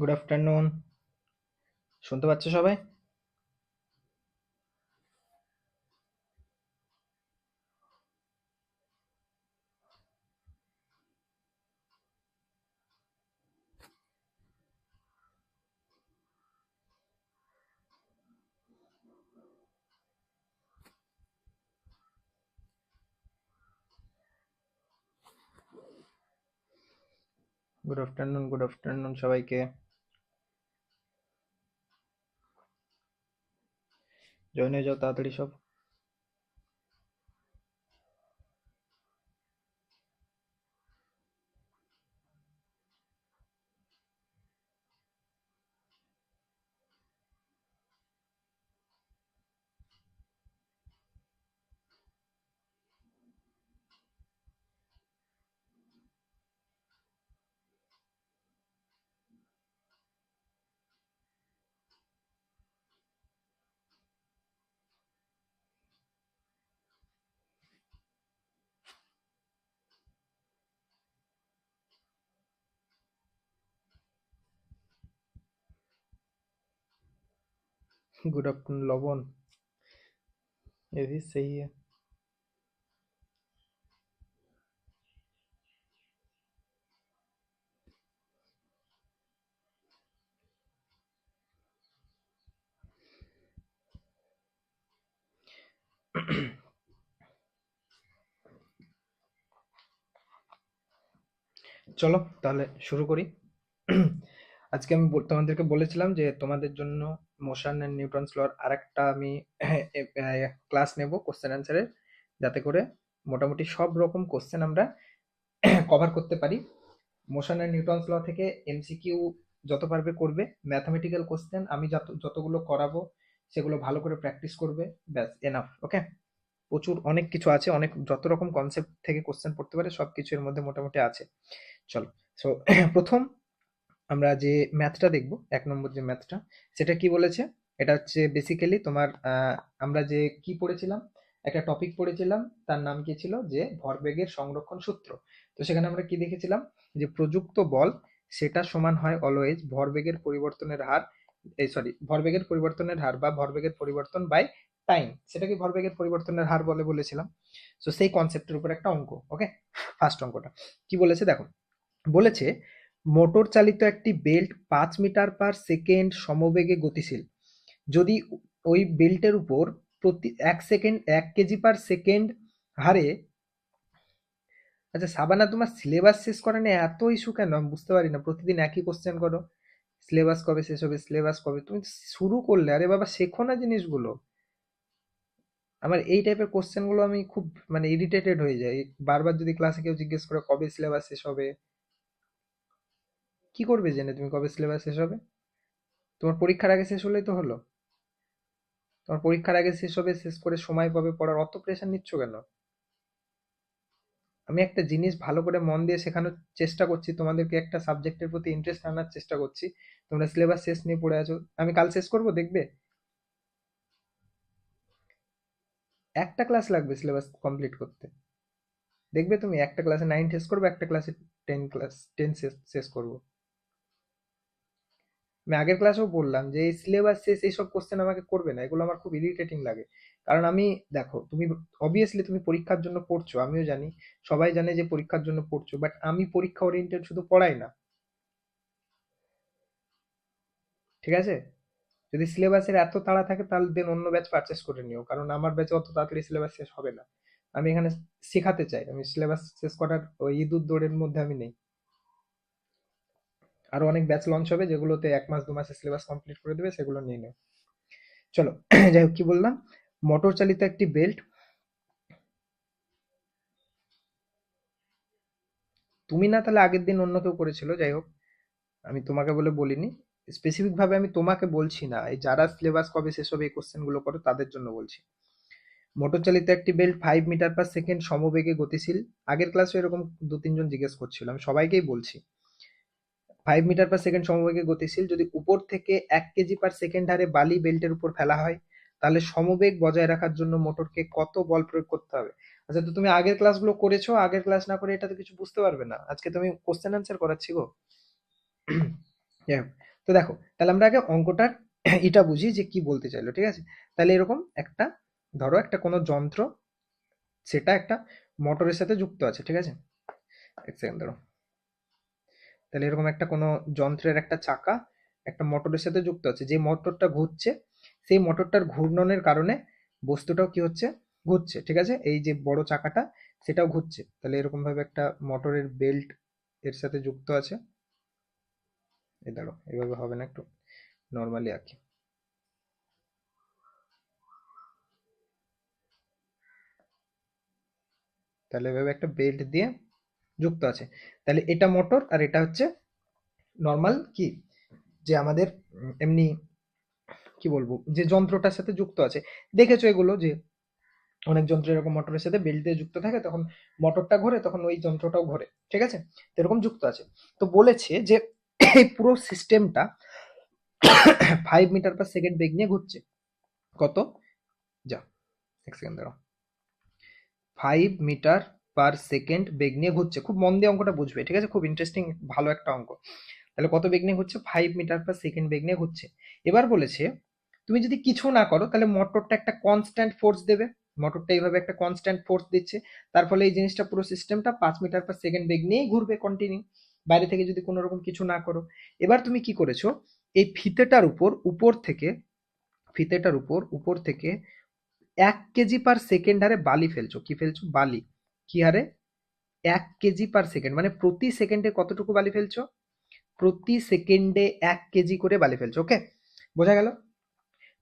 Good afternoon. শুনতে পাচ্ছ সবাই? গুড আফটারনুন সবাইকে। জয়েন হয়ে যাও তাড়াতাড়ি সব। गुड आफ्टरनून लवन। ये भी सही है। চলো তাহলে শুরু করি। আজকে আমি তোমাদেরকে বলেছিলাম যে তোমাদের জন্য মোশন অ্যান্ড নিউটনস লর আরেকটা আমি ক্লাস নেব কোশ্চেন অ্যান্সারের, যাতে করে মোটামুটি সব রকম কোশ্চেন আমরা কভার করতে পারি। মোশন অ্যান্ড নিউটনস ল থেকে এমসিকিউ যত পারবে করবে, ম্যাথামেটিক্যাল কোশ্চেন আমি যতগুলো করাবো সেগুলো ভালো করে প্র্যাকটিস করবে, ব্যাস এনাফ। ওকে, প্রচুর অনেক কিছু আছে, অনেক যত রকম কনসেপ্ট থেকে কোশ্চেন পড়তে পারে সব কিছু এর মধ্যে মোটামুটি আছে। চলো, সো প্রথম আমরা যে ম্যাথটা দেখব, 1 নম্বর যে ম্যাথটা, সেটা কি বলেছে? এটা হচ্ছে বেসিক্যালি তোমার আমরা যে কি পড়েছিলাম, একটা টপিক পড়েছিলাম, তার নাম কি ছিল? যে ভরবেগের সংরক্ষণ সূত্র। তো সেখানে আমরা কি দেখেছিলাম? যে প্রযুক্ত বল সেটা সমান হয় অলওয়েজ ভরবেগের পরিবর্তনের হার, এই সরি ভরবেগের পরিবর্তনের হার বা ভরবেগের পরিবর্তন বাই টাইম, সেটাকে ভরবেগের পরিবর্তনের হার বলে বলেছিলাম। তো সেই কনসেপ্টের উপর একটা অঙ্ক। ওকে, ফার্স্ট অঙ্কটা কি বলেছে দেখো। বলেছে মোটর চালিত একটি বেল্ট 5 মিটার/সেকেন্ড সমবেগে গতিশীল। যদি ওই বেল্টের উপর প্রতি 1 সেকেন্ড 1 কেজি/সেকেন্ড হারে, আচ্ছা সাবানা, তোমার সিলেবাস শেষ করে না এত ইস্যু কেন? আমি বুঝতে পারি না, প্রতিদিন একই কোশ্চেন করো। সিলেবাস কবে শেষ হবে, সিলেবাস কবে? তুমি শুরু করলে, আরে বাবা শেখো না জিনিসগুলো। আমার এই টাইপের কোশ্চেন গুলো আমি খুব মানে ইরিটেটেড হয়ে যাই। বারবার যদি ক্লাসে কেউ জিজ্ঞেস করে কবে সিলেবাস শেষ হবে, কি করবে জেনে তুমি কবে সিলেবাস শেষ হবে? তোমার পরীক্ষার আগে শেষ হলেই তো হলো। তোমার পরীক্ষার আগে শেষ হবে, শেষ করে সময় পাবে পড়ার, অত প্রেশার নিচ্ছ কেন? আমি একটা জিনিস ভালো করে মন দিয়ে শেখানোর চেষ্টা করছি, তোমাদেরকে একটা সাবজেক্টের প্রতি ইন্টারেস্ট আনার চেষ্টা করছি। তোমরা সিলেবাস শেষ নিয়ে পড়ে আছো। আমি কাল শেষ করব, দেখবে। একটা ক্লাস লাগবে সিলেবাস কমপ্লিট করতে। দেখবে তুমি একটা ক্লাসে 9 শেষ করবে, একটা ক্লাসে 10 শেষ শেষ করবো। আমি আগের ক্লাসেও বললাম যে এই সিলেবাস শেষ এইসব কোশ্চেন আমাকে করবে না, এগুলো আমার খুব ইরিটেটিং লাগে। কারণ আমি, দেখো তুমি অবভিয়াসলি তুমি পরীক্ষার জন্য পড়ছো, আমিও জানি, সবাই জানে যে পরীক্ষার জন্য পড়ছো, বাট আমি পরীক্ষা ওরিয়েন্টেড শুধু পড়াই না, ঠিক আছে? যদি সিলেবাসের এত তাড়া থাকে তাহলে দেন অন্য ব্যাচ পারচেস করে নিও, কারণ আমার ব্যাচে অত তাড়াতাড়ি সিলেবাস শেষ হবে না। আমি এখানে শেখাতে চাই, আমি সিলেবাস শেষ করার ওই ইঁদুর দৌড়ের মধ্যে আমি নেই। আরো অনেক ব্যাচ লঞ্চ হবে যেগুলোতে 1 মাস 2 মাসে সিলেবাস কমপ্লিট করে দেবে, সেগুলো নিয়ে নেও। চলো, যাই হোক, কি বললাম? মোটর চালিত একটি বেল্ট, তুমি না তাহলে আগের দিন অন্য কেউ করেছিল, যাই হোক, আমি তোমাকে বলে বলিনি। স্পেসিফিক ভাবে আমি তোমাকে বলছি না, এই যারা সিলেবাস কবে শেষ হবে এই কোশ্চেন গুলো করো তাদের জন্য বলছি। মোটর চালিত একটি বেল্ট 5 মিটার/সেকেন্ড সমবেগে গতিশীল। আগের ক্লাসে এরকম 2-3 জন জিজ্ঞেস করছিল, আমি সবাইকেই বলছি 5 মিটার/সেকেন্ড সমবেগে গতিশীল। যদি উপর থেকে 1 কেজি/সেকেন্ড হারে বালি বেল্টের উপর ফেলা হয়, তাহলে সমবেগ বজায় রাখার জন্য মোটরকে কত বল প্রয়োগ করতে হবে? আচ্ছা, তো তুমি আগের ক্লাসগুলো করেছো, আগের ক্লাস না করে এটা তো কিছু বুঝতে পারবে না। আজকে তুমি কোশ্চেন অ্যান্সার করাচ্ছি গো। যাই হোক, তো দেখো, তাহলে আমরা আগে অঙ্কটার এটা বুঝি যে কি বলতে চাইলো, ঠিক আছে? তাহলে এরকম একটা, ধরো একটা কোনো যন্ত্র, সেটা একটা মোটরের সাথে যুক্ত আছে, ঠিক আছে? এক সেকেন্ড ধরো। তাহলে এরকম একটা কোনো যন্ত্রের একটা চাকা একটা মোটরের সাথে যুক্ত আছে, যে মোটরটা ঘুরছে, সেই মোটরটার ঘূর্ণনের কারণে বস্তুটাও কি হচ্ছে, ঘুরছে, ঠিক আছে? এই যে বড় চাকাটা সেটাও ঘুরছে। তাহলে এরকম ভাবে একটা মোটরের বেল্ট এর সাথে যুক্ত আছে। এই দাঁড়ো, এভাবে হবে না, একটু নর্মালি আঁকি। তাহলে এভাবে একটা বেল্ট দিয়ে যুক্ত আছে। তাহলে এটা মোটর আর এটা হচ্ছে নর্মাল কি, যে আমাদের এমনি কি বলবো, যে যন্ত্রটার সাথে যুক্ত আছে। দেখেছো এগুলো, যে অনেক যন্ত্র এরকম মোটরের সাথে বেল্ট দিয়ে যুক্ত থাকে, তখন মোটরটা ঘোরে, তখন ওই যন্ত্রটাও ঘোরে, ঠিক আছে? তো এরকম যুক্ত আছে। তো বলেছে যে এই পুরো সিস্টেমটা 5 মিটার পার সেকেন্ড বেগ নিয়ে ঘুরছে। কত? যা, এক সেকেন্ড দাঁড়াও। 5 মিটার পার সেকেন্ড বেগ নিয়ে ঘুরছে। খুব মন দিয়ে অঙ্কটা বুঝবে, ঠিক আছে? খুব ইন্টারেস্টিং, ভালো একটা অঙ্ক। তাহলে কত বেগ নিয়ে ঘুরছে? 5 মিটার পার সেকেন্ড বেগ নিয়ে ঘুরছে। এবার বলেছে তুমি যদি কিছু না করো, তাহলে মোটরটা একটা কনস্ট্যান্ট ফোর্স দেবে। মোটরটা এইভাবে একটা কনস্ট্যান্ট ফোর্স দিচ্ছে, তার ফলে এই জিনিসটা, পুরো সিস্টেমটা 5 মিটার পার সেকেন্ড বেগ নিয়েই ঘুরবে কন্টিনিউ, বাইরে থেকে যদি কোনো রকম কিছু না করো। এবার তুমি কি করেছো, এই ফিতেটার উপর, উপর থেকে, ফিতেটার উপর থেকে 1 কেজি পার সেকেন্ড হারে বালি ফেলছো। কি ফেলছো? বালি। কি হারে? 1 কেজি পার সেকেন্ড, মানে প্রতি সেকেন্ডে কতটুকু বালি ফেলছো? প্রতি সেকেন্ডে 1 কেজি করে বালি ফেলছো। ওকে, বোঝা গেল?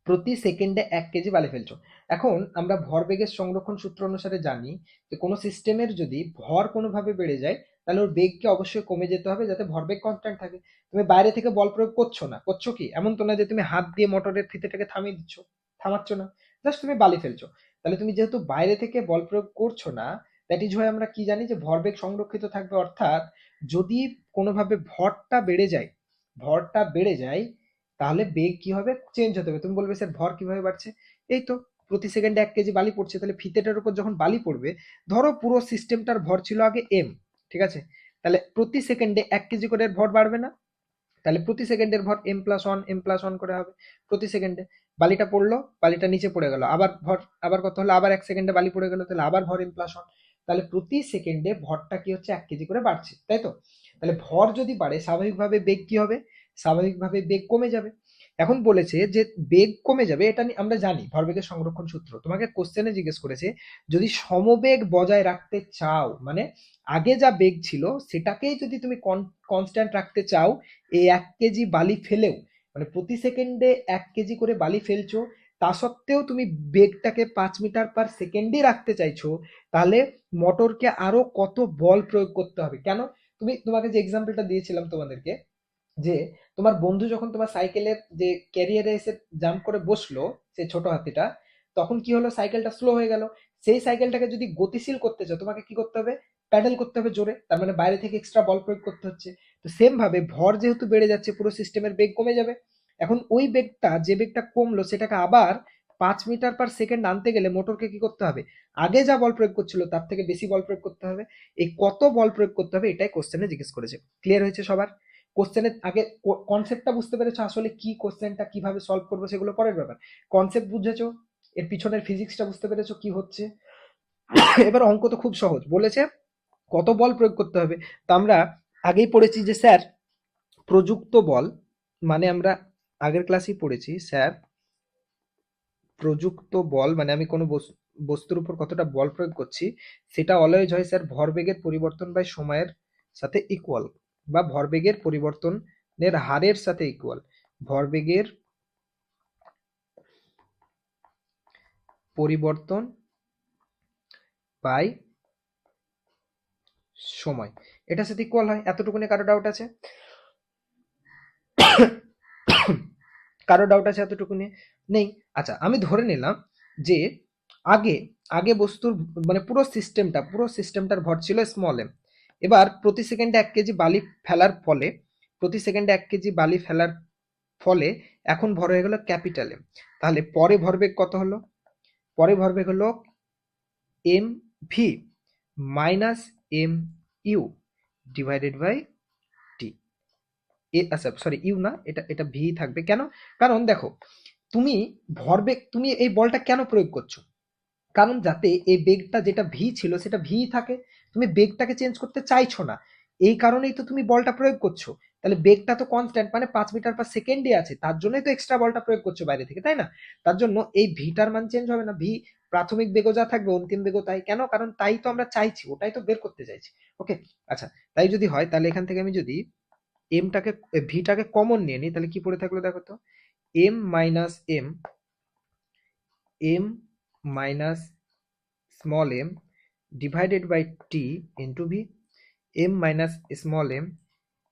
প্রতি সেকেন্ডে 1 কেজি বালি ফেলছো। এখন আমরা ভরবেগের সংরক্ষণ সূত্র অনুসারে জানি যে কোনো সিস্টেমের যদি ভর কোনোভাবে বেড়ে যায়, তাহলে ওর বেগকে অবশ্যই কমে যেতে হবে, যাতে ভরবেগ কনস্ট্যান্ট থাকে। তুমি বাইরে থেকে বল প্রয়োগ করছো না, করছো কি? এমন তো না যে তুমি হাত দিয়ে মোটরের ফিতেটাকে থামিয়ে দিচ্ছ, থামাচ্ছ না, জাস্ট তুমি বালি ফেলছো। তাহলে তুমি যেহেতু বাইরে থেকে বল প্রয়োগ করছো না, দ্যাট ইজ হয় আমরা কি জানি, যে ভরবেগ সংরক্ষিত থাকবে। অর্থাৎ যদি কোনোভাবে ভরটা বেড়ে যায়, তাহলে বেগ কি হবে? চেঞ্জ হতে হবে। তুমি বলবে স্যার ভর কিভাবে বাড়ছে? এই তো, প্রতি সেকেন্ডে 1 কেজি বালি পড়ছে, তাহলে ফিতেটার উপর যখন বালি পড়বে, ধরো পুরো সিস্টেমটার ভর ছিল আগে এম, ঠিক আছে? তাহলে প্রতি সেকেন্ডে 1 কেজি করে এর ভর বাড়বে না? তাহলে প্রতি সেকেন্ডের ভর m+1 করে হবে প্রতি সেকেন্ডে। বালিটা পড়লো, বালিটা নিচে পড়ে গেল, আবার ভর, আবার কত হলো, আবার 1 সেকেন্ডে বালি পড়ে গেল, তাহলে আবার ভর m+1। তাহলে প্রতি সেকেন্ডে ভরটা কি হচ্ছে? 1 কেজি করে বাড়ছে, তাই তো? তাহলে ভর যদি বাড়ে, স্বাভাবিকভাবে বেগ কি হবে? স্বাভাবিকভাবে বেগ কমে যাবে। এখন বলেছে যে বেগ কমে যাবে, এটা আমরা জানি ভরবেগের সংরক্ষণ সূত্র। তোমাকে কোশ্চেনে জিজ্ঞেস করেছে, যদি সমবেগ বজায় রাখতে চাও, মানে আগে যা বেগ ছিল সেটাকেই যদি তুমি কনস্ট্যান্ট রাখতে চাও, এই 1 কেজি বালি ফেলেও, মানে প্রতি সেকেন্ডে 1 কেজি করে বালি ফেলছো, তা সত্ত্বেও তুমি বেগটাকে 5 মিটার পার সেকেন্ডই রাখতে চাইছো, তাহলে মোটরকে আরো কত বল প্রয়োগ করতে হবে? কেন? তোমাকে যে এক্সাম্পলটা দিয়েছিলাম তোমাদেরকে, যে তোমার বন্ধু যখন তোমার সাইকেলের যে ক্যারিয়ারে এসে জাম্প করে বসলো, সেই ছোট হাতিটা, তখন কি হলো? সাইকেলটা স্লো হয়ে গেল। সেই সাইকেলটাকে যদি গতিশীল করতে চাও, তোমাকে কি করতে হবে? প্যাডেল করতে হবে জোরে, তার মানে বাইরে থেকে এক্সট্রা বল প্রয়োগ করতে হচ্ছে। তো সেম ভাবে ভর যেহেতু বেড়ে যাচ্ছে, পুরো সিস্টেমের বেগ কমে যাবে। এখন ওই বেগটা, যে বেগটা কমলো, সেটাকে আবার 5 মিটার পার সেকেন্ড আনতে গেলে মোটরকে কি করতে হবে? আগে যা বল প্রয়োগ করছিল তার থেকে বেশি বল প্রয়োগ করতে হবে। এই কত বল প্রয়োগ করতে হবে, এটাই কোশ্চেনে জিজ্ঞেস করেছে। ক্লিয়ার হয়েছে সবার? কোশ্চেনের আগে কনসেপ্টটা বুঝতে পেরেছো, আসলে কি কোশ্চেনটা কিভাবে সলভ করবো সেগুলো পরের ব্যাপার। কনসেপ্ট বুঝেছো, এর পিছনের ফিজিক্সটা বুঝতে পেরেছো কি হচ্ছে। এবার অঙ্ক তো খুব সহজ, বলেছে কত বল প্রয়োগ করতে হবে। তো আমরা আগেই পড়েছি যে স্যার প্রযুক্ত বল, মানে আমরা আগের ক্লাসেই পড়েছি স্যার, প্রযুক্ত বল মানে আমি কোনো বস্তুর উপর কতটা বল প্রয়োগ করছি, সেটা অলওয়েজ হয় স্যার ভরবেগের পরিবর্তন বাই সময়ের সাথে ইকুয়াল, বা ভরবেগের পরিবর্তনের হারের সাথে ইকুয়াল। ভরবেগের পরিবর্তন বাই সময়, এটার সাথে ইকুয়াল হয়। এতটুকুনি কারো ডাউট আছে? কারো ডাউট আছে এতটুকুনি? নেই? আচ্ছা, আমি ধরে নিলাম যে আগে আগে বস্তুর, মানে পুরো সিস্টেমটার ভর ছিল স্মল এম। এবার প্রতি সেকেন্ডে 1 কেজি বালি ফেলার ফলে, প্রতি সেকেন্ডে 1 কেজি বালি ফেলার ফলে এখন ভর হয়ে গেল ক্যাপিটাল এম। তাহলে পরে ভরবেগ কত হলো? পরে ভরবেগ হলো M V minus M U divided by T. আচ্ছা সরি ইউ না, এটা এটা ভি থাকবে কেন? কারণ দেখো, তুমি ভরবেগ, তুমি এই বলটা কেন প্রয়োগ করছো? কারণ যাতে এই বেগটা যেটা ভি ছিল সেটা ভি থাকে, তুমি বেগটাকে চেঞ্জ করতে চাইছো না, এই কারণেই তো তুমি বলটা প্রয়োগ করছো। তাহলে বেগটা তো কনস্ট্যান্ট, মানে 5 মিটার/সেকেন্ডে আছে, তার জন্যই তো এক্সট্রা বলটা প্রয়োগ করছো বাইরে থেকে, তাই না? তার জন্য এই ভিটার মান চেঞ্জ হবে না, ভি প্রাথমিক বেগও যা থাকবে অন্তিম বেগও তাই। কেন? কারণ তাই তো আমরা চাইছি, ওটাই তো বের করতে চাইছি। ওকে, আচ্ছা, তাই যদি হয় তাহলে এখান থেকে আমি যদি এমটাকে, ভিটাকে কমন নিয়ে নিই, তাহলে কি পড়ে থাকলো দেখো তো, M minus M, M minus small M divided by T into V, M minus small M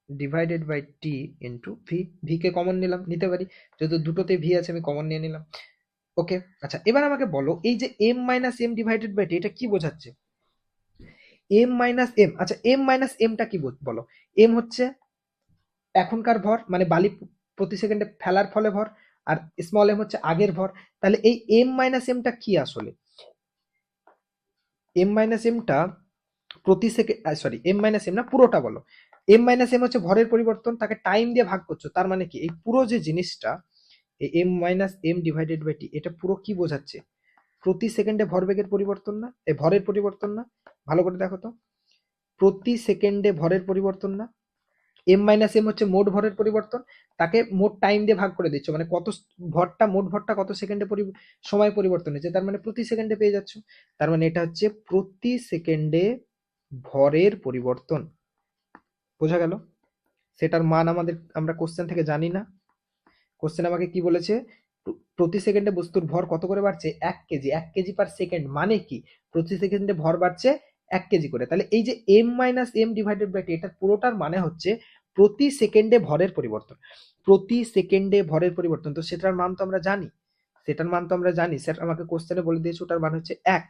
divided by T into V, V কে কমন নিলাম, নিতে পারি, যেহেতু দুটোতে ভি আছে আমি কমন নিয়ে নিলাম। ওকে, আচ্ছা এবার আমাকে বলো এই যে M minus M divided by T এটা কি বোঝাচ্ছে? এম মাইনাস এম, আচ্ছা এম মাইনাস এমটা কি বলো? এম হচ্ছে এখনকার ভর, মানে বালি প্রতি সেকেন্ডে ফেলার ফলে ভর, আর স্মল এম হচ্ছে আগের ভর। তাহলে এই এম মাইনাস এমটা কি আসলে? এম মাইনাস এমটা প্রতি second, sorry M minus M না, পুরোটা বলো। এম মাইনাস এম হচ্ছে ভরের পরিবর্তন, তাকে টাইম দিয়ে ভাগ করছো, তার মানে কি এই পুরো যে জিনিসটা, এই M minus M divided by T, এটা পুরো কি বোঝাচ্ছে? প্রতি সেকেন্ডে ভরবেগের পরিবর্তন না, এই ভরের পরিবর্তন না? ভালো করে দেখো তো, প্রতি সেকেন্ডে ভরের পরিবর্তন না? এম মাইনাস এম হচ্ছে মোট ভরের পরিবর্তন, তাকে মোট টাইম দিয়ে ভাগ করে দিচ্ছ, মানে কত ভরটা, মোট ভরটা কত সেকেন্ডে সময় পরিবর্তন হয়েছে, তার মানে প্রতি সেকেন্ডে পেয়ে যাচ্ছ। তার মানে এটা হচ্ছে প্রতি সেকেন্ডে ভরের পরিবর্তন। বোঝা গেল? সেটার মান আমাদের, আমরা কোশ্চেন থেকে জানি না। কোশ্চেন আমাকে কি বলেছে? প্রতি সেকেন্ডে বস্তুর ভর কত করে বাড়ছে? 1 কেজি, 1 কেজি/সেকেন্ড, মানে কি প্রতি সেকেন্ডে ভর বাড়ছে 1 কেজি করে। তাহলে এই যে M minus M divided by T, এটা পুরোটার মানে হচ্ছে প্রতি সেকেন্ডে ভরের পরিবর্তন, প্রতি সেকেন্ডে ভরের পরিবর্তন। তো সেটার মান তো আমরা জানি, সেটার মান তো আমরা জানি, স্যার আমাকে কোশ্চেনে বলে দিয়েছে ওটার মান হচ্ছে 1।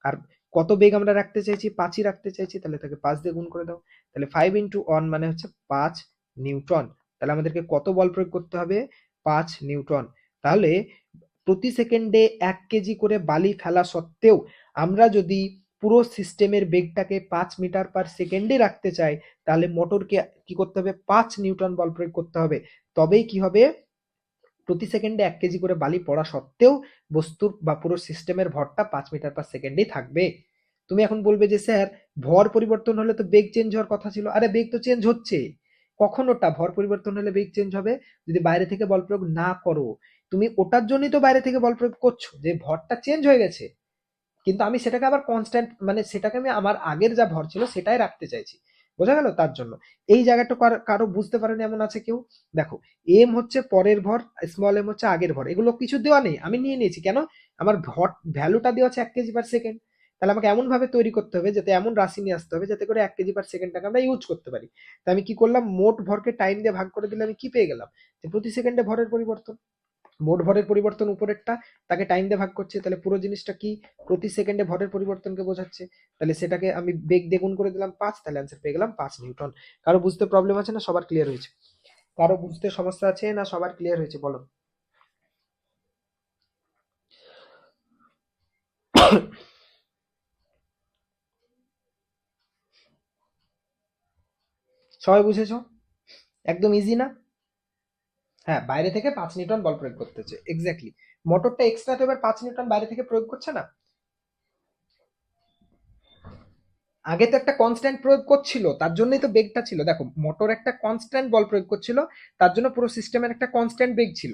আর কত বেগ আমরা রাখতে চাইছি? 5ই রাখতে চাইছি, তাহলে তাকে 5 দিয়ে গুণ করে দাও। তাহলে 5 × 1 মানে হচ্ছে 5 নিউটন। তাহলে আমাদেরকে কত বল প্রয়োগ করতে হবে? 5 নিউটন। তাহলে প্রতি সেকেন্ডে 1 কেজি করে বালি ফেলা সত্ত্বেও আমরা যদি পুরো সিস্টেমের বেগটাকে 5 মিটার/সেকেন্ডে রাখতে চাই, তাহলে মোটরকে কি করতে হবে? 5 নিউটন বল প্রয়োগ করতে হবে। তবেই কি হবে? প্রতি সেকেন্ডে 1 কেজি করে বালি পড়া সত্ত্বেও বস্তুর বা পুরো সিস্টেমের ভরটা 5 মিটার/সেকেন্ডেই থাকবে। তুমি এখন বলবে যে স্যার ভর পরিবর্তন হলে তো বেগ চেঞ্জ হওয়ার কথা ছিল। আরে বেগ তো চেঞ্জ হচ্ছে। কখন ওটা ভর পরিবর্তন হলে বেগ চেঞ্জ হবে? যদি বাইরে থেকে বল প্রয়োগ না করো। তুমি ওটার জন্যই তো বাইরে থেকে বল প্রয়োগ করছো, যে ভরটা চেঞ্জ হয়ে গেছে, কিন্তু আমি সেটাকে আবার কনস্ট্যান্ট, মানে সেটাকে আমি আমার আগের যা ভর ছিল সেটাই রাখতে চাইছি। বোঝা গেল? তার জন্য এই জায়গাটা কারো বুঝতে পারেনি এমন আছে কেউ? দেখো, এম হচ্ছে পরের ভর, স্মল এম হচ্ছে আগের ভর, এগুলো কিছু দেওয়া নেই, আমি নিয়ে নিয়েছি। কেন? আমার ভর ভ্যালুটা দেওয়া আছে 1 কেজি/সেকেন্ড। তাহলে আমাকে এমন ভাবে তৈরি করতে হবে, যাতে এমন রাশি নিয়ে আসতে হবে যাতে করে 1 কেজি/সেকেন্ডটাকে আমরা ইউজ করতে পারি। তাই আমি কি করলাম? মোট ভরকে টাইম দিয়ে ভাগ করে দিলে আমি কি পেয়ে গেলাম? যে প্রতি সেকেন্ডে ভরের পরিবর্তন। মোট ভরের পরিবর্তন উপরেরটা, তাকে টাইম দিয়ে ভাগ করছে, তাহলে পুরো জিনিসটা কি? প্রতি সেকেন্ডে ভরের পরিবর্তনকে বোঝাচ্ছে। তাহলে সেটাকে আমি বেগ দিয়ে গুণ করে দিলাম 5, তাহলে অ্যান্সার পেয়ে গেলাম 5 নিউটন। কারো বুঝতে প্রবলেম আছে না সবার ক্লিয়ার হয়েছে? কারো বুঝতে সমস্যা আছে না সবার ক্লিয়ার হয়েছে বলো? সবাই বুঝেছো? একদম ইজি না? হ্যাঁ, বাইরে থেকে 5 নিউটন বল প্রয়োগ করতে হচ্ছে, এক্স্যাক্টলি। মোটরটা এক্সট্রা তো এবার 5 নিউটন বাইরে থেকে প্রয়োগ করছে না? আগে তো একটা কনস্ট্যান্ট প্রয়োগ করছিল, তার জন্যই তো বেগটা ছিল। দেখো, মোটর একটা কনস্ট্যান্ট বল প্রয়োগ করছিল, তার জন্য পুরো সিস্টেমের একটা কনস্ট্যান্ট বেগ ছিল।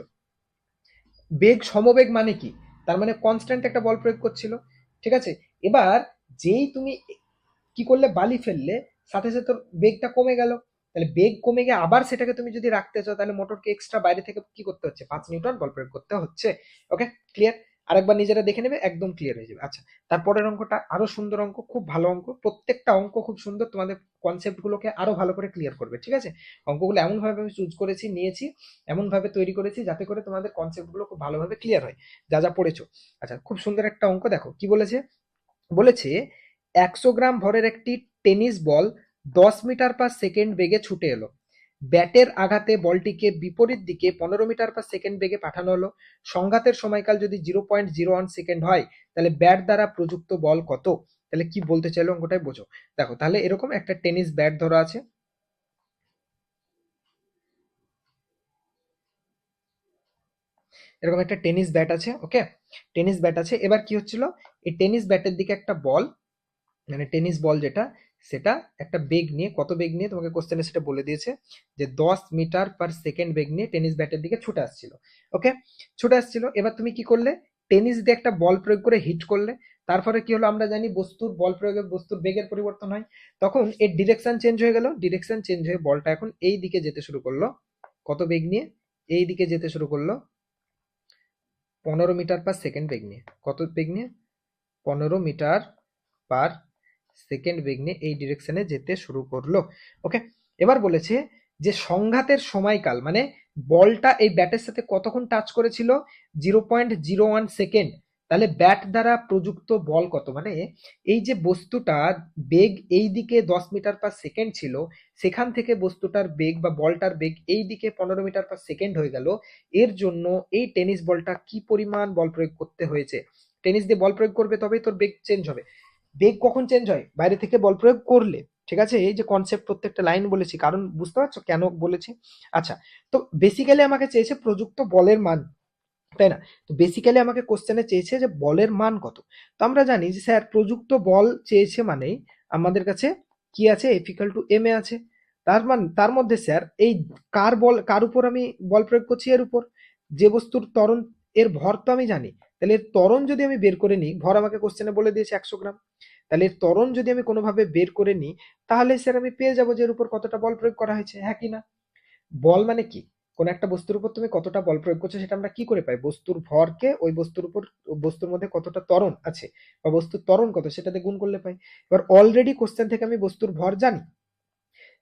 বেগ সমবেগ মানে কি? তার মানে কনস্ট্যান্ট একটা বল প্রয়োগ করছিল। ঠিক আছে? এবার যেই তুমি কি করলে? বালি ফেললে, সাথে সাথে তোর বেগটা কমে গেল। তাহলে বেগ কমে গিয়ে আবার সেটাকে তুমি যদি রাখতে চাও, তাহলে মোটরকে এক্সট্রা বাইরে থেকে কি করতে হচ্ছে? 5 নিউটন বল প্রয়োগ করতে হচ্ছে। ওকে, ক্লিয়ার? আরেকবার নিজেরা দেখে নেবে, একদম ক্লিয়ার হয়ে যাবে। আচ্ছা, তারপরের অঙ্কটা আরো সুন্দর অঙ্ক, খুব ভালো অঙ্ক, প্রত্যেকটা অঙ্ক খুব সুন্দর, তোমাদের কনসেপ্ট গুলোকে আরো ভালো করে ক্লিয়ার করবে। ঠিক আছে? অঙ্কগুলো এমন ভাবে আমি চুজ করেছি, নিয়েছি, এমন ভাবে তৈরি করেছি যাতে করে তোমাদের কনসেপ্ট গুলো খুব ভালোভাবে ক্লিয়ার হয়, যা যা পড়েছো। আচ্ছা, খুব সুন্দর একটা অঙ্ক দেখো কি বলেছে। বলেছে 100 গ্রাম ভরের একটি টেনিস বল 10 মিটার/সেকেন্ড বেগে ছুটে এলো। ব্যাটের আঘাতে বলটিকে বিপরীত দিকে 15 মিটার/সেকেন্ড বেগে পাঠানো হলো। সংঘাতের সময়কাল যদি 0.01 সেকেন্ড হয়, তাহলে ব্যাট দ্বারা প্রযুক্ত বল কত? তাহলে কি বলতে চাইলো অঙ্কটাই বোঝো। দেখো, তাহলে এরকম একটা টেনিস ব্যাট ধরা আছে। এরকম একটা টেনিস ব্যাট আছে, ওকে, টেনিস ব্যাট আছে। এবার কি হচ্ছিল, এই টেনিস ব্যাটের দিকে একটা বল, মানে টেনিস বল যেটা, সেটা একটা বেগ নিয়ে, কত বেগ নিয়ে তোমাকে কোশ্চেনে সেটা বলে দিয়েছে যে 10 মিটার/সেকেন্ড বেগ নিয়ে টেনিস ব্যাটের দিকে ছুটে আসছিল, ওকে, ছুটে আসছিল। এবার তুমি কি করলে, টেনিস দিয়ে একটা বল প্রয়োগ করে হিট করলে, তারপরে কি হলো, আমরা জানি বস্তুর বল প্রয়োগে বস্তুর বেগের পরিবর্তন হয়, তখন এর ডিরেকশন চেঞ্জ হয়ে গেল, ডিরেকশন চেঞ্জ হয়ে বলটা এখন এই দিকে যেতে শুরু করলো, কত বেগ নিয়ে, এই দিকে যেতে শুরু করলো 15 মিটার/সেকেন্ড বেগ নিয়ে, কত বেগ নিয়ে, 15 মিটার/সেকেন্ড বেগ নিয়ে এই ডিরেকশনে যেতে শুরু করলো, ওকে। এবার বলেছে যে সংঘাতের সময়কাল, মানে বলটা এই ব্যাটের সাথে কতক্ষণ টাচ করেছিল, 0.01 সেকেন্ড। তাহলে ব্যাট দ্বারা প্রযুক্ত বল কত, মানে এই যে বস্তুটা বেগ এই দিকে 10 মিটার/সেকেন্ড ছিল, সেখান থেকে বস্তুটার বেগ বা বলটার বেগ এই দিকে 15 মিটার/সেকেন্ড হয়ে গেল, এর জন্য এই টেনিস বলটা কি পরিমাণ বল প্রয়োগ করতে হয়েছে। টেনিস দিয়ে বল প্রয়োগ করবে তবেই তোর বেগ চেঞ্জ হবে। বেগ কখন চেঞ্জ হয়, বাইরে থেকে বল প্রয়োগ করলে, ঠিক আছে। এই যে কনসেপ্ট প্রত্যেকটা লাইন বলেছি, কারণ বুঝতে পারছো কেন বলেছি। আচ্ছা, তো বেসিক্যালি আমাকে চেয়েছে প্রযুক্ত বলের মান, তাই না? তো বেসিক্যালি আমাকে কোশ্চেনে চেয়েছে যে বলের মান কত। তো আমরা জানি যে স্যার প্রযুক্ত বল চেয়েছে মানেই আমাদের কাছে কি আছে, এফ ইকুয়াল টু এম এ আছে। তার মধ্যে স্যার এই কার বল, কার উপর আমি বল প্রয়োগ করছি, এর উপর। যে বস্তুর ত্বরণ, এর ভর তো আমি জানি, তাহলে এর ত্বরণ যদি আমি বের করে নিই, ভর আমাকে কোশ্চেনে বলে দিয়েছে 100 গ্রাম, তাহলে এর ত্বরণ যদি আমি কোনোভাবে বের করে নিই, তাহলে স্যার আমি পেয়ে যাবো যে এর উপর কতটা বল প্রয়োগ করা হয়েছে, হ্যাঁ কি না? বল মানে কি, কোন একটা বস্তুর উপর তুমি কতটা বল প্রয়োগ করছো সেটা আমরা কি করে পাই, বস্তুর ভরকে ওই বস্তুর উপর, বস্তুর মধ্যে কতটা ত্বরণ আছে বা বস্তুর ত্বরণ কত সেটাতে গুণ করলে পাই। এবার অলরেডি কোশ্চেন থেকে আমি বস্তুর ভর জানি,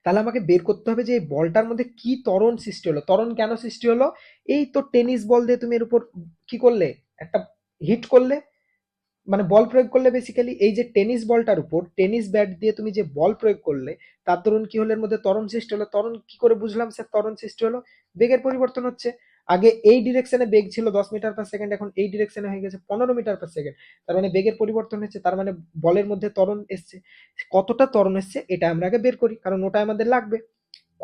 তাহলে আমাকে বের করতে হবে যে এই বলটার মধ্যে কি ত্বরণ সৃষ্টি হলো, ত্বরণ কেন সৃষ্টি হলো, এই তো টেনিস বল দিয়ে তুমি এর উপর কি করলে, একটা হিট করলে, মানে বল প্রয়োগ করলে। বেসিক্যালি এই যে টেনিস বলটার উপর টেনিস ব্যাট দিয়ে তুমি যে বল প্রয়োগ করলে, তার দরুন কি হলো, এর মধ্যে ত্বরণ সৃষ্টি হলো। ত্বরণ কি করে বুঝলাম স্যার ত্বরণ সৃষ্টি হলো, বেগের পরিবর্তন হচ্ছে। আগে এই ডিরেকশনে বেগ ছিল 10 মিটার/সেকেন্ড, এখন এই ডিরেকশনে হয়ে গেছে 15 মিটার/সেকেন্ড। তার মানে বেগের পরিবর্তন হচ্ছে, তার মানে বলের মধ্যে ত্বরণ এসছে। কতটা ত্বরণ এসছে এটা আমরা আগে বের করি, কারণ ওটা আমাদের লাগবে।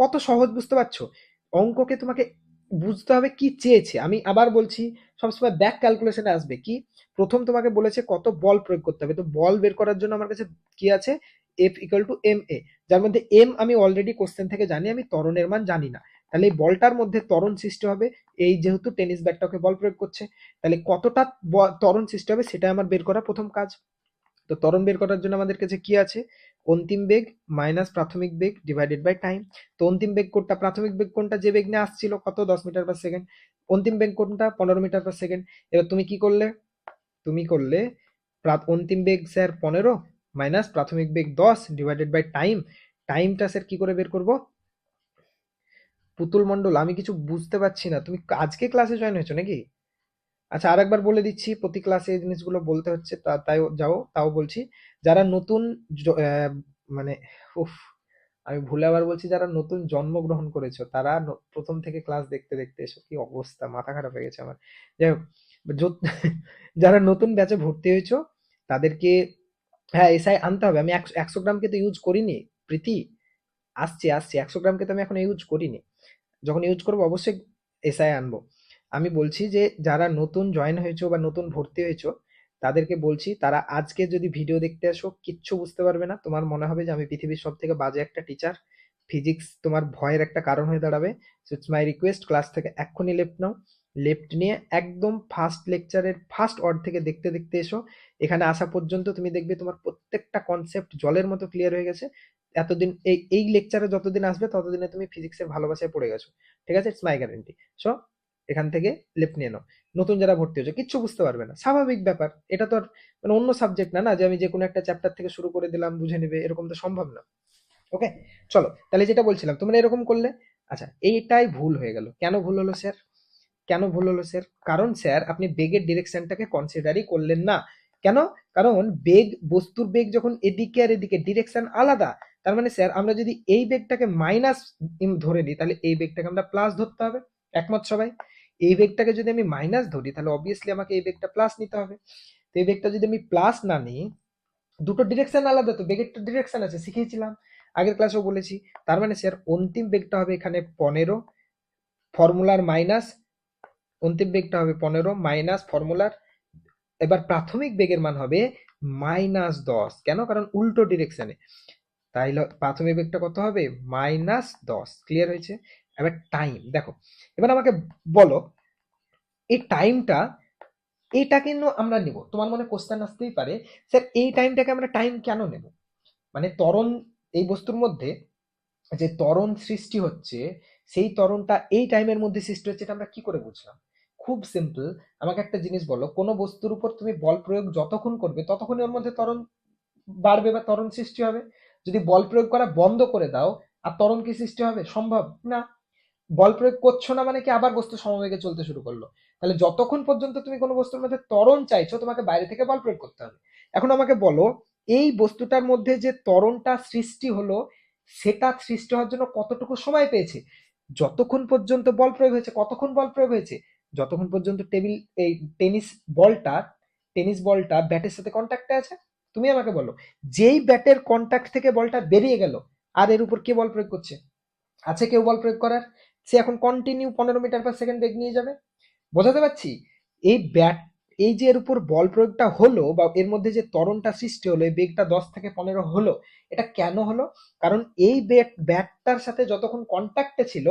কত সহজ, বুঝতে পারছো? অঙ্ককে তোমাকে বুঝতে হবে কি চেয়েছে। আমি আবার বলছি, সবসময় ব্যাক ক্যালকুলেশনে আসবে কি, প্রথম তোমাকে বলেছে কত বল প্রয়োগ করতে হবে, তো বল বের করার জন্য আমার কাছে কি আছে, এফ ইকুয়াল টু এম এ, যার মধ্যে এম আমি অলরেডি কোশ্চেন থেকে জানি, আমি ত্বরণের মান জানি না। তাহলে এই বলটার মধ্যে ত্বরণ সৃষ্টি হবে, এই যেহেতু টেনিস ব্যাটটাকে বল প্রয়োগ করছে, তাহলে কতটা ত্বরণ সৃষ্টি হবে সেটা আমার বের করা প্রথম কাজ। তো ত্বরণ বের করার জন্য আমাদের কাছে কি আছে, অন্তিম বেগ মাইনাস প্রাথমিক বেগ ডিভাইডেড বাই টাইম। তো অন্তিম বেগ কোনটা, প্রাথমিক বেগ কোনটা, যে বেগ নিয়ে আসছিল কত 10 মিটার/সেকেন্ড, অন্তিম বেগ কোনটা 15 মিটার/সেকেন্ড। এবার তুমি কি করলে, তুমি করলে অন্তিম বেগ স্যার 15 মাইনাস প্রাথমিক বেগ 10 ডিভাইডেড বাই টাইম। টাইমটা স্যার কি করে বের করব, পুতুল মন্ডল আমি কিছু বুঝতে পারছি না, তুমি আজকে ক্লাসে জয়েন হয়েছো নাকি? আচ্ছা, আরেকবার বলে দিচ্ছি, প্রতি ক্লাসে এই জিনিসগুলো বলতে হচ্ছে, তাই যাও, তাও বলছি। যারা নতুন মানে উফ, আমি ভুলে আবার বলছি, যারা নতুন জন্মগ্রহণ করেছো তারা প্রথম থেকে ক্লাস দেখতে দেখতে এসো, কি অবস্থা, মাথা খারাপ হয়ে গেছে আমার। যাই হোক, যারা নতুন ব্যাচে ভর্তি হয়েছো তাদেরকে, হ্যাঁ এসআই আনতে হবে। আমি 100 গ্রামকে তো ইউজ করিনি প্রীতি, আসছি আসছি, 100 গ্রামকে তো আমি এখন ইউজ করিনি, যখন ইউজ করবো অবশ্যই এসআই আনবো। আমি বলছি যে যারা নতুন জয়েন হয়েছো বা নতুন ভর্তি হয়েছো তাদেরকে বলছি, তারা আজকে যদি ভিডিও দেখতে আসো কিচ্ছু বুঝতে পারবে না, তোমার মনে হবে যে আমি পৃথিবীর সব থেকে বাজে একটা টিচার, ফিজিক্স তোমার ভয়ের একটা কারণ হয়ে দাঁড়াবে। So it's my request, class থেকে এক্ষুনি লেফট নাও, লেফট নিয়ে একদম ফার্স্ট লেকচারের ফার্স্ট ওয়ার্ড থেকে দেখতে দেখতে এসো। এখানে আসা পর্যন্ত তুমি দেখবে তোমার প্রত্যেকটা কনসেপ্ট জলের মতো ক্লিয়ার হয়ে গেছে। এতদিন এই লেকচারে যতদিন আসবে ততদিনে তুমি ফিজিক্সের ভালোবাসায় পড়ে গেছো, ঠিক আছে, ইটস মাই গ্যারেন্টি। সো এখান থেকে লেফট নিয়ে নাও। নতুন যারা ভর্তি হচ্ছে কিচ্ছু বুঝতে পারবে না, স্বাভাবিক ব্যাপার, এটা তো আর মানে অন্য সাবজেক্ট না, না যে আমি যে কোনো একটা চ্যাপ্টার থেকে শুরু করে দিলাম বুঝে নেবে, এরকম তো সম্ভব না। ওকে, চলো তাহলে যেটা বলছিলাম, তোমরা এরকম করলে। আচ্ছা, এইটাই ভুল হয়ে গেল, কেন ভুল হলো স্যার, কেন ভুল হলো স্যার, কারণ স্যার আপনি বেগের ডিরেকশনটাকে কনসিডারই করলেন না। কেন? কারণ বেগ, বস্তুর বেগ যখন এদিকে আর এদিকে ডিরেকশন আলাদা, তার মানে স্যার আমরা যদি এই বেগটাকে মাইনাস ধরে নিই, তাহলে এই বেগটাকে আমরা প্লাস ধরতে হবে, একমত সবাই? এই বেগটাকে যদি আমি মাইনাস ধরি তাহলে অবভিয়াসলি আমাকে এই বেগটা প্লাস নিতে হবে। তো এই বেগটা যদি আমি প্লাস না নিই, দুটো ডিরেকশন আলাদা, তো বেগের তো ডিরেকশন আছে, শিখিয়েছিলাম, আগের ক্লাসেও বলেছি। তার মানে স্যার অন্তিম বেগটা হবে এখানে 15, ফর্মুলার মাইনাস অন্তিম বেগটা হবে 15 মাইনাস ফর্মুলার, এবার প্রাথমিক বেগের মান হবে -10। কেন? কারণ উল্টো ডিরেকশনে। তাইলে প্রাথমিক বেগটা কত হবে? -10। ক্লিয়ার হয়েছে? এবার টাইম দেখো, এবার আমাকে বলো এই টাইমটা, এটা কিন্তু আমরা নিব। তোমার মনে কোশ্চেন আসতেই পারে, স্যার এই টাইমটাকে আমরা টাইম কেন নেব? মানে ত্বরণ, এই বস্তুর মধ্যে যে ত্বরণ সৃষ্টি হচ্ছে, সেই ত্বরণটা এই টাইমের মধ্যে সৃষ্টি হচ্ছে, এটা আমরা কি করে বুঝলাম? খুব সিম্পল। আমাকে একটা জিনিস বলো, কোনো বস্তুর উপর তুমি বল প্রয়োগ যতক্ষণ করবে ততক্ষণই ওর মধ্যে ত্বরণ বাড়বে বা ত্বরণ সৃষ্টি হবে। যদি বল প্রয়োগ করা বন্ধ করে দাও, আর ত্বরণ কি সৃষ্টি হবে? সম্ভব না। বল প্রয়োগ করছো না মানে কি আবার বস্তু সমবেগে চলতে শুরু করলো। তাহলে যতক্ষণ পর্যন্ত তুমি কোনো বস্তুর মধ্যে ত্বরণ চাইছো, তোমাকে বাইরে থেকে বল প্রয়োগ করতে হবে। এখন আমাকে বলো, এই বস্তুটার মধ্যে যে ত্বরণটা সৃষ্টি হলো, সেটা সৃষ্টি হওয়ার জন্য কতটুকু সময় পেয়েছে? যতক্ষণ পর্যন্ত বল প্রয়োগ হয়েছে। কতক্ষণ বল প্রয়োগ হয়েছে? যতক্ষণ পর্যন্ত এই টেনিস বলটা টেনিস বলটা ব্যাটের সাথে কন্ট্যাক্টে আছে। তুমি আমাকে বলো, যেই ব্যাটের কন্ট্যাক্ট থেকে বলটা বেরিয়ে গেল, আর এর উপর কে বল প্রয়োগ করছে? আছে কেউ বল প্রয়োগ করার? সে এখন কন্টিনিউ 15 মিটার/সেকেন্ড বেগ নিয়ে যাবে। বোঝাতে পারছি? এই ব্যাট, এই যে এর উপর বল প্রয়োগটা হলো বা এর মধ্যে যে ত্বরণটা সৃষ্টি হলো, এই বেগটা 10 থেকে 15 হলো, এটা কেন হলো? কারণ এই ব্যাটটার সাথে যতক্ষণ কন্ট্যাক্টে ছিল,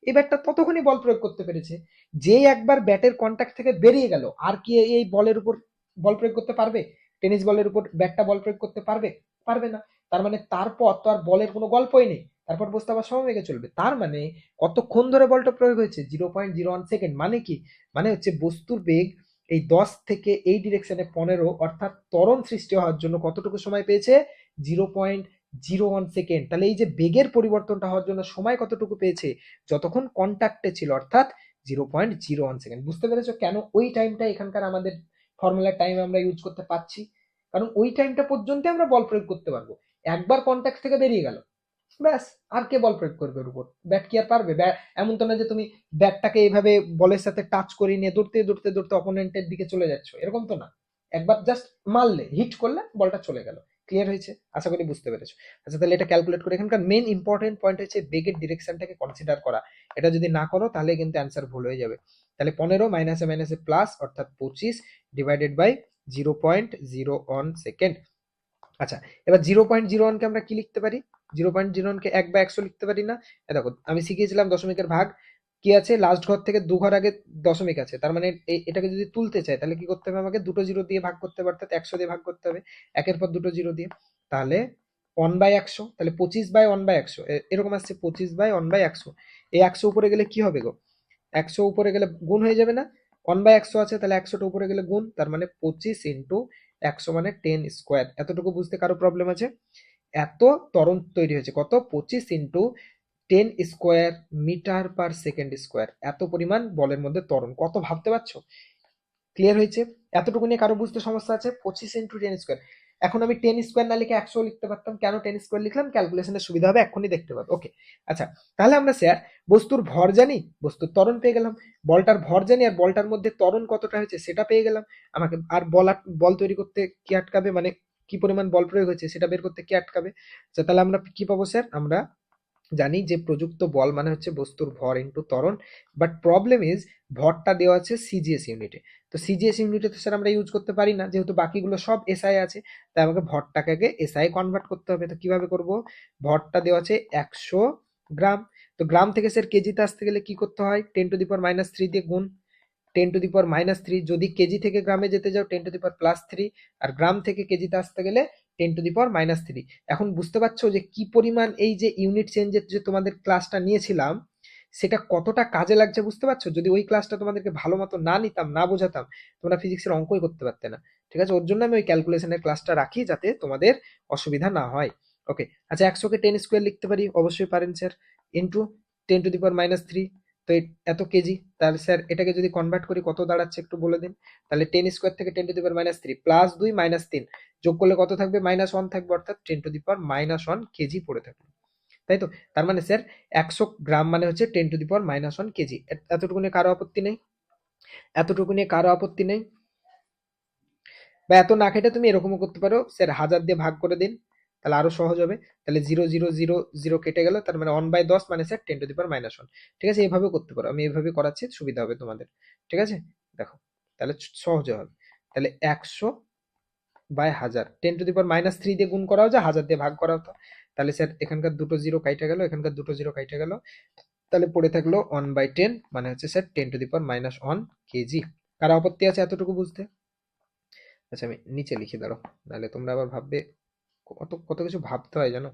এই ব্যাটটা ততক্ষণই বল প্রয়োগ করতে পেরেছে। যেই একবার ব্যাটের কন্ট্যাক্ট থেকে বেরিয়ে গেল, আর কি এই বলের উপর বল প্রয়োগ করতে পারবে? টেনিস বলের উপর ব্যাটটা বল প্রয়োগ করতে পারবে? পারবে না। তার মানে তারপর তো আর বলের কোনো গল্পই নেই। তারপর বস্তু আবার সমবেগে চলবে। তার মানে কতক্ষণ ধরে বলটা প্রয়োগ হয়েছে? 0.01 সেকেন্ড। মানে কি? মানে হচ্ছে বস্তুর বেগ এই 10 থেকে এই ডিরেকশনে 15, অর্থাৎ ত্বরণ সৃষ্টি হওয়ার জন্য কতটুকু সময় পেয়েছে? 0.01 সেকেন্ড। তাহলে এই যে বেগের পরিবর্তনটা হওয়ার জন্য সময় কতটুকু পেয়েছে? যতক্ষণ কন্ট্যাক্টে ছিল, অর্থাৎ 0.01 সেকেন্ড। বুঝতে পেরেছো কেন ওই টাইমটা এখানকার আমাদের ফর্মুলার টাইম আমরা ইউজ করতে পারছি? কারণ ওই টাইমটা পর্যন্ত আমরা বল প্রয়োগ করতে পারবো। একবার কন্ট্যাক্ট থেকে বেরিয়ে গেল, ব্যাস, আর কে বল প্রয়োগ করবে ওর উপর? ব্যাট কি আর পারবে? এমন তো না যে তুমি ব্যাটটাকে এইভাবে বলের সাথে টাচ করিয়ে নিয়ে দৌড়তে দৌড়তে দৌড়তে অপোনেন্টের দিকে চলে যাচ্ছ, এরকম তো না। একবার জাস্ট মারলে, হিট করলে বলটা চলে গেল। ক্লিয়ার হয়েছে? আশা করি বুঝতে পেরেছো। আচ্ছা, তাহলে এটা ক্যালকুলেট করে এখানকার মেন ইম্পর্টেন্ট পয়েন্ট হচ্ছে বেগের ডিরেকশনটাকে কনসিডার করা। এটা যদি না করো তাহলে কিন্তু অ্যান্সার ভুল হয়ে যাবে। তাহলে 15 মাইনাসে মাইনাসে প্লাস, অর্থাৎ 25 ডিভাইডেড বাই 0.01 সেকেন্ড। আচ্ছা, এবার 0.01 কে আমরা কি লিখতে পারি? 0.01 কে 1/100 লিখতে পারি না? দেখো, আমি শিখিয়েছিলাম দশমিকের ভাগ কি আছে, লাস্ট ঘর থেকে 2 ঘর আগে দশমিক আছে। তার মানে এটাকে যদি তুলতে চাই তাহলে কি করতে হবে? আমাকে দুটো জিরো দিয়ে ভাগ করতে হবে, অর্থাৎ 100 দিয়ে ভাগ করতে হবে, একের পর দুটো জিরো দিয়ে। তাহলে 1/100, তাহলে 25/1/100 এরকম আসছে, 25/1/100। এই 100 উপরে গেলে কি হবে গো? 100 উপরে গেলে গুণ হয়ে যাবে না? 1/100 আছে, তাহলে 100টা উপরে গেলে গুণ, তার মানে 25 × 100 মানে 10 স্কোয়ার। এতটুকু বুঝতে কারো প্রবলেম আছে? এত ত্বরণ তৈরি হয়েছে, কত? 25 × 10 স্কোয়ার মিটার/সেকেন্ড স্কোয়ার। এত পরিমাণ বলের মধ্যে ত্বরণ, কত ভাবতে পারছো? ক্লিয়ার হয়েছে? এতটুকু নিয়ে কারো বুঝতে সমস্যা আছে? 25 × 10 স্কোয়ার। এখন আমি 10 স্কোয়ার না লিখে 100 লিখতে পারতাম, কেন 10 স্কোয়ার লিখলাম? ক্যালকুলেশনের সুবিধা হবে, এক্ষুনি দেখতে পাবো। ওকে, আচ্ছা, তাহলে আমরা স্যার বস্তুর ভর জানি, বস্তুর ত্বরণ পেয়ে গেলাম, বলটার ভর জানি, আর বলটার মধ্যে ত্বরণ কতটা হয়েছে সেটা পেয়ে গেলাম। আমাকে আর বল তৈরি করতে কি আটকাবে, মানে কি পরিমাণ বল প্রয়োগ হয়েছে সেটা বের করতে কি আটকাবে? আচ্ছা, তাহলে আমরা কি পাবো স্যার? আমরা জানি যে প্রযুক্ত বল মানে হচ্ছে বস্তুর ভর ইন্টু ত্বরণ। বাট প্রবলেম ইজ, ভরটা দেওয়া আছে সিজিএস ইউনিটে। তো সিজিএস ইউনিটে তো স্যার আমরা ইউজ করতে পারি না, যেহেতু বাকিগুলো সব এসআই আছে। তাই আমাকে ভরটাকে আগে এসআই কনভার্ট করতে হবে। তো কিভাবে করব? ভরটা দেওয়া আছে 100 গ্রাম। তো গ্রাম থেকে স্যার কেজিতে আসতে গেলে কি করতে হয়? 10⁻³ দিয়ে গুণ। 10⁻³ যদি কেজি থেকে গ্রামে যেতে যাও 10⁻+3, আর গ্রাম থেকে কেজিতে আসতে গেলে 10⁻³ এখন বুঝতে পারছো যে কি পরিমাণ এই যে ইউনিট চেঞ্জের যে তোমাদের ক্লাসটা নিয়েছিলাম, সেটা কতটা কাজে লাগছে বুঝতে পারছো? যদি ওই ক্লাসটা তোমাদেরকে ভালো মতো না নিতাম, না বোঝাতাম, তোমরা ফিজিক্সের অঙ্কই করতে পারতে না। ঠিক আছে? ওর জন্য আমি ওই ক্যালকুলেশনের ক্লাসটা রাখি, যাতে তোমাদের অসুবিধা না হয়। ওকে, আচ্ছা, 100কে 10 স্কোয়ার লিখতে পারি, অবশ্যই পারেন স্যার, ইন্টু 10⁻³ তো এত কেজি। তাহলে স্যার এটাকে যদি কনভার্ট করি কত দাঁড়াচ্ছে একটু বলে দিন। তাহলে 10 স্কোয়ার থেকে 10⁻³ +2 -3 যোগ করলে কত থাকবে? -1 থাকবে, অর্থাৎ 10⁻1 কেজি পড়ে থাকবে, তাই তো? তার মানে স্যার 100 গ্রাম মানে হচ্ছে 10⁻1 কেজি। এতটুকু নিয়ে কারো আপত্তি নেই? এতটুকু নিয়ে কারো আপত্তি নেই? বা এত না কেটে তুমি এরকমও করতে পারো, স্যার 1000 দিয়ে ভাগ করে দিন, তাহলে আরো সহজ হবে। তাহলে 0 0 0 0 কেটে গেল, তার মানে 1/10 মানে স্যার 10⁻⁻1। ঠিক আছে, এইভাবে করতে পারো, আমি এইভাবে করাচ্ছি, সুবিধা হবে তোমাদের। ঠিক আছে, দেখো তাহলে সহজে হবে। তাহলে 100/1000, 10⁻³ দিয়ে গুণ করা যায়, 1000 দিয়ে ভাগ করা হতো। তাহলে স্যার এখানকার দুটো জিরো কাইটে গেল, এখানকার দুটো জিরো কাইটে গেল, তাহলে পড়ে থাকলো 1/10, মানে হচ্ছে স্যার 10⁻⁻1 কেজি। কার আপত্তি আছে এতটুকু বুঝতে? আচ্ছা আমি নিচে লিখে দাঁড়ো, নাহলে তোমরা আবার ভাববে, কত কত কিছু ভাবতে হয় জানো,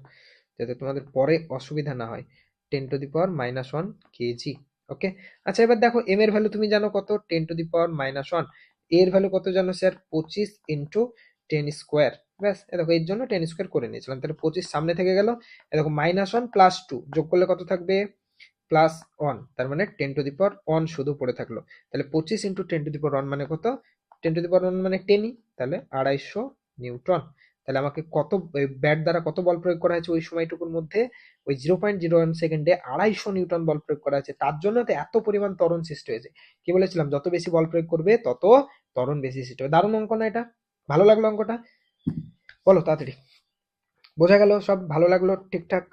যাতে তোমাদের পরে অসুবিধা না হয়। 10⁻⁻1 কেজি। ওকে, আচ্ছা এবার দেখো এম এর ভ্যালু তুমি জানো কত, 10⁻⁻1। এর ভ্যালু কত জানো স্যার, 25 ইন্টু 10 স্কোয়ার। ব্যাস, এ দেখো এর জন্য 10 স্কোয়ার করে নিয়েছিলাম, তাহলে 25 সামনে থেকে গেল, এ দেখো -1 প্লাস 2 যোগ করলে কত থাকবে, +1, তার মানে 10⁻1 শুধু পড়ে থাকলো। তাহলে 25 ইন্টু 10⁻1 মানে কত, 10⁻1 মানে 10ই, তাহলে 250 নিউটন। তাহলে আমাকে কত ব্যাট দ্বারা কত বল প্রয়োগ করা হয়েছে ওই সময়টুকুর মধ্যে, ওই 0.01 সেকেন্ডে 250 নিউটন বল প্রয়োগ করা হয়েছে, তার জন্য তো এত পরিমাণ ত্বরণ সৃষ্টি হয়েছে। কি বলেছিলাম, যত বেশি বল প্রয়োগ করবে তত ত্বরণ বেশি সৃষ্টি হবে। দারুণ অঙ্ক না এটা? ভালো লাগলো অঙ্কটা? বলো তাড়াতাড়ি। বোঝা গেল সব? ভালো লাগলো? ঠিকঠাক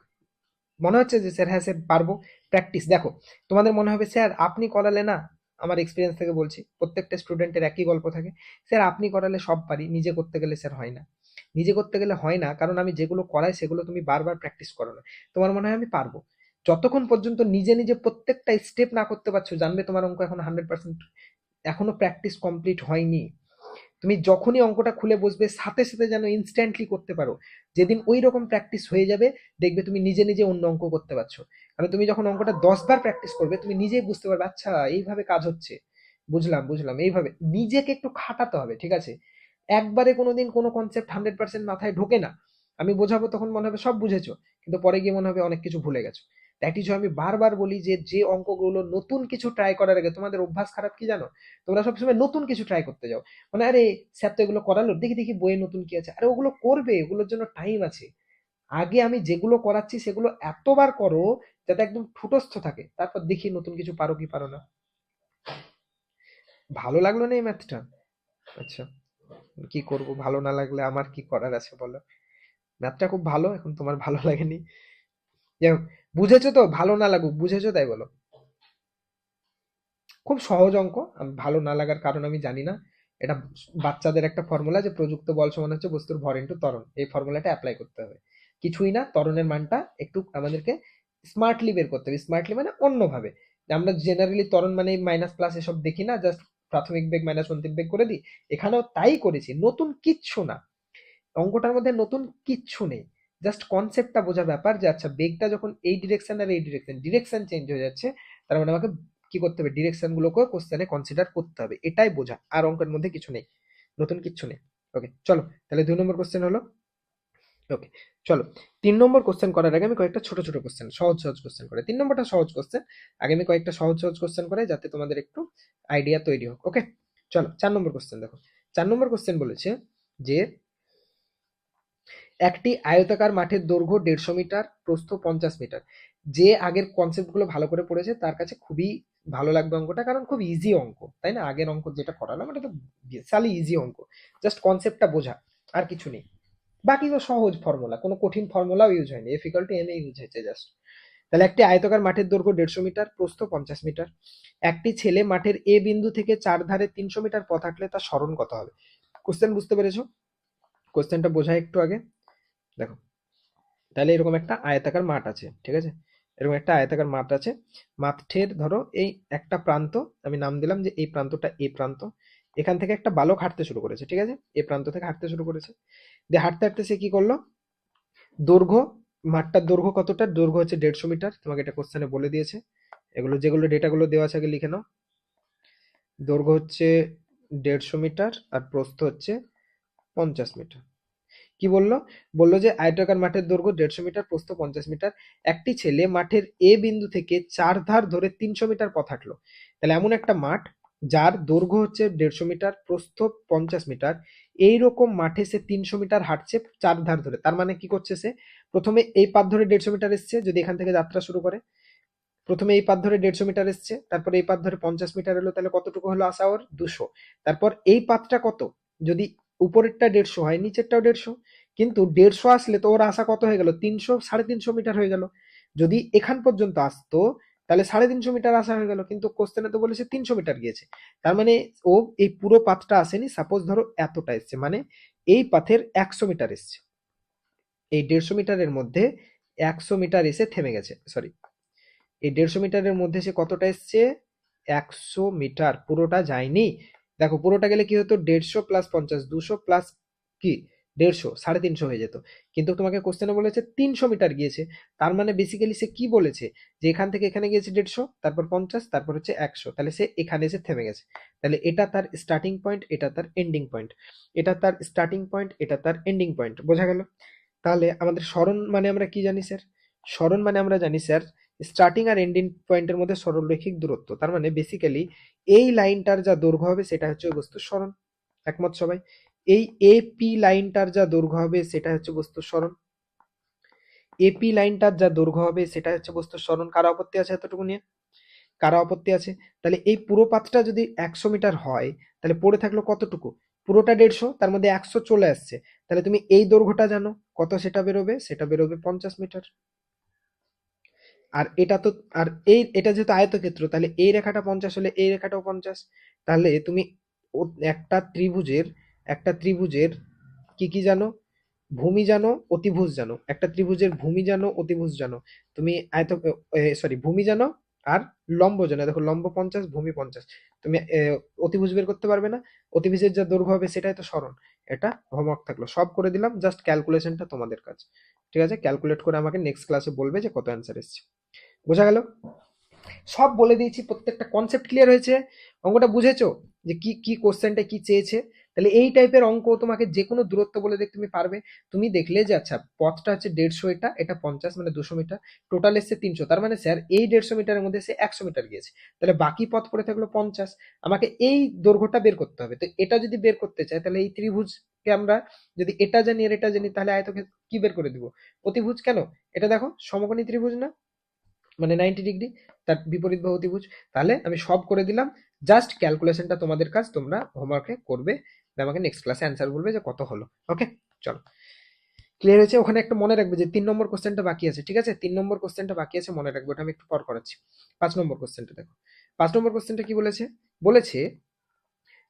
মনে হচ্ছে যে স্যার হ্যাঁ স্যার পারবো? প্র্যাকটিস দেখো, তোমাদের মনে হবে স্যার আপনি করালে না, আমার এক্সপিরিয়েন্স থেকে বলছি, প্রত্যেকটা স্টুডেন্টের একই গল্প থাকে, স্যার আপনি করালে সব পারি, নিজে করতে গেলে স্যার হয় না। নিজে করতে গেলে হয় না, কারণ আমি যেগুলো করাই সেগুলো তুমি বারবার প্র্যাকটিস করো না। তোমার মনে হয় আমি পারবো, যতক্ষণ পর্যন্ত নিজে নিজে প্রত্যেকটা স্টেপ না করতে পারছো, জানবে তোমার অঙ্ক এখন 100%, এখনো প্র্যাকটিস কমপ্লিট হয়নি। তুমি যখনই অঙ্কটা খুলে বসবে সাথে সাথে যেন ইনস্ট্যান্টলি করতে পারো। যেদিন ওই রকম প্র্যাকটিস হয়ে যাবে, দেখবে তুমি নিজে নিজে অন্য অঙ্ক করতে পারছো। কারণ তুমি যখন অঙ্কটা 10 বার প্র্যাকটিস করবে, তুমি নিজেই বুঝতে পারবে আচ্ছা এইভাবে কাজ হচ্ছে, বুঝলাম বুঝলাম, এইভাবে নিজেকে একটু খাটাতে হবে। ঠিক আছে, একবারে কোনোদিন কোনো কনসেপ্ট 100% মাথায় ঢোকে না, আমি বোঝাবো তখন মনে হবে সব বুঝেছো, কিন্তু পরে গিয়ে মনে হবে অনেক কিছু ভুলে গেছো। দ্যাট ইজ আমি বারবার বলি যে যে অঙ্কগুলো নতুন কিছু ট্রাই করার আগে, তোমাদের অভ্যাস খারাপ কি জানো, তোমরা সবসময় নতুন কিছু ট্রাই করতে যাও, মানে আরে স্যার তো এগুলো করালো, দেখি দেখি বইয়ে নতুন কি আছে, আরে ওগুলো করবে, ওগুলোর জন্য টাইম আছে। আগে আমি যেগুলো করাচ্ছি সেগুলো এতবার করো যাতে একদম ঠুটস্থ থাকে, তারপর দেখি নতুন কিছু পারো কি পারো না। ভালো লাগলো না এই ম্যাথটা? আচ্ছা, কি করব, ভালো না লাগলে আমার কি করার আছে বলো? ম্যাথটা খুব ভালো, এখন তোমার ভালো লাগেনি, যাই হোক, বুঝেছো তো? ভালো না লাগুক, বুঝেছো তাই বলো। খুব সহজ অঙ্ক, ভালো না লাগার কারণ আমি জানি না। এটা বাচ্চাদের একটা ফর্মুলা, যে প্রযুক্ত বল সমান হচ্ছে বস্তুর ভর ইন্টু ত্বরণ, এই ফর্মুলাটা অ্যাপ্লাই করতে হবে। কিছুই না, ত্বরণের মানটা একটু আমাদেরকে স্মার্টলি বের করতে হবে। স্মার্টলি মানে অন্যভাবে, আমরা জেনারেলি ত্বরণ মানে মাইনাস প্লাস এসব দেখি না, জাস্ট প্রাথমিক বেগ মাইনাস অন্তিম বেগ করে দিই। এখানেও তাই করেছি, নতুন কিচ্ছু না, অঙ্কটার মধ্যে নতুন কিচ্ছু নেই। জাস্ট কনসেপ্টটা বোঝার ব্যাপার, যে আচ্ছা বেগটা যখন এই ডিরেকশন আর এই ডিরেকশন, ডিরেকশন চেঞ্জ হয়ে যাচ্ছে, তার মানে আমাকে কি করতে হবে, ডিরেকশন গুলোকে কোশ্চেনে কনসিডার করতে হবে, এটাই বোঝা, আর অঙ্কের মধ্যে কিছু নেই, নতুন কিচ্ছু নেই। ওকে চলো, তাহলে 2 নম্বর কোশ্চেন হলো। ওকে চলো, 3 নম্বর কোশ্চেন করার আগে আমি কয়েকটা ছোট ছোট কোশ্চেন, সহজ সহজ কোশ্চেন করে, 3 নম্বরটা সহজ কোশ্চেন, আগে আমি কয়েকটা সহজ সহজ কোশ্চেন করে যাতে তোমাদের একটু আইডিয়া তৈরি হোক। ওকে চলো, 4 নম্বর কোশ্চেন দেখো। 4 নম্বর কোশ্চেন বলেছে যে একটি আয়তাকার মাঠের দৈর্ঘ্য 150 মিটার, প্রস্থ 50 মিটার। যে আগের কনসেপ্ট গুলো ভালো করে পড়েছে তার কাছে খুবই ভালো লাগবে অঙ্কটা, কারণ খুব ইজি অঙ্ক, তাই না? আগের অঙ্ক যেটা করালাম এটা তো বিশালই ইজি অঙ্ক, জাস্ট কনসেপ্টটা বোঝা, আর কিছু নেই। বাকি তো সহজ ফর্মুলা, কোনো কঠিন ফর্মুলাও ইউজ হয়নি, F equal to M A use হয়েছে জাস্ট। তাহলে একটি আয়তাকার মাঠের দৈর্ঘ্য 150 মিটার, প্রস্থ 50 মিটার। একটি ছেলে মাঠের এ বিন্দু থেকে চার ধারে 300 মিটার পথ হাঁটলে তার সরণ কত হবে? কোশ্চেন বুঝতে পেরেছো? কোশ্চেনটা বোঝা একটু আগে দেখো। তাহলে এরকম একটা আয়তাকার মাঠ আছে, ঠিক আছে, এরকম একটা আয়তাকার মাঠ আছে। মাঠের ধরো এই একটা প্রান্ত, আমি নাম দিলাম যে এই প্রান্তটা এ প্রান্ত, এখান থেকে একটা বালক হাঁটতে শুরু করেছে, ঠিক আছে, এ প্রান্ত থেকে হাঁটতে শুরু করেছে, দিয়ে হাঁটতে হাঁটতে সে কি করলো, দৈর্ঘ্য, মাঠটার দৈর্ঘ্য কতটা, দৈর্ঘ্য হচ্ছে 150 মিটার, তোমাকে এটা কোশ্চেনে বলে দিয়েছে, এগুলো যেগুলো ডেটাগুলো দেওয়া আছে আগে লিখে নাও। দৈর্ঘ্য হচ্ছে 150 মিটার আর প্রস্থ হচ্ছে 50 মিটার। কি বললো, বললো যে আয়তাকার মাঠের দৈর্ঘ্য 150 মিটার, প্রস্থ 50 মিটার। একটি ছেলে মাঠের এ বিন্দু থেকে চার ধার ধরে 300 মিটার পথ হাঁটলো। তাহলে এমন একটা মাঠ যার দৈর্ঘ্য হচ্ছে 150 মিটার, প্রস্থ 50 মিটার, এইরকম মাঠে সে 300 মিটার হাঁটছে চার ধার ধরে, তার মানে কি করছে সে, প্রথমে এই পাথ ধরে 150 মিটার এসছে, যদি এখান থেকে যাত্রা শুরু করে, প্রথমে এই পাথ ধরে 150 মিটার এসছে, তারপর এই পাথ ধরে 50 মিটার এলো, তাহলে কতটুকু হলো আসা ওর, 200। তারপর এই পাথটা কত, যদি উপরেরটা 150 হয় নিচেরটাও 150, কিন্তু 150 আসলে তো ওর আসা কত হয়ে গেল, 300 350 মিটার হয়ে গেল। যদি এখান পর্যন্ত আসতো তাহলে 350 মিটার আসা হয়ে গেল, কিন্তু কোশ্চেনে তো বলেছে 300 মিটার গিয়েছে। তার মানে ও এই পুরো পাথটা আসেনি, সাপোজ ধরো এতটা এসছে, মানে এই পাথের 100 মিটার এসছে, এই 150 মিটারের মধ্যে 100 মিটার এসে থেমে গেছে, সরি, এই 150 মিটারের মধ্যে সে কতটা এসছে, 100 মিটার, পুরোটা যায়নি। দেখো পুরোটা গেলে কি হতো, 150 প্লাস 50, 200 প্লাস কি 150, 350 হয়ে যেত। কিন্তু তোমাকে কোশ্চেনে বলেছে 300 মিটার গিয়েছে। তার মানে বেসিক্যালি সে কি বলেছে, যে এখান থেকে এখানে গিয়েছে 150, তারপর 50, তারপর হচ্ছে 100, তাহলে সে এখানে এসে থেমে গেছে। তাহলে এটা তার স্টার্টিং পয়েন্ট, এটা তার এন্ডিং পয়েন্ট, এটা তার স্টার্টিং পয়েন্ট, এটা তার এন্ডিং পয়েন্ট, বোঝা গেল? তাহলে আমাদের সরণ মানে আমরা কি জানি স্যার, সরণ মানে আমরা জানি স্যার স্টার্টিং আর এন্ডিং পয়েন্টের মধ্যে সরলরৈখিক দূরত্ব। তার মানে বেসিক্যালি এই লাইনটার যা দৈর্ঘ্য হবে সেটা হচ্ছে বস্তুর সরণ, একমত সবাই? এই এপি লাইনটার যা দৈর্ঘ্য হবে সেটা হচ্ছে বস্তুর সরণ, এপি লাইনটার যা দৈর্ঘ্য হবে সেটা হচ্ছে বস্তুর সরণ। কারো আপত্তি আছে এতটুকু নিয়ে? কারো আপত্তি আছে? তাহলে এই পুরো পাথটা যদি 100 মিটার হয়, তাহলে পড়ে থাকলো কতটুকু, পুরোটা 150, তার মধ্যে 100 চলে আসছে, তাহলে তুমি এই দৈর্ঘ্যটা জানো কত, সেটা বেরোবে, সেটা বেরোবে 50 মিটার। আর এটা তো, আর এই এটা যেহেতু আয়তক্ষেত্র, তাহলে এই রেখাটা 50 হলে এই রেখাটাও 50। তাহলে তুমি একটা ত্রিভুজের, একটা ত্রিভুজের কি কি জানো, ভূমি জানো, অতিভুজ জানো, একটা ত্রিভুজের ভূমি জানো, অতিভুজ জানো, তুমি সরি ভূমি জানো আর লম্ব জানো। দেখো লম্ব 50, ভূমি 50, তুমি অতিভুজ বের করতে পারবে না, অতিভুজের যা দৈর্ঘ্য হবে সেটাই তো সরণ। এটা হোমওয়ার্ক থাকলো, সব করে দিলাম, জাস্ট ক্যালকুলেশনটা তোমাদের কাজ। ঠিক আছে, ক্যালকুলেট করে আমাকে নেক্সট ক্লাসে বলবে যে কত অ্যান্সার এসছে। বোঝা গেল? সব বলে দিয়েছি, প্রত্যেকটা কনসেপ্ট ক্লিয়ার হয়েছে, অঙ্কটা বুঝেছো যে কি কি কোশ্চেনটা কি চেয়েছে? তাহলে এই টাইপের অঙ্ক তোমাকে যে কোনো দূরত্ব বলে দেখ তুমি পারবে। তুমি দেখলে যে আচ্ছা পথটা হচ্ছে 150, এটা এটা 50, মানে 200 মিটার, টোটাল এসছে 300, তার মানে স্যার এই 150 মিটারের মধ্যে সে 100 মিটার গিয়েছে, তাহলে বাকি পথ পড়ে থাকলো 50। আমাকে এই দৈর্ঘ্যটা বের করতে হবে। তো এটা যদি বের করতে চাই, তাহলে এই ত্রিভুজকে আমরা যদি এটা জানি আর এটা জানি, তাহলে আয়তকে কি বের করে দিব, অতিভুজ। কেন, এটা দেখো সমকোণী ত্রিভুজ না, মানে 90 ডিগ্রি, তার বিপরীত বাহু ত্রিভুজ। তাহলে আমি সব করে দিলাম, জাস্ট ক্যালকুলেশনটা তোমাদের কাজ, তোমরা হোমওয়ার্কে করবে, আমাকে নেক্সট ক্লাসে অ্যান্সার বলবে যে কত হলো। ওকে, চলো, ক্লিয়ার হয়েছে? ওখানে একটা মনে রাখবে যে 3 নম্বর কোশ্চেনটা বাকি আছে, ঠিক আছে? 3 নম্বর কোশ্চেনটা বাকি আছে, মনে রাখবে, ওটা আমি একটু পর করাচ্ছি। 5 নম্বর কোশ্চেনটা দেখো, 5 নম্বর কোশ্চেনটা কি বলেছে, বলেছে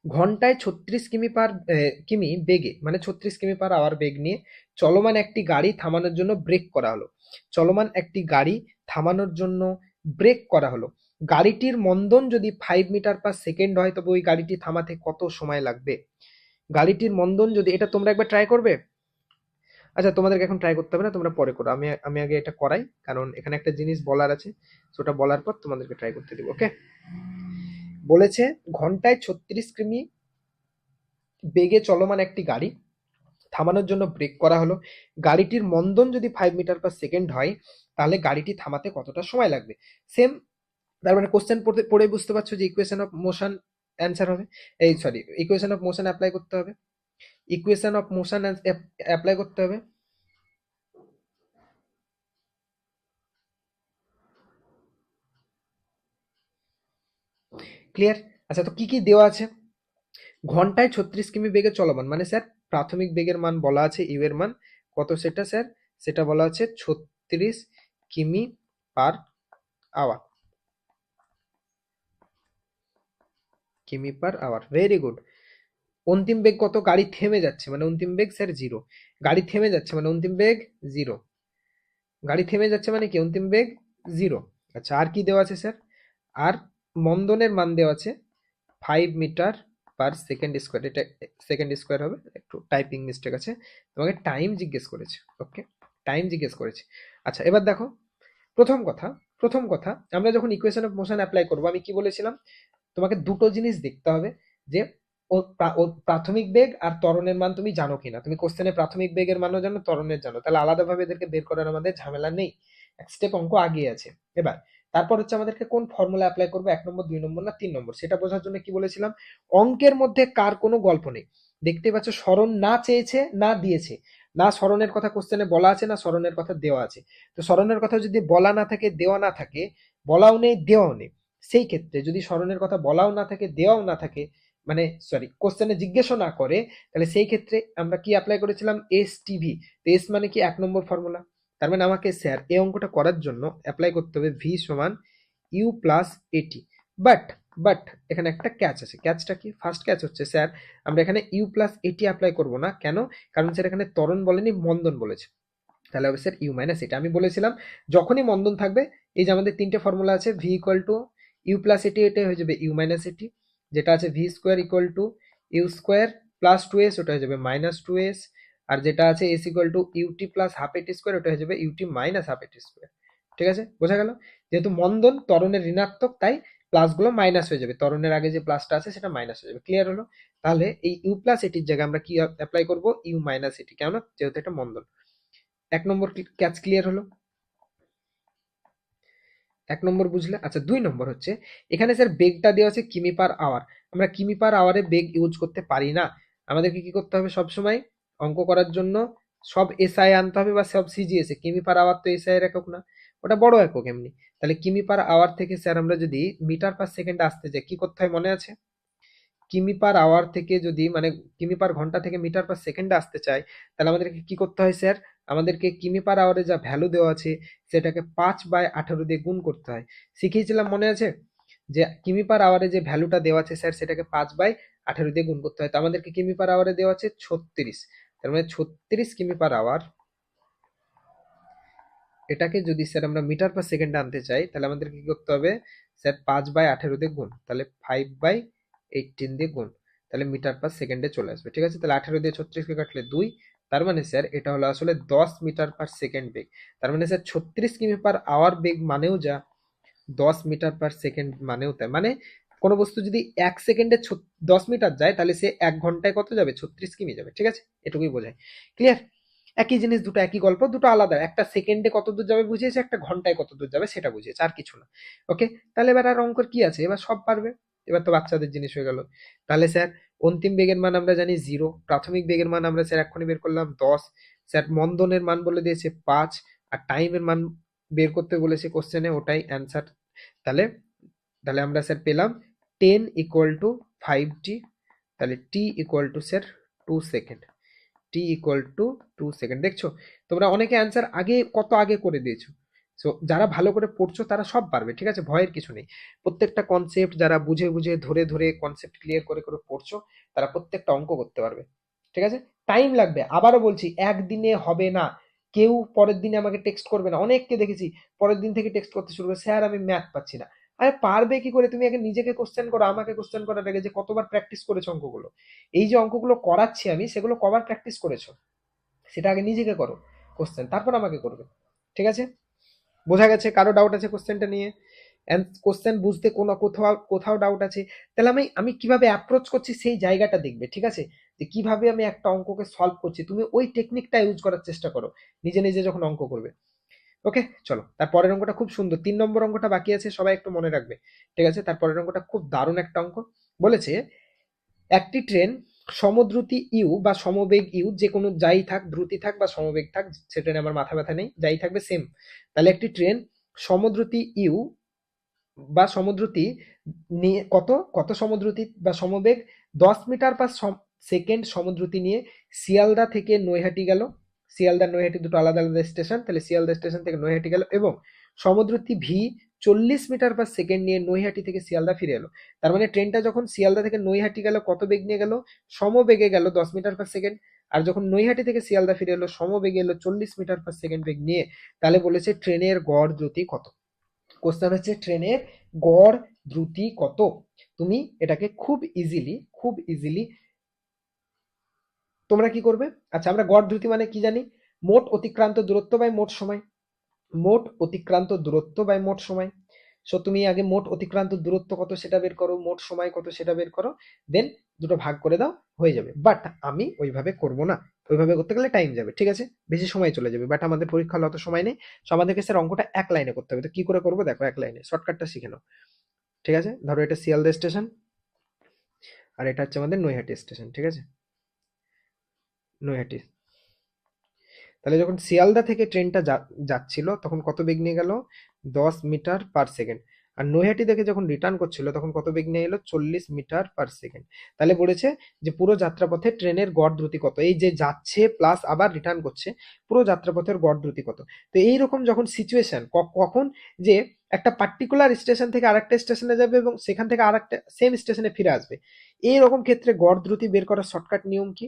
ঘন্টায় 36 কিমি পার কিমি বেগে, মানে 36 কিমি পার আওয়ার বেগ নিয়ে চলমান একটি গাড়ি থামানোর জন্য ব্রেক করা হলো। চলমান একটি গাড়ি থামানোর জন্য ব্রেক করা হলো। গাড়িটির মন্দন যদি 5 মিটার পার সেকেন্ড হয়, তবে ওই গাড়িটি থামাতে কত সময় লাগবে? গাড়িটির মন্দন যদি, এটা তোমরা একবার ট্রাই করবে। আচ্ছা তোমাদেরকে এখন ট্রাই করতে হবে না, তোমরা পরে করো, আমি আমি আগে এটা করাই, কারণ এখানে একটা জিনিস বলার আছে, সেটা বলার পর তোমাদেরকে ট্রাই করতে দিব। ওকে, বলেছে ঘন্টায় 36 কিমি বেগে চলমান একটি গাড়ি থামানোর জন্য ব্রেক করা হলো। গাড়িটির মন্দন যদি 5 মিটার পার সেকেন্ড হয়, তাহলে গাড়িটি থামাতে কতটা সময় লাগবে? সেম, তার মানে কোশ্চেন পড়তে পড়ে বুঝতে পারছো যে ইকুয়েশন অফ মোশন অ্যান্সার হবে, এই sorry equation of motion apply করতে হবে, ইকুয়েশন অফ মোশন অ্যাপ্লাই করতে হবে। ক্লিয়ার? আচ্ছা তো কি কি দেওয়া আছে, ঘন্টায় 36 কিমি বেগে চলমান, মানে স্যার প্রাথমিক বেগের মান বলা আছে, ইউ এর মান কত সেটা স্যার, সেটা বলা আছে 36 কিমি পার আওয়ার, কিমি পার আওয়ার, ভেরি গুড। অন্তিম বেগ কত, গাড়ি থেমে যাচ্ছে মানে অন্তিম বেগ স্যার 0, গাড়ি থেমে যাচ্ছে মানে অন্তিম বেগ 0, গাড়ি থেমে যাচ্ছে মানে কি অন্তিম বেগ 0। আচ্ছা আর কি দেওয়া আছে স্যার, আর মন্দনের মান দেওয়া আছে 5 মিটার পার সেকেন্ড স্কোয়ার, এটা সেকেন্ড স্কোয়ার হবে, একটু টাইপিং মিস্টেক আছে, তোমাকে টাইম জিজ্ঞেস করেছে। ওকে, টাইম জিজ্ঞেস করেছে। আচ্ছা এবার দেখো, প্রথম কথা, প্রথম কথা, আমরা যখন ইকুয়েশন অফ মোশন অ্যাপ্লাই করবো, আমি কি বলেছিলাম, তোমাকে দুটো জিনিস দেখতে হবে, যে ও প্রাথমিক বেগ আর ত্বরণের মান তুমি জানো কিনা। তুমি কোশ্চেনে প্রাথমিক বেগের মানও জানো, ত্বরণের জানো, তাহলে আলাদাভাবে এদেরকে বের করার আমাদের ঝামেলা নেই, এক স্টেপ অঙ্ক আগে আছে। এবার তারপর হচ্ছে আমাদেরকে কোন ফর্মুলা অ্যাপ্লাই করবো, 1 নম্বর, 2 নম্বর না 3 নম্বর, সেটা বোঝার জন্য কি বলেছিলাম, অঙ্কের মধ্যে কার কোনো গল্প নেই। দেখতে পাচ্ছ সরণ না চেয়েছে না দিয়েছে, না সরণের কথা কোশ্চেনে বলা আছে না সরণের কথা দেওয়া আছে। তো সরণের কথা যদি বলা না থাকে, দেওয়া না থাকে, বলাও নেই দেওয়াও নেই, সেই ক্ষেত্রে যদি সরণের কথা বলাও না থাকে দেওয়াও না থাকে, মানে সরি কোশ্চেনে জিজ্ঞাসা না করে, তাহলে সেই ক্ষেত্রে আমরা কি অ্যাপ্লাই করেছিলাম? S TV. তো এস মানে কি? 1 নম্বর ফর্মুলা। তার মানে আমাকে স্যার এই অঙ্কটা করার জন্য অ্যাপ্লাই করতে হবে ভি সমান ইউ প্লাস এটি। বাট বাট এখানে একটা ক্যাচ আছে। ক্যাচটা কি? ফার্স্ট ক্যাচ হচ্ছে স্যার আমরা এখানে ইউ প্লাস এটি অ্যাপ্লাই করব না। কেন? কারণ স্যার এখানে ত্বরণ বলেনি, মন্দন বলেছে। তাহলে হবে স্যার ইউ মাইনাস এটি। আমি বলেছিলাম যখনই মন্দন থাকবে, এই যে আমাদের তিনটে ফর্মুলা আছে, V equal to U plus A T, এটা হয়ে যাবে ইউ মাইনাস এটি। যেটা আছে V square equal to U square plus two S, ওটা হয়ে যাবে মাইনাস টু এস। আর যেটা আছে S equal to U T plus half A T square, ওটা হয়ে যাবে U T minus half A T square. ঠিক আছে, বোঝা গেল? যেহেতু মন্দন ত্বরণের ঋণাত্মক, তাই প্লাসগুলো মাইনাস হয়ে যাবে, ত্বরণের আগে যে প্লাসটা আছে সেটা মাইনাস হয়ে যাবে। ক্লিয়ার হলো? তাহলে এই ইউ প্লাস এটির জায়গায় আমরা কি অ্যাপ্লাই করব? ইউ মাইনাস এটি। কেন? যেহেতু এটা মন্দন। 1 নম্বর ক্যাচ ক্লিয়ার হলো? 1 নম্বর বুঝলে? আচ্ছা, 2 নম্বর হচ্ছে এখানে স্যার বেগটা দেওয়া আছে কিমি পার আওয়ার। আমরা কিমি পার আওয়ারে বেগ ইউজ করতে পারি না। আমাদেরকে কি করতে হবে? সবসময় অঙ্ক করার জন্য সব এসআই আনতে হবে বা সব সিজিএসএ। কিমি পার আওয়ার তো এসআই এর একক না, ওটা বড় একক এমনি। তাহলে কিমি পার আওয়ার থেকে স্যার আমরা যদি মিটার পার সেকেন্ড আসতে যাই, কি করতে হয় মনে আছে? কিমি পার আওয়ার থেকে যদি মানে কিমি পার ঘন্টা থেকে মিটার পার সেকেন্ডে আসতে চাই, তাহলে আমাদেরকে কি করতে হয় স্যার? আমাদেরকে কিমি পার আওয়ারে যা ভ্যালু দেওয়া আছে সেটাকে 5/18 দিয়ে গুণ করতে হয়। শিখিয়েছিলাম মনে আছে? যে কিমি পার আওয়ারে যে ভ্যালুটা দেওয়া আছে স্যার সেটাকে 5/18 দিয়ে গুণ করতে হয়। তো আমাদেরকে কিমি পার আওয়ারে দেওয়া আছে 36। তার মানে 36 কিমি পার আওয়ার, এটাকে যদি স্যার আমরা মিটার পার সেকেন্ডে আনতে চাই, তাহলে আমাদেরকে কি করতে হবে স্যার? 5/18 দিয়ে গুণ, তাহলে 5/18 দিয়ে গুণ, তাহলে মিটার পার সেকেন্ডে চলে আসবে। ঠিক আছে, তাহলে 18 দিয়ে 36কে কাটলে 2। তার মানে স্যার এটা হলো আসলে 10 মিটার পার সেকেন্ড বেগ। তার মানে স্যার 36 কিমি পার আওয়ার বেগ মানেও যা, 10 মিটার পার সেকেন্ড মানেও তাই। মানে কোনো বস্তু যদি 1 সেকেন্ডে 10 মিটার যায়, তাহলে সে 1 ঘন্টায় কত যাবে? 36 কিমি যাবে। ঠিক আছে, এটুকুই বোঝায়। ক্লিয়ার? একই জিনিস, দুটো একই গল্প, দুটো আলাদা। একটা সেকেন্ডে কত দূর যাবে বুঝিয়েছে, একটা ঘন্টায় কত দূর যাবে সেটা বুঝিয়েছে, আর কিছু না। ওকে, তাহলে এবার আর অঙ্কর কি আছে? এবার সব পারবে। এবার তো বাচ্চাদের জিনিস হয়ে গেল। তাহলে স্যার অন্তিম বেগের মান আমরা জানি 0, প্রাথমিক বেগের মান আমরা স্যার এক্ষুনি বের করলাম 10, স্যার মন্দনের মান বলে দিয়েছে 5, আর টাইমের মান বের করতে বলেছে কোশ্চেনে, ওটাই অ্যান্সার। তাহলে তাহলে আমরা স্যার পেলাম 10 ইকুয়াল টু 5t। তাহলে T equal to sir 2 second. T equal to 2 second. দেখছো তোমরা অনেকে অ্যান্সার আগে কত আগে করে দিয়েছো। সো যারা ভালো করে পড়ছো তারা সব পারবে। ঠিক আছে, ভয়ের কিছু নেই। প্রত্যেকটা কনসেপ্ট যারা বুঝে বুঝে ধরে ধরে কনসেপ্ট ক্লিয়ার করে করে পড়ছো, তারা প্রত্যেকটা অঙ্ক করতে পারবে। ঠিক আছে, টাইম লাগবে, আবারও বলছি, একদিনে হবে না। কেউ পরের দিনে আমাকে টেক্সট করবে না। অনেককে দেখেছি পরের দিন থেকে টেক্সট করতে শুরু করে, স্যার আমি ম্যাথ পাচ্ছি না। আরে পারবে কি করে? তুমি আগে নিজেকে কোশ্চেন করো, আমাকে কোশ্চেন করার আগে যে কতবার প্র্যাকটিস করেছো অঙ্কগুলো। এই যে অঙ্কগুলো করাচ্ছি আমি, সেগুলো কবার প্র্যাকটিস করেছো সেটা আগে নিজেকে করো কোশ্চেন, তারপর আমাকে করবে। ঠিক আছে, বোঝা গেছে? কারো ডাউট আছে কোশ্চেনটা নিয়ে? কোশ্চেন বুঝতে কোনো কোথাও কোথাও ডাউট আছে, তাহলে আমি আমি কিভাবে অ্যাপ্রোচ করছি সেই জায়গাটা দেখবে। ঠিক আছে, যে কিভাবে আমি একটা অঙ্ককে সলভ করছি, তুমি ওই টেকনিকটা ইউজ করার চেষ্টা করো নিজে নিজে যখন অঙ্ক করবে। ওকে, চলো তারপরের অঙ্কটা খুব সুন্দর। 3 নম্বর অঙ্কটা বাকি আছে, সবাই একটু মনে রাখবে। ঠিক আছে, তারপরের অঙ্কটা খুব দারুণ একটা অঙ্ক। বলেছে একটি ট্রেন সমদ্রুতি ইউ বা সমবেগ ইউ, যে কোনো যাই থাক, দ্রুতি থাক বা সমবেগ থাক, সেটা নিয়ে আমার মাথা ব্যথা নেই, যাই থাকবে সেম। তাহলে একটি ট্রেন সমদ্রুতি ইউ বা সমদ্রুতি নিয়ে কত কত সমদ্রুতি বা সমবেগ 10 মিটার পার সেকেন্ড সমদ্রুতি নিয়ে শিয়ালদা থেকে নৈহাটি গেল। শিয়ালদা নৈহাটি দুটো আলাদা আলাদা স্টেশন, তাহলে শিয়ালদা স্টেশন থেকে নৈহাটি গেল, এবং সমদ্রুতি ভি 40 মিটার পার সেকেন্ড নিয়ে নৈহাটি থেকে শিয়ালদা ফিরে এলো। তার মানে ট্রেনটা যখন শিয়ালদা থেকে নৈহাটি গেল কত বেগ নিয়ে গেল? সমবেগে গেল 10 মিটার পার সেকেন্ড। আর যখন নৈহাটি থেকে শিয়ালদা ফিরে এলো সমবেগে এলো 40 মিটার পার সেকেন্ড বেগ নিয়ে। তাহলে বলেছে ট্রেনের গড় দ্রুতি কত? কোশ্চেন হচ্ছে ট্রেনের গড় দ্রুতি কত। তুমি এটাকে খুব ইজিলি তোমরা কি করবে? আচ্ছা, আমরা গড় দ্রুতি মানে কি জানি? মোট অতিক্রান্ত দূরত্ব বাই মোট সময়। মোট অতিক্রান্ত দূরত্ব বাই মোট সময়। সো তুমি আগে মোট অতিক্রান্ত দূরত্ব কত সেটা বের করো, মোট সময় কত সেটা বের করো, দেন দুটো ভাগ করে দাও, হয়ে যাবে। বাট আমি ওইভাবে করব না, ওইভাবে করতে গেলে টাইম যাবে। ঠিক আছে, বেশি সময় চলে যাবে। বাট আমাদের পরীক্ষা হলে অত সময় নেই। সো আমাদেরকে স্যার অঙ্কটা এক লাইনে করতে হবে। তো কি করে করবো দেখো, এক লাইনে শর্টকাটটা শিখে নাও। ঠিক আছে, ধরো এটা শিয়ালদা স্টেশন, আর এটা হচ্ছে আমাদের নৈহাটি স্টেশন। ঠিক আছে, নৈহাটি। তাহলে যখন শিয়ালদা থেকে ট্রেনটা যাচ্ছিল তখন কত বেগ নিয়ে গেল? 10 মিটার পার সেকেন্ড। আর নৈহাটি থেকে যখন রিটার্ন করছিল তখন কত বেগ নিয়ে এলো, 40 মিটার/সেকেন্ড। তাহলে বলেছে যে পুরো যাত্রাপথে ট্রেনের গড় দ্রুতি কত, এই যে যাচ্ছে প্লাস আবার রিটার্ন করছে, পুরো যাত্রাপথের গড় দ্রুতি কত। তো এইরকম যখন সিচুয়েশন, কখন যে একটা পার্টিকুলার স্টেশন থেকে আরেকটা স্টেশনে যাবে এবং সেখান থেকে আরেকটা সেম স্টেশনে ফিরে আসবে, এইরকম ক্ষেত্রে গড় দ্রুতি বের করার শর্টকাট নিয়ম কি?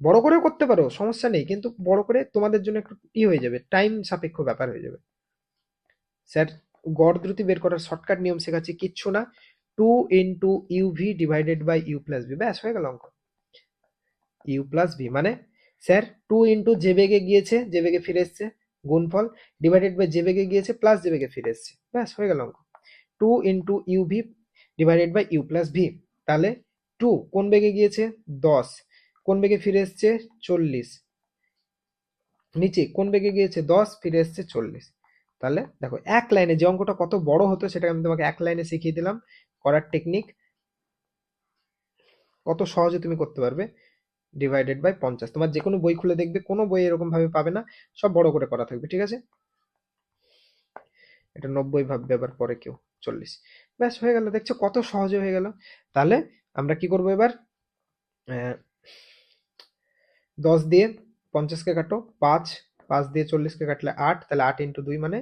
বড় করেও করতে পারো, সমস্যা নেই, কিন্তু বড় করে তোমাদের জন্য একটু হয়ে যাবে, টাইম সাপেক্ষ ব্যাপার হয়ে যাবে। স্যার, গড় দ্রুতি বের করার শর্টকাট নিয়ম শেখাচ্ছি, কিচ্ছু না, 2 × UV/U+V, ব্যাস হয়ে গেল অঙ্ক। U+V মানে স্যার 2 যে বেগে গিয়েছে যে বেগে ফিরে এসছে গুণফল, ডিভাইডেড বাই যে বেগে গিয়েছে প্লাস যে বেগে ফিরে এসছে, ব্যাস হয়ে গেল অঙ্ক। 2 × UV/U+V, তাহলে 2 কোন বেগে গিয়েছে 10, কোন বেগে ফিরে এসছে 40, নিচে কোন বেগে গিয়েছে 10, ফিরে এসছে 40। তাহলে দেখো এক লাইনে যে অঙ্কটা কত বড় হতো সেটা আমি তোমাকে এক লাইনে শিখিয়ে দিলাম করার টেকনিক, কত সহজে তুমি করতে পারবে। ডিভাইডেড বাই 50, তোমার যে কোনো বই খুলে দেখবে কোনো বই এরকম ভাবে পাবে না, সব বড় করে করা থাকবে, ঠিক আছে। এটা 90 ভাববে আবার পরে কেউ, 40, ব্যাস হয়ে গেল, দেখছো কত সহজে হয়ে গেল। তাহলে আমরা কি করবো এবার, 10 দিয়ে 50 কে কাটো 5, 5 দিয়ে 40 কে কাটলে 8, তাহলে 8 × 2 মানে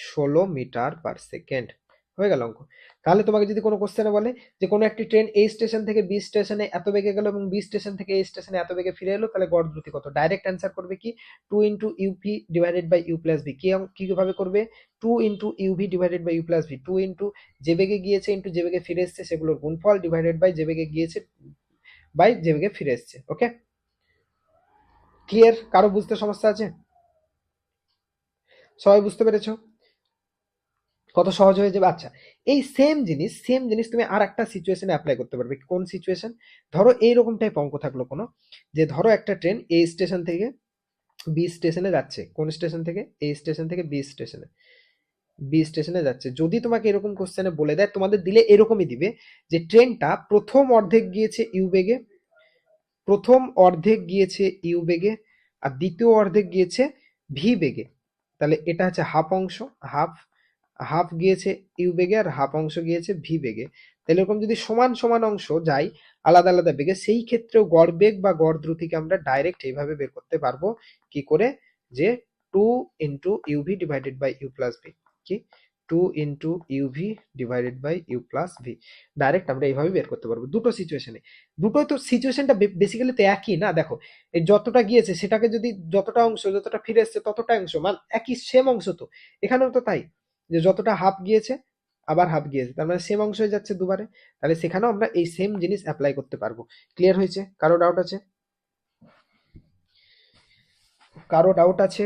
16 মিটার/সেকেন্ড, হয়ে গেল অঙ্ক। তাহলে তোমাকে যদি কোনো কোশ্চেনে বলে যে কোনো একটি ট্রেন এই স্টেশন থেকে বি স্টেশনে এত বেগে গেল এবং বি স্টেশন থেকে এই স্টেশনে এত বেগে ফিরে এলো, তাহলে গড় দ্রুতি কত, ডাইরেক্ট অ্যান্সার করবে কি 2 × UV/U+V। কিভাবে করবে, 2 × UV/U+V, 2 যে বেগে গিয়েছে ইন্টু যে বেগে ফিরে এসছে সেগুলোর গুণফল, ডিভাইডেড বাই যে বেগে গিয়েছে বাই যে বেগে ফিরে এসছে। ওকে, ক্লিয়ার? কারো বুঝতে সমস্যা আছে? সবাই বুঝতে পেরেছো কত সহজ হয়ে যাবে? আচ্ছা, এই সেম জিনিস তুমি আর একটা সিচুয়েশনে অ্যাপ্লাই করতে পারবে। কোন সিচুয়েশন? ধরো এইরকম টাইপ অঙ্ক থাকলো কোনো, যে ধরো একটা ট্রেন এ স্টেশন থেকে বি স্টেশনে যাচ্ছে, কোন স্টেশন থেকে, এই স্টেশন থেকে বি স্টেশনে যাচ্ছে। যদি তোমাকে এরকম কোশ্চেনে বলে দেয়, তোমাদের দিলে এরকমই দিবে যে ট্রেনটা প্রথম অর্ধেক গিয়েছে ইউ বেগে, আর দ্বিতীয় অর্ধেক গিয়েছে ভি বেগে। তাহলে এটা হচ্ছে হাফ অংশ, হাফ হাফ গিয়েছে ইউ বেগে আর হাফ অংশ গিয়েছে ভি বেগে। তাহলে এরকম যদি সমান সমান অংশ যায় আলাদা আলাদা বেগে, সেই ক্ষেত্রেও গড় বেগ বা গড় দ্রুতিকে আমরা ডাইরেক্ট এইভাবে বের করতে পারবো, কি করে, যে 2 × UV/U+V, কি 2 × UV/U+V, ডাইরেক্ট আমরা এইভাবে বের করতে পারবো দুটো সিচুয়েশনে। দুটোই তো সিচুয়েশনটা বেসিক্যালি তো একই না, দেখো এই যতটা গিয়েছে সেটাকে যদি যতটা অংশ, যতটা ফিরে এসছে ততটা অংশ, মানে একই সেম অংশ, তো এখানেও তো তাই, যে যতটা হাফ গিয়েছে আবার হাফ গিয়েছে, তার মানে সেম অংশ হয়ে যাচ্ছে দুবারে, তাহলে সেখানেও আমরা এই সেম জিনিস অ্যাপ্লাই করতে পারবো। ক্লিয়ার হয়েছে? কারো ডাউট আছে? কারো ডাউট আছে?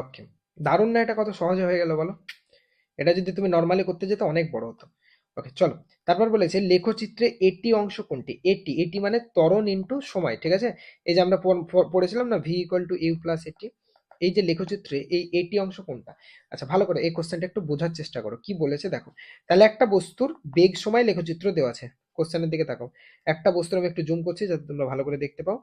ওকে, দারুণ না? এটা কত সহজে হয়ে গেল বলো, এটা যদি তুমি নর্মালি করতে যেতে অনেক বড় হতো। ওকে চলো, তারপর বলেছে লেখচিত্রে এটি অংশ কোনটি, এটি এটি মানে ত্বরণ ইন্টু সময়, ঠিক আছে। এই যে আমরা পড়েছিলাম না V = U+AT, এই যে লেখচিত্রে এই এটি অংশ কোনটা। আচ্ছা ভালো করে এই কোশ্চেনটা একটু বোঝার চেষ্টা করো, কি বলেছে দেখো। তাহলে একটা বস্তুর বেগ সময় লেখচিত্র দেওয়া আছে, কোশ্চেনের দিকে তাকাও। একটা বস্তুর, আমি একটু জুম করছি যাতে তোমরা ভালো করে দেখতে পাও।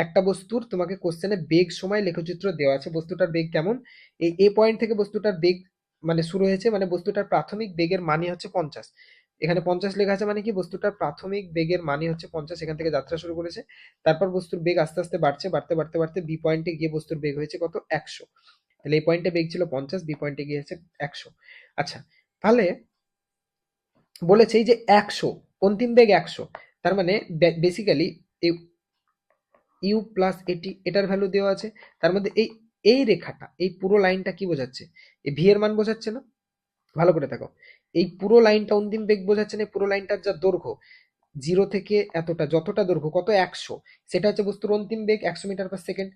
একটা বস্তুর তোমাকে কোশ্চেনে বেগ সময় লেখচিত্র দেওয়া আছে, বস্তুটার বেগ কেমন, এই এ পয়েন্ট থেকে বস্তুটার বেগ মানে শুরু হয়েছে, মানে বস্তুটার প্রাথমিক বেগের মানই হচ্ছে 50, এখানে 50 লেখা আছে, মানে কি বস্তুটার প্রাথমিক বেগের মানই হচ্ছে 50, এখান থেকে যাত্রা শুরু করেছে। তারপর বস্তুর বেগ আস্তে আস্তে বাড়ছে, বাড়তে বাড়তে বাড়তে বি পয়েন্টে গিয়ে বস্তুর বেগ হয়েছে কত, 100। তাহলে এই পয়েন্টে বেগ ছিল 50, বি পয়েন্টে গিয়ে হচ্ছে 100। আচ্ছা, তাহলে বলেছে এই যে 100, অন্তিম বেগ 100, তার মানে বেসিক্যালি U+AT এটার ভ্যালু দেওয়া আছে। তার মধ্যে এই এই রেখাটা, এই পুরো লাইনটা কি বোঝাচ্ছে, এই ভি এর মান বোঝাচ্ছে না? ভালো করে দেখো, এই পুরো লাইনটা অন্তিম বেগ বোঝাচ্ছে না? পুরো লাইনটার যা দৈর্ঘ্য 0 থেকে এতটা, যতটা দৈর্ঘ্য কত, 100, সেটা হচ্ছে বস্তুর অন্তিম বেগ 100 মিটার/সেকেন্ড।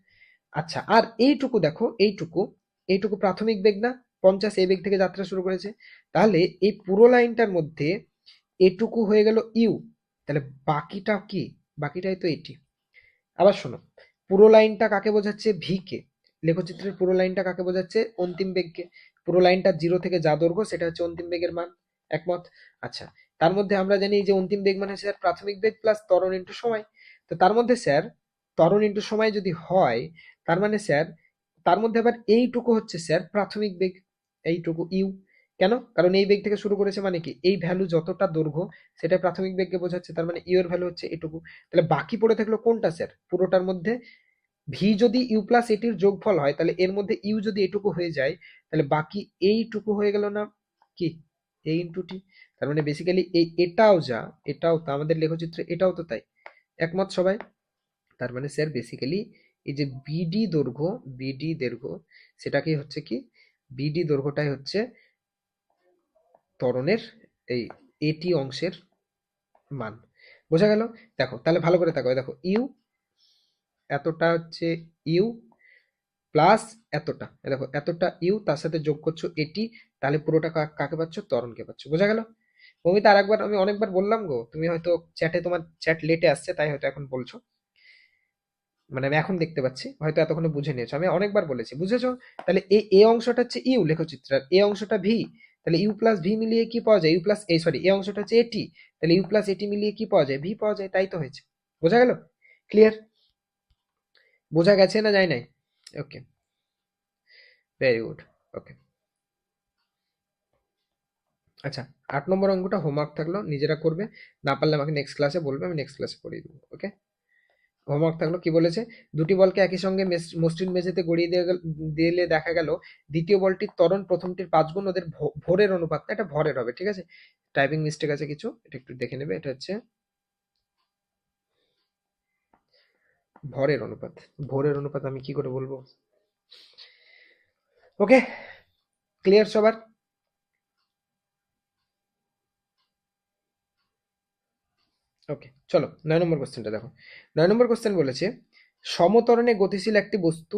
আচ্ছা, আর এইটুকু দেখো, এইটুকু প্রাথমিক বেগ না, 50 এই বেগ থেকে যাত্রা শুরু করেছে। তাহলে এই পুরো লাইনটার মধ্যে এটুকু হয়ে গেল ইউ, তাহলে বাকিটা কি, বাকিটাই তো এটি। আবার শোনো, পুরো লাইনটা কাকে বোঝাচ্ছে, ভি কে। লেখচিত্রের পুরো লাইনটা কাকে বোঝাচ্ছে, অন্তিম বেগকে। পুরো লাইনটা 0 থেকে যা দৈর্ঘ্য সেটা হচ্ছে অন্তিম বেগের মান, একমত? আচ্ছা, তার মধ্যে আমরা জানি যে অন্তিম বেগ মানে স্যার প্রাথমিক বেগ প্লাস ত্বরণ ইন্টু সময়। তো তার মধ্যে স্যার ত্বরণ ইনটু সময় যদি হয়, তার মানে স্যার তার মধ্যে আবার এইটুকু হচ্ছে স্যার প্রাথমিক বেগ, এইটুকু ইউ। কেন? কারণ এই বেগ থেকে শুরু করেছে মানে কি এই ভ্যালু যতটা দৈর্ঘ্য সেটা প্রাথমিক বেগকে বোঝাচ্ছে, তার মানে ইউ এর ভ্যালু হচ্ছে এটুকু। তাহলে বাকি পড়ে থাকলো কোনটা স্যার? পুরোটার মধ্যে ভি যদি ইউ প্লাস এটির যোগফল হয়, তাহলে এর মধ্যে ইউ যদি এটুকু হয়ে যায়, তাহলে বাকি এইটুকু হয়ে গেল না কি এ ইন্টু টি। তার মানে বেসিক্যালি এই এটাও যা, এটাও তা, আমাদের লেখচিত্রে এটাও তো তাই। একমত সবাই? তার মানে স্যার বেসিক্যালি এই যে বিডি দৈর্ঘ্য, বিডি দৈর্ঘ্য সেটাকে হচ্ছে কি, বিডি দৈর্ঘ্যটাই হচ্ছে ত্বরণের এই এটি অংশের মান। বোঝা গেল? দেখো তাহলে ভালো করে দেখো, দেখো ইউ এতটা হচ্ছে ইউ প্লাস এতটা, দেখো এতটা ইউ তার সাথে যোগ করছো এটি, তাহলে পুরোটা কাকে পাচ্ছ? ত্বরণকে পাচ্ছ। বোঝা গেল? মমিতা আরেকবার, আমি অনেকবার বললাম গো, তুমি হয়তো চ্যাটে, তোমার চ্যাট লেটে আসছে তাই হয়তো এখন বলছো, মানে আমি এখন দেখতে পাচ্ছি, হয়তো এতক্ষণে বুঝে নিয়েছো, আমি অনেকবার বলেছি, বুঝেছো? তাহলে এ অংশটা হচ্ছে ইউ লেখচিত্রের, এ অংশটা ভি, তাহলে ইউ প্লাস ভি মিলিয়ে কি পাওয়া যায়? ইউ প্লাস এই সরি এ অংশটা হচ্ছে এটি, তাহলে ইউ প্লাস এটি মিলিয়ে কি পাওয়া যায়? ভি পাওয়া যায়, তাই তো হয়েছে। বোঝা গেল? ক্লিয়ার? বোঝা গেছে না যায় নাই? ওকে, ভেরি গুড। ওকে, আচ্ছা, 8 নম্বর অঙ্কটা হোমওয়ার্ক থাকলো, নিজেরা করবে, না পারলে আমাকে নেক্সট ক্লাসে বলবে, আমি নেক্সট ক্লাসে পড়িয়ে দেবো। ওকে, হোমওয়ার্ক থাকলো, কি বলেছে? দুটি বলকে একই সঙ্গে মসৃণ মেঝেতে গড়িয়ে দিলে দেখা গেল দ্বিতীয় বলটির ত্বরণ প্রথমটির 5 গুণ, ওদের ভরের অনুপাত না, এটা ভরের হবে, ঠিক আছে? টাইপিং মিস্টেক আছে কিছু, এটা একটু দেখে নেবে, এটা হচ্ছে ভরের অনুপাত। ভরের অনুপাত আমি কি করে বলবো? ওকে, ক্লিয়ার সবার? ওকে, চলো 9 নম্বর কোশ্চেনটা দেখো। 9 নম্বর কোশ্চেন বলেছে সমত্বরণে গতিশীল একটি বস্তু,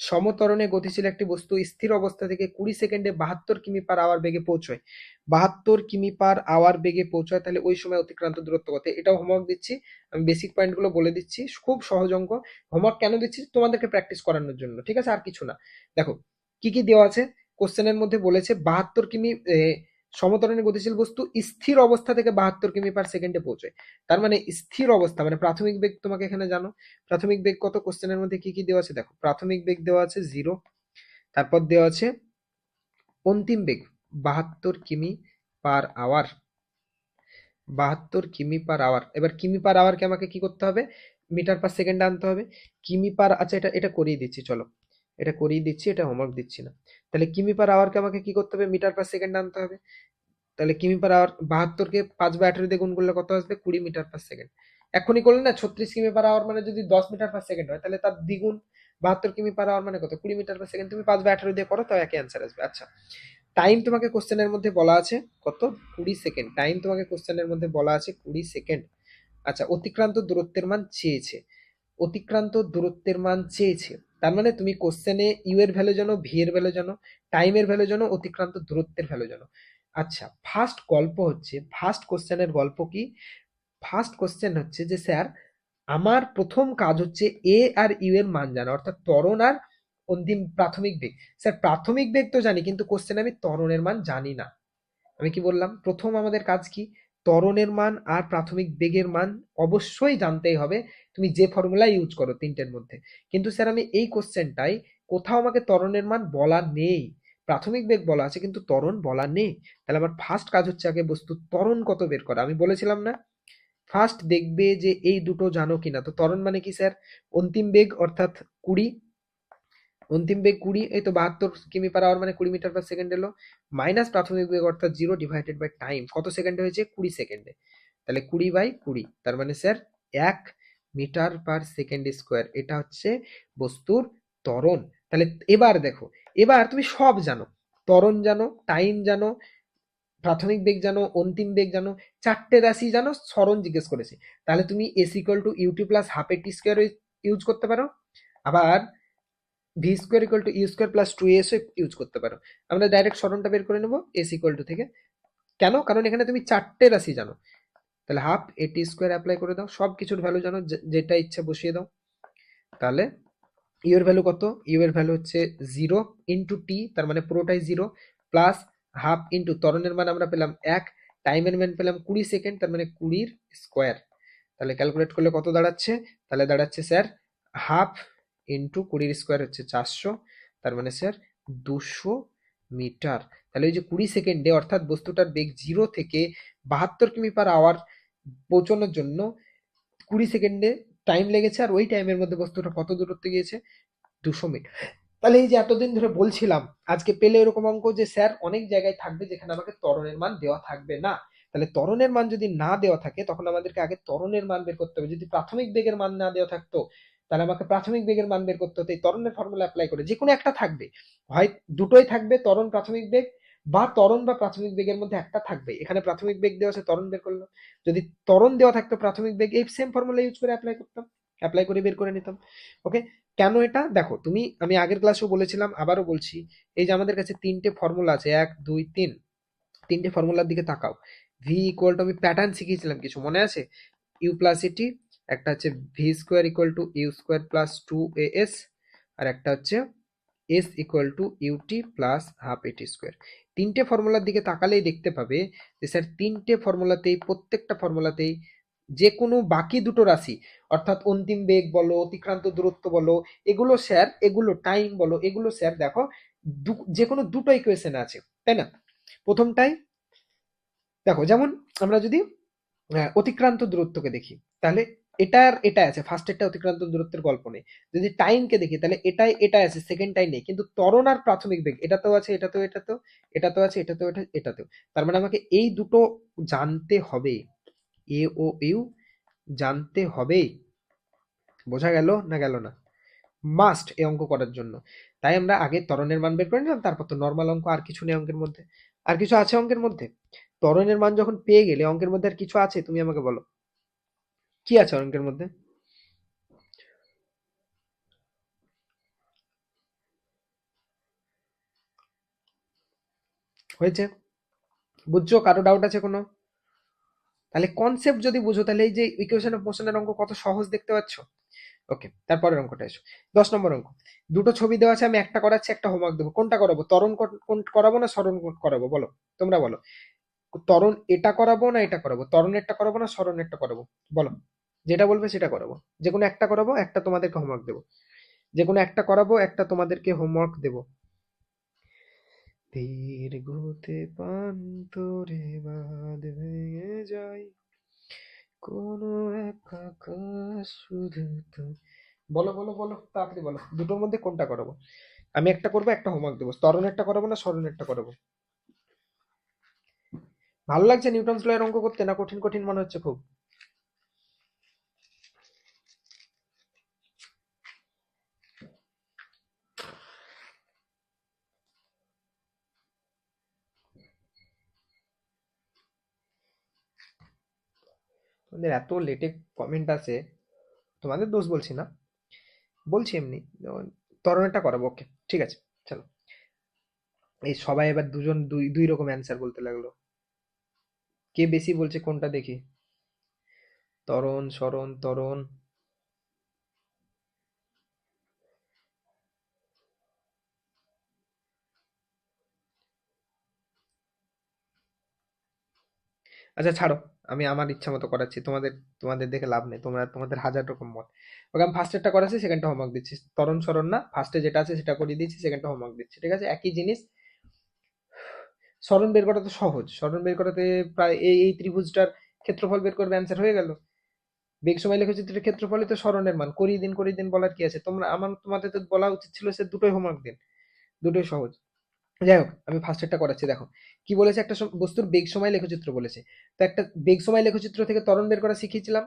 সমত্বরণে গতিশীল একটি বস্তু স্থির অবস্থা থেকে 20 সেকেন্ডে 72 কিমি/আওয়ার বেগে পৌঁছয়, 72 কিমি/আওয়ার বেগে পৌঁছয়, তাহলে ওই সময় অতিক্রান্ত দূরত্ব কত? এটাও হোমওয়ার্ক দিচ্ছি, আমি বেসিক পয়েন্টগুলো বলে দিচ্ছি, খুব সহজ অঙ্ক। হোমওয়ার্ক কেন দিচ্ছি? তোমাদেরকে প্র্যাকটিস করানোর জন্য, ঠিক আছে? আর কিছু না। দেখো কি কি দেওয়া আছে কোশ্চেনের মধ্যে, বলেছে 72 কিমি, সমত্বরণে গতিশীল বস্তু স্থির অবস্থা থেকে 72 কিমি/সেকেন্ডে পৌঁছয়। তার মানে স্থির অবস্থা মানে প্রাথমিক বেগ তোমাকে এখানে জানো, প্রাথমিক বেগ কত? কোশ্চেনের মধ্যে কি কি দেওয়া আছে দেখো, প্রাথমিক বেগ দেওয়া আছে 0, তারপর দেওয়া আছে অন্তিম বেগ 72 কিমি/আওয়ার, 72 কিমি/আওয়ার। এবার কিমি/আওয়ারকে আমাকে কি করতে হবে? মিটার/সেকেন্ডে আনতে হবে। আচ্ছা এটা এটা করিয়ে দিচ্ছি, চলো এটা করিয়ে দিচ্ছি, এটা হোমওয়ার্ক দিচ্ছি না। তাহলে কিমি/আওয়ারকে আমাকে কি করতে হবে? মিটার/সেকেন্ডে আনতে হবে। তাহলে কিমি/আওয়ার 72কে 5/18 দিয়ে গুণ করলে কত আসবে? 20 মিটার/সেকেন্ড। এখনই করলে না 36 কিমি/আওয়ার মানে যদি 10 মিটার/সেকেন্ড হয়, তাহলে তার দ্বিগুণ 72 কিমি/আওয়ার মানে কত? 20 মিটার/সেকেন্ড। তুমি 5/18 দিয়ে করো, তাও একই অ্যান্সার আসবে। আচ্ছা, টাইম তোমাকে কোশ্চেনের মধ্যে বলা আছে কত? 20 সেকেন্ড। টাইম তোমাকে কোশ্চেনের মধ্যে বলা আছে 20 সেকেন্ড। আচ্ছা, অতিক্রান্ত দূরত্বের মান চেয়েছে, অতিক্রান্ত দূরত্বের মান চেয়েছে, তার মানে তুমি কোশ্চেনে ইউ এর ভ্যালু জানো, ভি এর ভ্যালু জানো, টাইমের ভ্যালু জানো, অতিক্রান্ত দূরত্বের ভ্যালু জানো। আচ্ছা, ফার্স্ট গল্প হচ্ছে, ফার্স্ট কোশ্চেনের গল্প কি? ফার্স্ট কোশ্চেন হচ্ছে যে স্যার আমার প্রথম কাজ হচ্ছে এ আর ইউ এর মান জানা, অর্থাৎ ত্বরণ আর অন্তিম প্রাথমিক বেগ। স্যার প্রাথমিক বেগ তো জানি, কিন্তু কোশ্চেন আমি ত্বরণের মান জানি না। আমি কি বললাম? প্রথম আমাদের কাজ কি? ত্বরণের মান আর প্রাথমিক বেগের মান অবশ্যই জানতেই হবে, তুমি যে ফর্মুলা ইউজ করো তিনটের মধ্যে। কিন্তু স্যার আমি এই কোশ্চেনটাই কোথাও আমাকে ত্বরণের মান বলা নেই, প্রাথমিক বেগ বলা আছে কিন্তু ত্বরণ বলা নেই। তাহলে আমার ফার্স্ট কাজ হচ্ছে আগে বস্তুর ত্বরণ কত বের করা। আমি বলেছিলাম না, ফার্স্ট দেখবে যে এই দুটো জানো কিনা। তো ত্বরণ মানে কি স্যার? অন্তিম বেগ অর্থাৎ 20, অন্তিম বেগ 20, এই তো 72 কিমি/আওয়ার মানে 20 মিটার/সেকেন্ড এলো, মাইনাস প্রাথমিক বেগ অর্থাৎ 0 ডিভাইডেড বাই টাইম, কত সেকেন্ডে হয়েছে? 20 সেকেন্ডে। তাহলে 20/20, তার মানে স্যার 1 মিটার/সেকেন্ড স্কোয়ার, এটা হচ্ছে বস্তুর ত্বরণ। তাহলে এবার দেখো, এবার তুমি সব জানো, ত্বরণ জানো, টাইম জানো, প্রাথমিক বেগ জানো, অন্তিম বেগ জানো, চারটে রাশি জানো, সরণ জিজ্ঞেস করেছে, তাহলে তুমি S equal to U T plus half A T square use করতে পারো, আবার V square equal to U square plus 2as use করতে পারো। আমরা ডাইরেক্ট সরণটা বের করে নেবো এস ইকুয়াল টু থেকে। কেন? কারণ এখানে তুমি চারটে রাশি জানো। তাহলে হাফ এটি স্কোয়ার অ্যাপ্লাই করে দাও, সব কিছুর ভ্যালু জানো, যেটা ইচ্ছা বসিয়ে দাও। তাহলে ইউ এর ভ্যালু কত? ইউ এর ভ্যালু হচ্ছে 0 ইন্টু টি, তার মানে পুরোটাই 0, প্লাস হাফ ইন্টু ত্বরণের মান আমরা পেলাম 1, টাইমের মান পেলাম 20 সেকেন্ড, তার মানে 20 স্কোয়ার। তাহলে ক্যালকুলেট করলে কত দাঁড়াচ্ছে? তাহলে দাঁড়াচ্ছে স্যার হাফ ইন্টু 20 স্কোয়ার হচ্ছে 400, তার মানে স্যার 200 মিটার। তাহলে ওই যে 20 সেকেন্ডে অর্থাৎ বস্তুটার বেগ 0 থেকে 72 কিমি/আওয়ার পৌঁছানোর জন্য 20 সেকেন্ডে টাইম লেগেছে, আর ওই টাইমের মধ্যে বস্তুটা কত দূরত্বে গিয়েছে? 200 মিটার। তাহলে এই যে এতদিন ধরে বলছিলাম, আজকে পেলে এরকম অঙ্ক যে স্যার অনেক জায়গায় থাকবে যেখানে আমাকে ত্বরণের মান দেওয়া থাকবে না। তাহলে ত্বরণের মান যদি না দেওয়া থাকে তখন আমাদেরকে আগে ত্বরণের মান বের করতে হবে। যদি প্রাথমিক বেগের মান না দেওয়া থাকতো তাহলে আমাকে প্রাথমিক বেগের মান বের করতে হতো। এই ত্বরণের ফর্মুলা অ্যাপ্লাই করে যে কোনো একটা থাকবে, হয় দুটোই থাকবে, ত্বরণ প্রাথমিক বেগ, বা ত্বরণ বা প্রাথমিক বেগের মধ্যে একটা থাকবে। এখানে প্রাথমিক বেগ দেওয়া আছে, ত্বরণ বের করলাম। যদি ত্বরণ দেওয়া থাকতো প্রাথমিক বেগ, এই সেম ফর্মুলা ইউজ করে অ্যাপ্লাই করতাম, অ্যাপ্লাই করে বের করে নিতাম। ওকে, কেন এটা দেখো তুমি, আমি আগের ক্লাসেও বলেছিলাম, আবারও বলছি, এই যে আমাদের কাছে তিনটে ফর্মুলা আছে, 1 2 3, তিনটে ফর্মুলার দিকে তাকাও। ভি ইকুয়াল টু, আমি প্যাটার্ন শিখিয়েছিলাম কিছু মনে আছে? ইউ প্লাস ইটি, একটা হচ্ছে V square equal to U square plus 2as, আর একটা হচ্ছে S equal to U T plus half A T square. তিনটে ফর্মুলার দিকে তাকালেই দেখতে পাবে যে স্যার তিনটে ফর্মুলাতেই, প্রত্যেকটা ফর্মুলাতেই যে কোনো বাকি দুটো রাশি, অর্থাৎ অন্তিম বেগ বলো, অতিক্রান্ত দূরত্ব বলো, এগুলো স্যার, এগুলো টাইম বলো, এগুলো স্যার দেখো যে কোনো দুটো ইকুয়েশন আছে, তাই না? প্রথমটাই দেখো, যেমন আমরা যদি অতিক্রান্ত দূরত্বকে দেখি, তাহলে এটার এটা আছে, ফার্স্টেরটা অতিক্রান্ত দূরত্বের গল্প নেই। যদি টাইমকে দেখি তাহলে এটা আছে, সেকেন্ডটাই নেই। কিন্তু ত্বরণ আর প্রাথমিক বেগ এটাতেও আছে, এটাতেও আছে, এটাতেও। তার মানে আমাকে এই দুটো জানতে হবে, এ ও ইউ জানতে হবে। বোঝা গেল না গেল না? মাস্ট এই অঙ্ক করার জন্য। তাই আমরা আগে ত্বরণের মান বের করে নিলাম, তারপর তো নর্মাল অঙ্ক, আর কিছু নেই অঙ্কের মধ্যে। আর কিছু আছে অঙ্কের মধ্যে? ত্বরণের মান যখন পেয়ে গেলে অঙ্কের মধ্যে আর কিছু আছে? তুমি আমাকে বলো, কি আছে অঙ্কের মধ্যে? হয়েছে? বুঝছো? কারো ডাউট আছে কোনো? তাহলে কনসেপ্ট যদি বুঝো তাহলে এই যে ইকুয়েশন অফ মোশনের অঙ্ক কত সহজ, দেখতে পাচ্ছ? ওকে, তারপরের অঙ্কটা এসো। 10 নম্বর অঙ্ক। দুটো ছবি দেওয়া আছে, আমি একটা করাচ্ছি, একটা হোমওয়ার্ক দেবো। কোনটা করাবো? ত্বরণ করাবো না সরণ করাবো? বলো, তোমরা বলো। ত্বরণ এটা করাবো না এটা করাবো? ত্বরণেরটা করাবো না সরণেরটা করাবো? বলো, যেটা বলবে সেটা করাবো। যে কোনো একটা করাবো, একটা তোমাদেরকে হোমওয়ার্ক দেবো। যে কোনো একটা করাবো, একটা তোমাদেরকে হোমওয়ার্ক দেবো। ধীর গতে পান্তরে বাঁধ ভেঙে যায়, কোনো এক আকাশ শুধু তুই। বলো বলো বলো, তাড়াতাড়ি বলো, দুটোর মধ্যে কোনটা করাবো? আমি একটা করবো, একটা হোমওয়ার্ক দেবো। ত্বরণেরটা করাবো না সরণেরটা করাবো? ভালো লাগছে নিউটনস ল এর অঙ্ক করতে, না কঠিন কঠিন মনে হচ্ছে খুব? তোমাদের এত লেটে কমেন্ট আছে, তোমাদের দোষ বলছি না, বলছি এমনি। যেমন ত্বরণেরটা করাবো, ওকে ঠিক আছে, চলো। এই সবাই এবার দুজন দুই দুই রকম অ্যান্সার বলতে লাগলো। কে বেশি বলছে কোনটা দেখি? ত্বরণ সরণ ত্বরণ। আচ্ছা ছাড়ো, আমি আমার ইচ্ছা মতো করাচ্ছি, তোমাদের তোমাদের দেখে লাভ নেই, তোমাদের হাজার রকম মত। ওকে, আমি ফার্স্টেরটা করাচ্ছি, সেকেন্ডটা হোমওয়ার্ক দিচ্ছি। ত্বরণ সরণ না, ফার্স্টে যেটা আছে সেটা করিয়ে দিচ্ছি, সেকেন্ডটা হোমওয়ার্ক দিচ্ছি, ঠিক আছে? একই জিনিস। সরণ বের করা তো সহজ, সরণ বের করাতে প্রায় এই এই ত্রিভুজটার ক্ষেত্রফল বের করবে, অ্যান্সার হয়ে গেল। বেগ সময় লেখচিত্রের ক্ষেত্রফলই তো সরণের মান। করিয়ে দিন বলার কি আছে? তোমাদের তো বলা উচিত ছিল সে দুটোই হোমওয়ার্ক দিন, দুটোই সহজ। যাই হোক, আমি ফার্স্টেরটা করাচ্ছি, দেখো কি বলেছে। একটা বস্তুর বেগ সময় লেখচিত্র বলেছে। তো একটা বেগ সময় লেখচিত্র থেকে ত্বরণ বের করা শিখিয়েছিলাম,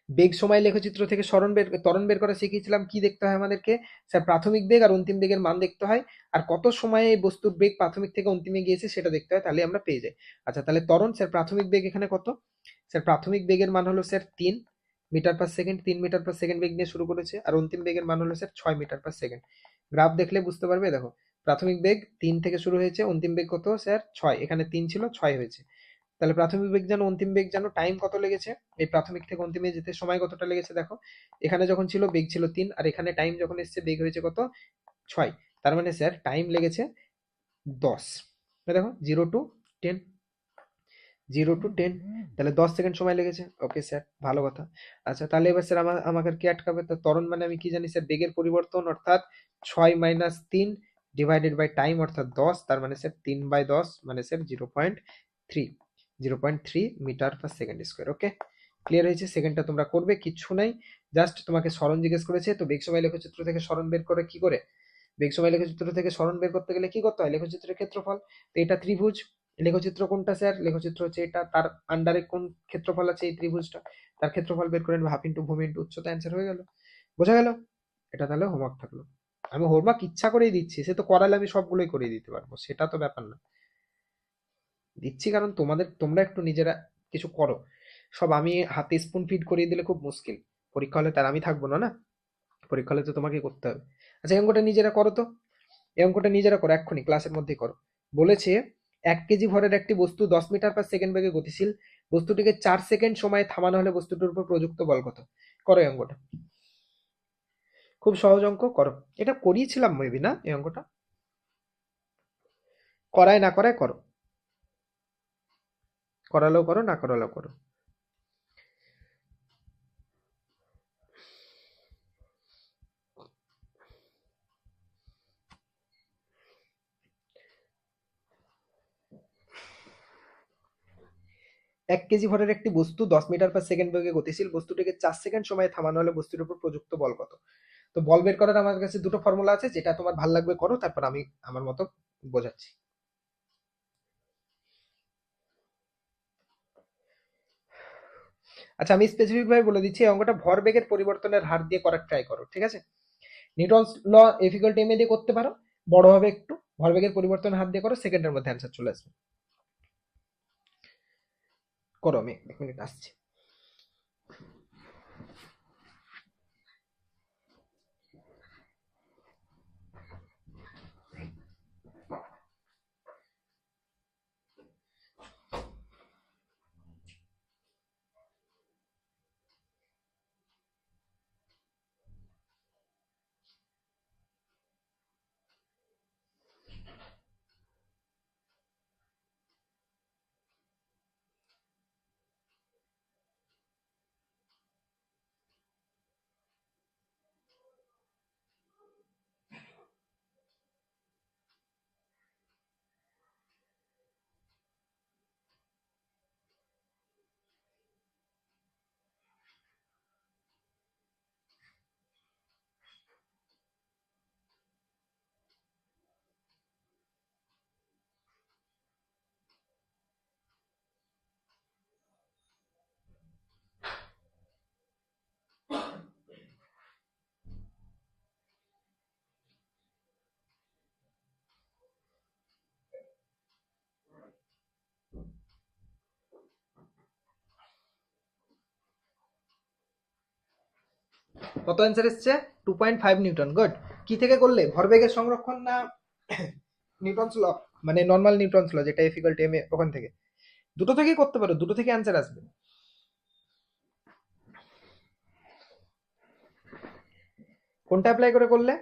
বেগ সময় লেখচিত্র থেকে ত্বরণ বের করা শিখিয়েছিলাম। কি দেখতে হয় আমাদেরকে? স্যার প্রাথমিক বেগ আর অন্তিম বেগের মান দেখতে হয়, আর কত সময়ে এই বস্তুর বেগ প্রাথমিক থেকে অন্তিমে গিয়েছে সেটা দেখতে হয়, তাহলে আমরা পেয়ে যাই। আচ্ছা, তাহলে ত্বরণ, স্যার প্রাথমিক বেগ এখানে কত? স্যার প্রাথমিক বেগের মান হলো sir 3 metre per second, 3 metre per second বেগ নিয়ে শুরু করেছে, আর অন্তিম বেগের মান হলো sir 6 metre per second. Graph দেখলে বুঝতে পারবে, দেখো প্রাথমিক বেগ 3 থেকে শুরু হয়েছে, অন্তিম বেগ কত স্যার? 6। এখানে 3 ছিল, 6 হয়েছে। তাহলে প্রাথমিক বেগ জানো, অন্তিম বেগ জানো, টাইম কত লেগেছে এই প্রাথমিক থেকে অন্তিমে যেতে, সময় কতটা লেগেছে দেখো। এখানে যখন ছিল বেগ ছিল 3, আর এখানে টাইম যখন এসছে বেগ হয়েছে কত? 6। তার মানে স্যার টাইম লেগেছে 10। দেখো 0 to 10। 0 to 10, তাহলে 10 সেকেন্ড সময় লেগেছে। ওকে স্যার, ভালো কথা। আচ্ছা তাহলে এবার স্যার আমাকে আর কি আটকাবে? তো ত্বরণ মানে আমি কি জানি স্যার, বেগের পরিবর্তন অর্থাৎ 6 - 3 ডিভাইডেড বাই টাইম অর্থাৎ 10, তার মানে স্যার 3/10 মানে sir 0.3, 0.3 metre per second square. Okay, clear হয়েছে? সেকেন্ডটা তোমরা করবে, কিচ্ছু নাই, জাস্ট তোমাকে সরণ জিজ্ঞেস করেছে। তো বেগ সময় লেখচিত্র থেকে সরণ বের করে কি করে? বেগ সময় লেখচিত্র থেকে সরণ বের করতে গেলে কি করতে হয়? লেখচিত্রের ক্ষেত্রফল। তো এটা ত্রিভুজ, লেখচিত্র কোনটা স্যার? লেখচিত্র হচ্ছে এটা, তার আন্ডারে কোন ক্ষেত্রফল আছে? এই ত্রিভুজটা, তার ক্ষেত্রফল বের করে নেবো, হাফ ইন্টু ভূমি ইন্টু উচ্চতা, অ্যান্সার হয়ে গেল। বোঝা গেল? এটা তাহলে হোমওয়ার্ক থাকলো। আমি হোমওয়ার্ক ইচ্ছা করেই দিচ্ছি, সে তো করালে আমি সবগুলোই করিয়ে দিতে পারবো, সেটা তো ব্যাপার না। দিচ্ছি কারণ তোমরা একটু নিজেরা কিছু করো। সব আমি হাতে স্পুন ফিড করিয়ে দিলে খুব মুশকিল। পরীক্ষা হলে তার আমি থাকবো না, না? পরীক্ষা হলে তো তোমাকে করতে হবে। আচ্ছা এই অঙ্কটা নিজেরা করো তো, এই অঙ্কটা নিজেরা করো, এক্ষুনি ক্লাসের মধ্যেই করো। বলেছে 1 কেজি ভরের একটি বস্তু 10 মিটার পার সেকেন্ড বেগে গতিশীল, বস্তুটিকে 4 সেকেন্ড সময়ে থামানো হলে বস্তুটির উপর প্রযুক্ত বল কত? করো এই অঙ্কটা, খুব সহজ অঙ্ক, করো। এটা করিয়েছিলাম মেবি, না এই অঙ্কটা? করায় না করায় করো, করালেও করো, না করালেও করো। এক কেজি ভরের একটি বস্তু 10 মিটার পার সেকেন্ড বেগে গতিশীল, বস্তুটিকে 4 সেকেন্ড সময়ে থামানো হলে বস্তুর উপর প্রযুক্ত বল কত? তো বল বের করার আমার কাছে দুটো ফর্মুলা আছে, যেটা তোমার ভাল লাগবে করো, তারপর আমি আমার মতো বোঝাচ্ছি। আচ্ছা আমি স্পেসিফিক ভাবে বলে দিচ্ছি, এই অঙ্কটা ভরবেগের পরিবর্তনের হার দিয়ে করার ট্রাই করো, ঠিক আছে? Newton's law F equal to M A দিয়ে করতে পারো, বড় হবে একটু। ভরবেগের পরিবর্তনের হার দিয়ে করো, সেকেন্ডের মধ্যে অ্যান্সার চলে আসবে। করো, আমি 1 মিনিট আসছি। কত অ্যান্সার এসছে? 2.5 নিউটন। গুড। কি থেকে করলে? ভরবেগের সংরক্ষণ না নিউটনস ল, মানে নর্মাল নিউটনস ল যেটা এফ ইকুয়াল টু এম এ, ওখান থেকে? দুটো থেকেই করতে পারো, দুটো থেকে অ্যান্সার আসবে। কোনটা অ্যাপ্লাই করে করলে?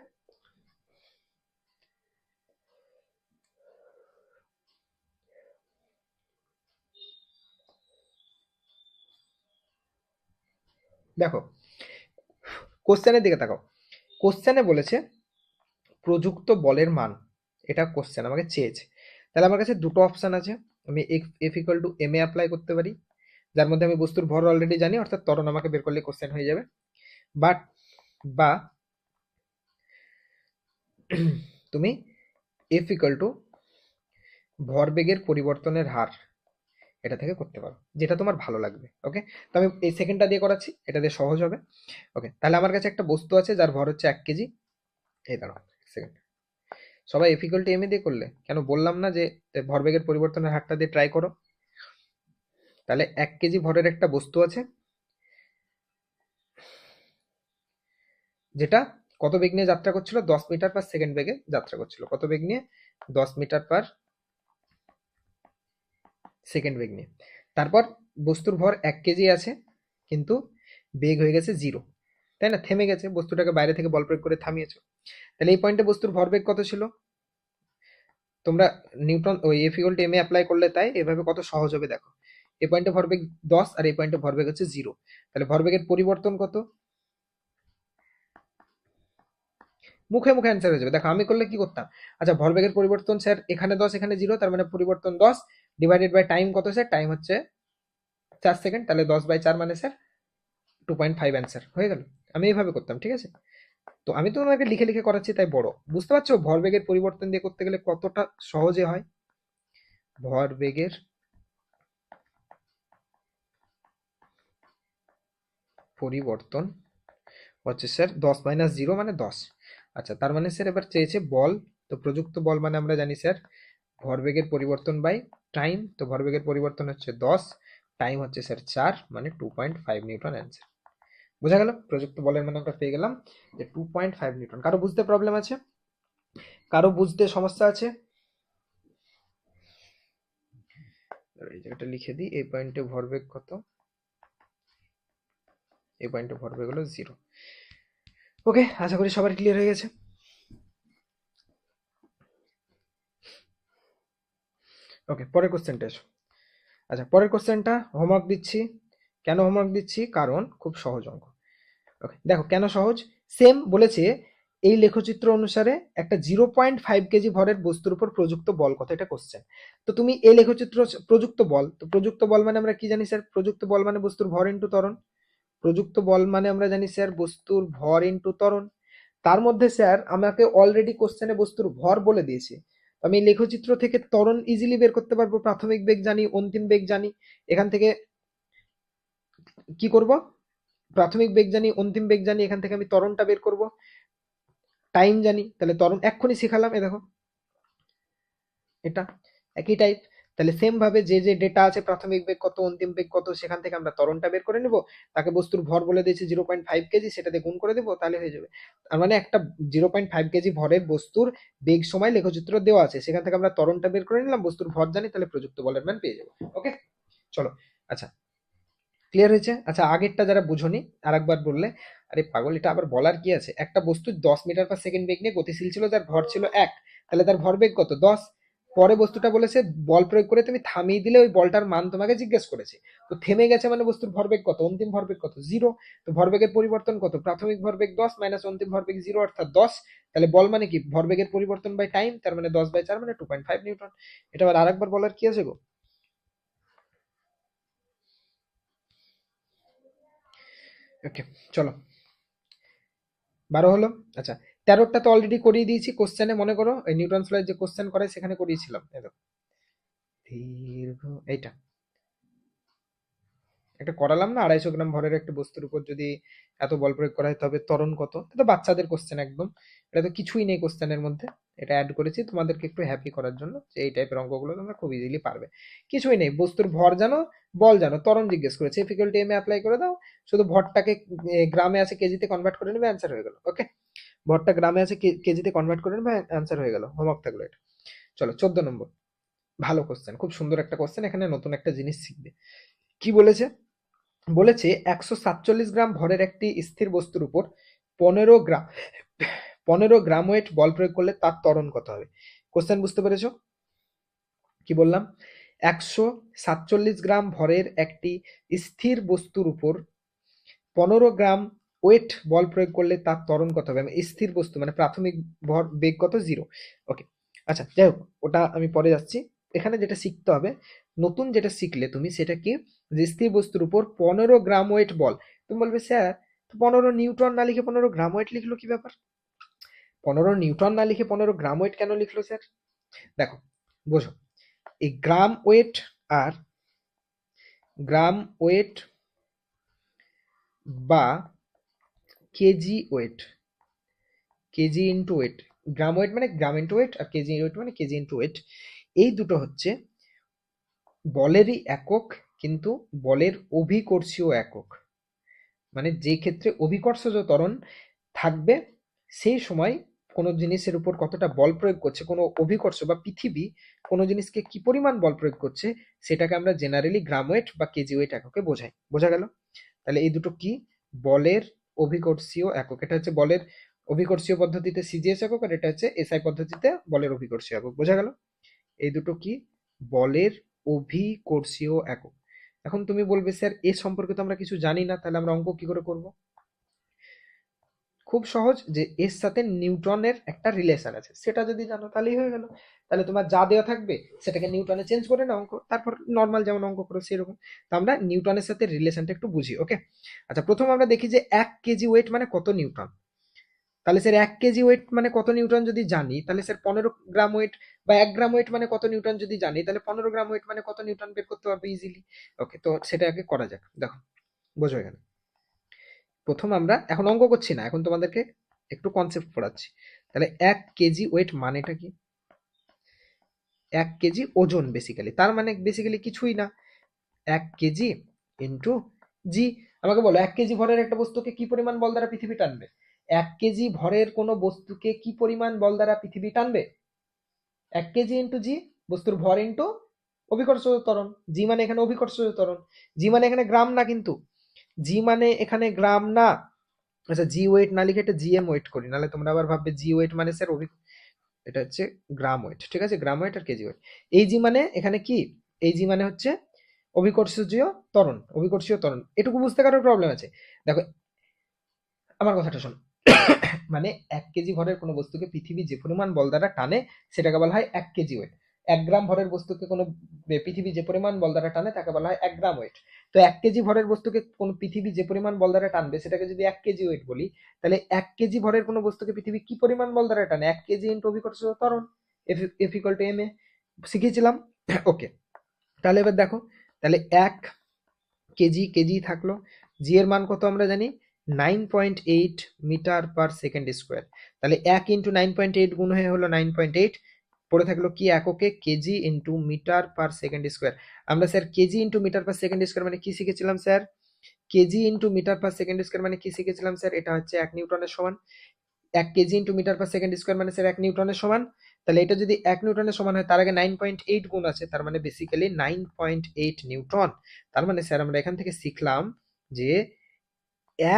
দেখো কোশ্চেনের দিকে তাকাও। কোশ্চেনে বলেছে প্রযুক্ত বলের মান, এটা কোশ্চেন আমাকে চেয়েছে। তাহলে আমার কাছে দুটো অপশন আছে, আমি F equal to M A apply করতে পারি, যার মধ্যে আমি বস্তুর ভর অলরেডি জানি, অর্থাৎ ত্বরণ আমাকে বের করলে কোশ্চেন হয়ে যাবে। বাট বা তুমি এফ ইকুয়াল টু ভরবেগের পরিবর্তনের হার, এটা থেকে করতে পারো, যেটা তোমার ভালো লাগবে। ওকে, তো আমি এই সেকেন্ডটা দিয়ে করাচ্ছি, এটা দিয়ে সহজ হবে। ওকে, তাহলে আমার কাছে একটা বস্তু আছে যার ভর হচ্ছে 1 কেজি। এই দাঁড়াও সেকেন্ড, সবাই F equal to M A দিয়ে করলে কেন? বললাম না যে ভরবেগের পরিবর্তনের হারটা দিয়ে ট্রাই করো। তাহলে 1 কেজি ভরের একটা বস্তু আছে, যেটা কত বেগ নিয়ে যাত্রা করছিল? 10 মিটার পার সেকেন্ড বেগে যাত্রা করছিল। কত বেগ নিয়ে? 10 মিটার পার সেকেন্ড বেগ নিয়ে। তারপর বস্তুর ভর 1 কেজি আছে, কিন্তু বেগ হয়ে গেছে 0, তাই না? থেমে গেছে, বস্তুটাকে বাইরে থেকে বল প্রয়োগ করে থামিয়েছো। তাহলে এই পয়েন্টে বস্তুর ভরবেগ কত ছিল? তোমরা নিউটন ওই F equal to M A apply করলে তাই, এভাবে কত সহজ হবে দেখো। এই পয়েন্টে ভরবেগ 10 আর এই পয়েন্টে ভরবেগ হচ্ছে 0। তাহলে ভরবেগের পরিবর্তন কত? মুখে মুখে অ্যান্সার হয়ে যাবে। দেখো আমি করলে কি করতাম, আচ্ছা ভরবেগের পরিবর্তন স্যার এখানে 10 এখানে 0, তার মানে পরিবর্তন 10 ডিভাইডেড বাই টাইম কত স্যার? টাইম হচ্ছে 4 সেকেন্ড, তাহলে 10/4 মানে স্যার 2.5 অ্যান্সার হয়ে গেল। আমি এইভাবে করতাম, ঠিক আছে? তো আমি তো তোমাকে লিখে লিখে করাচ্ছি তাই বড়, বুঝতে পারছো ভরবেগের পরিবর্তন দিয়ে করতে গেলে কতটা সহজে হয়। ভরবেগের পরিবর্তন হচ্ছে স্যার 10 - 0 মানে 10। আচ্ছা তার মানে স্যার এবার চেয়েছে বল, তো প্রযুক্ত বল মানে আমরা জানি স্যার ভরবেগের পরিবর্তন বাই টাইম, তো ভরবেগের পরিবর্তন হচ্ছে 10, টাইম হচ্ছে স্যার 4 মানে 2.5 নিউটন অ্যান্সার। বোঝা গেল? প্রযুক্ত বলের মানে আমরা পেয়ে গেলাম যে 2.5 নিউটন। কারো বুঝতে প্রবলেম আছে? কারো বুঝতে সমস্যা আছে? এই জায়গাটা লিখে দিই, এই পয়েন্টে ভরবেগ কত, এই পয়েন্টে ভরবেগ হলো 0। ওকে, আশা করি সবার ক্লিয়ার হয়ে গেছে। ওকে, পরের কোশ্চেনটা এসো। আচ্ছা পরের কোশ্চেনটা হোমওয়ার্ক দিচ্ছি। কেন হোমওয়ার্ক দিচ্ছি? কারণ খুব সহজ অঙ্ক। ওকে দেখো কেন সহজ। সেম বলেছে এই লেখচিত্র অনুসারে একটা 0.5 কেজি ভরের বস্তুর উপর প্রযুক্ত বল কত, এটা কোশ্চেন। তো তুমি এই লেখচিত্র প্রযুক্ত বল, তো প্রযুক্ত বল মানে আমরা কি জানি স্যার? প্রযুক্ত বল মানে বস্তুর ভর ইন্টু ত্বরণ। প্রযুক্ত বল মানে আমরা জানি স্যার বস্তুর ভর ইন্টু ত্বরণ। তার মধ্যে স্যার আমাকে অলরেডি কোশ্চেনে বস্তুর ভর বলে দিয়েছে। আমি লেখচিত্র থেকে ত্বরণ ইজিলি বের করতে পারবো, প্রাথমিক বেগ জানি, অন্তিম বেগ জানি। এখান থেকে কি করব? প্রাথমিক বেগ জানি, অন্তিম বেগ জানি, এখান থেকে আমি ত্বরণটা বের করব। টাইম জানি, তাহলে ত্বরণ এক্ষুনি শিখালাম, এ দেখো এটা একই টাইপ। তাহলে সেম ভাবে যে যে ডেটা আছে প্রাথমিক বেগ কত, অন্তিম বেগ কত, সেখান থেকে আমরা ত্বরণটা বের করে নেব। তাকে বস্তুর ভর বলে দিয়েছে 0.5 কেজি, সেটাতে গুণ করে দেবো, তাহলে হয়ে যাবে। তার মানে একটা 0.5 কেজি ভরের বস্তুর বেগ সময় লেখচিত্র দেওয়া আছে, সেখান থেকে আমরা ত্বরণটা বের করে নিলাম, বস্তুর ভর জানি, তাহলে প্রযুক্ত বলের মান পেয়ে যাবো। ওকে চলো, আচ্ছা ক্লিয়ার হয়েছে? আচ্ছা আগেরটা যারা বুঝোনি আর একবার বললে, আরে পাগল এটা আবার বলার কি আছে? একটা বস্তু 10 মিটার/সেকেন্ড বেগ নিয়ে গতিশীল ছিল, তার ভর ছিল 1, তাহলে তার ভরবেগ কত? 10। পরে বস্তুটা বলেছে বল প্রয়োগ করে তুমি থামিয়ে দিলে ওই বলটার মান তোমাকে জিজ্ঞেস করেছে, তো থেমে গেছে মানে বস্তুর ভরবেগ কত, অন্তিম ভরবেগ কত? 0। তো ভরবেগের পরিবর্তন কত? প্রাথমিক ভরবেগ 10 মাইনাস অন্তিম ভরবেগ 0 অর্থাৎ 10। তাহলে বল মানে কি? ভরবেগের পরিবর্তন বাই টাইম, তার মানে 10/4 মানে 2.5 নিউটন। এটা আবার আরেকবার বলার কি আছে গো? ওকে চলো, 12 হলো। আচ্ছা 13টা তো অলরেডি করিয়ে দিয়েছি কোশ্চেনে, মনে করো এই নিউটন ফ্লাইয়ের যে কোশ্চেন করে সেখানে করিয়েছিলাম। এই দেখো দীর্ঘ এইটা একটা করালাম না, 250 গ্রাম ভরের একটা বস্তুর উপর যদি এত বল প্রয়োগ করা হয় তবে ত্বরণ কত। এটা তো বাচ্চাদের কোশ্চেন একদম, এটা তো কিছুই নেই কোশ্চেনের মধ্যে, এটা অ্যাড করেছি তোমাদেরকে একটু হ্যাপি করার জন্য যে এই টাইপের অঙ্কগুলো তোমরা খুব ইজিলি পারবে। কিছুই নেই, বস্তুর ভর জানো, বল জানো, ত্বরণ জিজ্ঞেস করেছে, এফ = এম এ অ্যাপ্লাই করে দাও, শুধু ভরটাকে গ্রামে আছে কেজিতে কনভার্ট করে নেবে, অ্যান্সার হয়ে গেল। ওকে, ভরটা গ্রামে আছে কেজিতে কনভার্ট করে নেবে, অ্যান্সার হয়ে গেল। হোমওয়ার্ক থাকলো এটা। চলো 14 নম্বর, ভালো কোশ্চেন, খুব সুন্দর একটা কোশ্চেন, এখানে নতুন একটা জিনিস শিখবে। কি বলেছে? বলেছে 147 গ্রাম ভরের একটি স্থির বস্তুর উপর 15 গ্রাম 15 গ্রাম ওয়েট বল প্রয়োগ করলে তার ত্বরণ কত হবে? কোশ্চেন বুঝতে পেরেছো? কি বললাম? 147 গ্রাম ভরের একটি স্থির বস্তুর উপর 15 গ্রাম ওয়েট বল প্রয়োগ করলে তার ত্বরণ কত হবে? আমি স্থির বস্তু মানে প্রাথমিক ভর বেগ কত? 0। ওকে আচ্ছা যাই হোক, ওটা আমি পরে যাচ্ছি। এখানে যেটা শিখতে হবে, নতুন যেটা শিখলে তুমি সেটা কি, যে স্থির বস্তুর উপর 15 গ্রাম ওয়েট বল। তুমি বলবে স্যার 15 নিউটন না লিখে 15 গ্রাম ওয়েট লিখলো, কি ব্যাপার? 15 নিউটন না লিখে 15 গ্রাম ওয়েট কেন লিখলো স্যার? দেখো বোঝো, এই গ্রাম ওয়েট আর গ্রাম ওয়েট বা KG weight, KG into weight, gram weight মানে গ্রাম ইন্টু ওয়েট, আর কেজি ওয়েট মানে কেজি ইন্টু ওয়েট, এই দুটো হচ্ছে বলেরই একক, কিন্তু বলের অভিকর্ষীয় একক। মানে যে ক্ষেত্রে অভিকর্ষজ ত্বরণ থাকবে সেই সময় কোনো জিনিসের উপর কতটা বল প্রয়োগ করছে, কোনো অভিকর্ষ বা পৃথিবী কোনো জিনিসকে কি পরিমাণ বল প্রয়োগ করছে, সেটাকে আমরা জেনারেলি গ্রাম ওয়েট বা কেজি ওয়েট এককে বোঝাই। বোঝা গেল? তাহলে এই দুটো কি? বলের অভিকর্ষীয় একক, এটা হচ্ছে বলের অভিকর্ষীয় পদ্ধতিতে সিজিএস একক, আর এটা হচ্ছে এসআই পদ্ধতিতে বলের অভিকর্ষীয় একক। বোঝা গেল? এই দুটো কি? বলের অভিকর্ষীয় একক। এখন তুমি বলবে স্যার এ সম্পর্কে তো আমরা কিছু জানি না, তাহলে আমরা অঙ্ক কি করে করব? খুব সহজ, যে এর সাথে নিউটনের একটা রিলেশন আছে সেটা যদি জানো তাহলেই হয়ে গেল। তাহলে তোমার যা দেওয়া থাকবে সেটাকে নিউটনে চেঞ্জ করে না অঙ্ক, তারপর নর্মাল যেমন অঙ্ক করো সেরকম। তো আমরা নিউটনের সাথে রিলেশনটা একটু বুঝি, ওকে? আচ্ছা, প্রথম আমরা দেখি যে 1 কেজি ওয়েট মানে কত নিউটন। তাহলে স্যার 1 কেজি ওয়েট মানে কত নিউটন যদি জানি, তাহলে স্যার 15 গ্রাম ওয়েট বা 1 গ্রাম ওয়েট মানে কত নিউটন যদি জানি, তাহলে 15 গ্রাম ওয়েট মানে কত নিউটন বের করতে পারবো ইজিলি। ওকে, তো সেটা আগে করা যাক। দেখো, বোঝো এখানে প্রথম আমরা এখন অঙ্ক করছি না, এখন তোমাদেরকে একটু কনসেপ্ট পড়াচ্ছি। তাহলে 1 কেজি ওয়েট মানেটা কি? 1 কেজি ওজন বেসিক্যালি, তার মানে বেসিক্যালি কিছুই না, 1 কেজি ইন্টু জি। আমাকে বলো 1 কেজি ভরের একটা বস্তুকে কি পরিমাণ বল দ্বারা পৃথিবী টানবে? 1 কেজি ভরের কোনো বস্তুকে কি পরিমাণ বল দ্বারা পৃথিবী টানবে? 1 কেজি ইন্টু জি, বস্তুর ভর ইন্টু অভিকর্ষজ ত্বরণ। জি মানে এখানে অভিকর্ষজ ত্বরণ, জি মানে এখানে গ্রাম না কিন্তু, জি মানে এখানে গ্রাম না। আচ্ছা, জি ওয়েট না লিখে এটা জিএম ওয়েট করি, নাহলে তোমরা আবার ভাববে জি ওয়েট মানে স্যার এটা হচ্ছে গ্রাম ওয়েট। ঠিক আছে, গ্রাম ওয়েট আর কেজি ওয়েট। এই জি মানে এখানে কি, এই জি মানে হচ্ছে অভিকর্ষীয় ত্বরণ, অভিকর্ষীয় ত্বরণ। এটুকু বুঝতে কারোর প্রবলেম আছে? দেখো আমার কথাটা শোন। মানে 1 কেজি ভরের কোনো বস্তুকে পৃথিবী যে পরিমাণ বল দ্বারা টানে সেটাকে বলা হয় 1 কেজি ওয়েট। 1 গ্রাম ভরের বস্তুকে কোনো পৃথিবী যে পরিমাণ বল দ্বারা টানে তাকে বলা হয় 1 গ্রাম ওয়েট। তো 1 কেজি ভরের বস্তুকে কোন পৃথিবী যে পরিমাণ বল দ্বারা টানবে সেটাকে যদি 1 কেজি ওয়েট বলি, তাহলে 1 কেজি ভরের কোনো বস্তুকে পৃথিবী কি পরিমাণ বল দ্বারা টানে? 1 কেজি ইন্টু অভিকর্ষজ ত্বরণ, এফ ইকুয়াল টু এম এ। শিখিয়েছিলাম। ওকে, তাহলে এবার দেখো, তাহলে 1 কেজি, কেজি থাকলো, জি এর মান কত আমরা জানি 9.8 মিটার পার সেকেন্ড স্কোয়ার। তাহলে 1 × 9.8 গুণ হয়ে হলো 9.8, পড়ে থাকলো কি এককে, KG into metre per second square. আমরা sir KG into metre per second square মানে কি শিখেছিলাম sir? KG into metre per second square মানে কি শিখেছিলাম স্যার? এটা হচ্ছে 1 নিউটনের সমান। 1 KG into metre per second square মানে স্যার 1 নিউটনের সমান। তাহলে এটা যদি 1 নিউটনের সমান হয়, তার আগে 9.8 গুণ আছে, তার মানে বেসিক্যালি 9.8 নিউটন। তার মানে স্যার আমরা এখান থেকে শিখলাম যে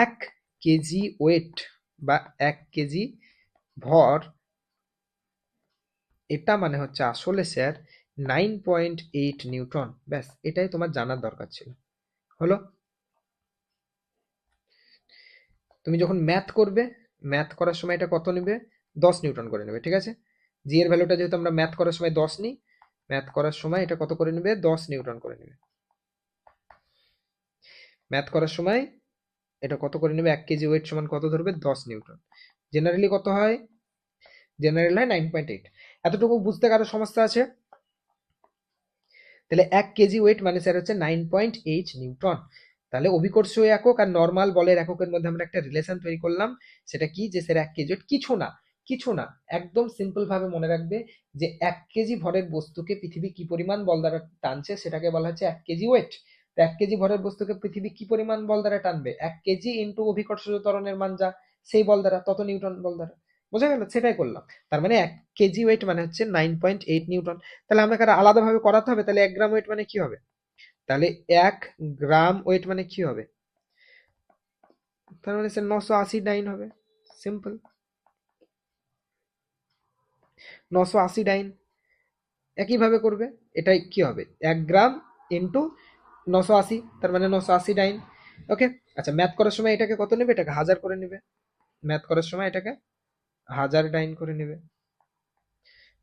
1 কেজি ওয়েট বা 1 কেজি ভর, এটা মানে হচ্ছে আসলে স্যার 9.8 নিউটন। ব্যাস, এটাই তোমার জানার দরকার ছিল। হলো? তুমি যখন ম্যাথ করবে, ম্যাথ করার সময় এটা কত নেবে? 10 নিউটন করে নেবে, ঠিক আছে? জি এর ভ্যালুটা যেহেতু আমরা ম্যাথ করার সময় 10 নিই, ম্যাথ করার সময় এটা কত করে নেবে? 10 নিউটন করে নেবে। ম্যাথ করার সময় এটা কত করে নেবে? 1 কেজি ওয়েট সমান কত ধরবে? 10 নিউটন। জেনারেলি কত হয়? জেনারেল হয় 9.8। এতটুকু বুঝতে কারো সমস্যা আছে? তাহলে 1 কেজি ওয়েট মানে স্যার হচ্ছে 9.8 নিউটন। তাহলে অভিকর্ষীয় একক আর নর্মাল বলের এককের মধ্যে আমরা একটা রিলেশন তৈরি করলাম। সেটা কি? যে স্যার 1 কেজি ওয়েট কিছু না, কিছু না, একদম সিম্পল ভাবে মনে রাখবে যে 1 কেজি ভরের বস্তুকে পৃথিবী কি পরিমাণ বল দ্বারা টানছে সেটাকে বলা হচ্ছে 1 কেজি ওয়েট। তো 1 কেজি ভরের বস্তুকে পৃথিবী কি পরিমাণ বল দ্বারা টানবে? 1 কেজি ইন্টু অভিকর্ষীয় ত্বরণের মান যা, সেই বল দ্বারা, তত নিউটন বল দ্বারা। বোঝা গেল? সেটাই করলাম। তার মানে 1 কেজি ওয়েট মানে হচ্ছে 9.8 নিউটন। তাহলে আমাকে আর আলাদাভাবে করাতে হবে? তাহলে 1 গ্রাম ওয়েট মানে কি হবে? তাহলে 1 গ্রাম ওয়েট মানে কি হবে? তার মানে স্যার 980 হবে। সিম্পল, 980। একইভাবে করবে, এটাই কি হবে? 1 গ্রাম ইন্টু 980, তার মানে 980। ওকে, আচ্ছা, ম্যাথ করার সময় এটাকে কত নেবে? এটাকে 1000 করে নেবে। ম্যাথ করার সময় এটাকে 1000 করে নেবে।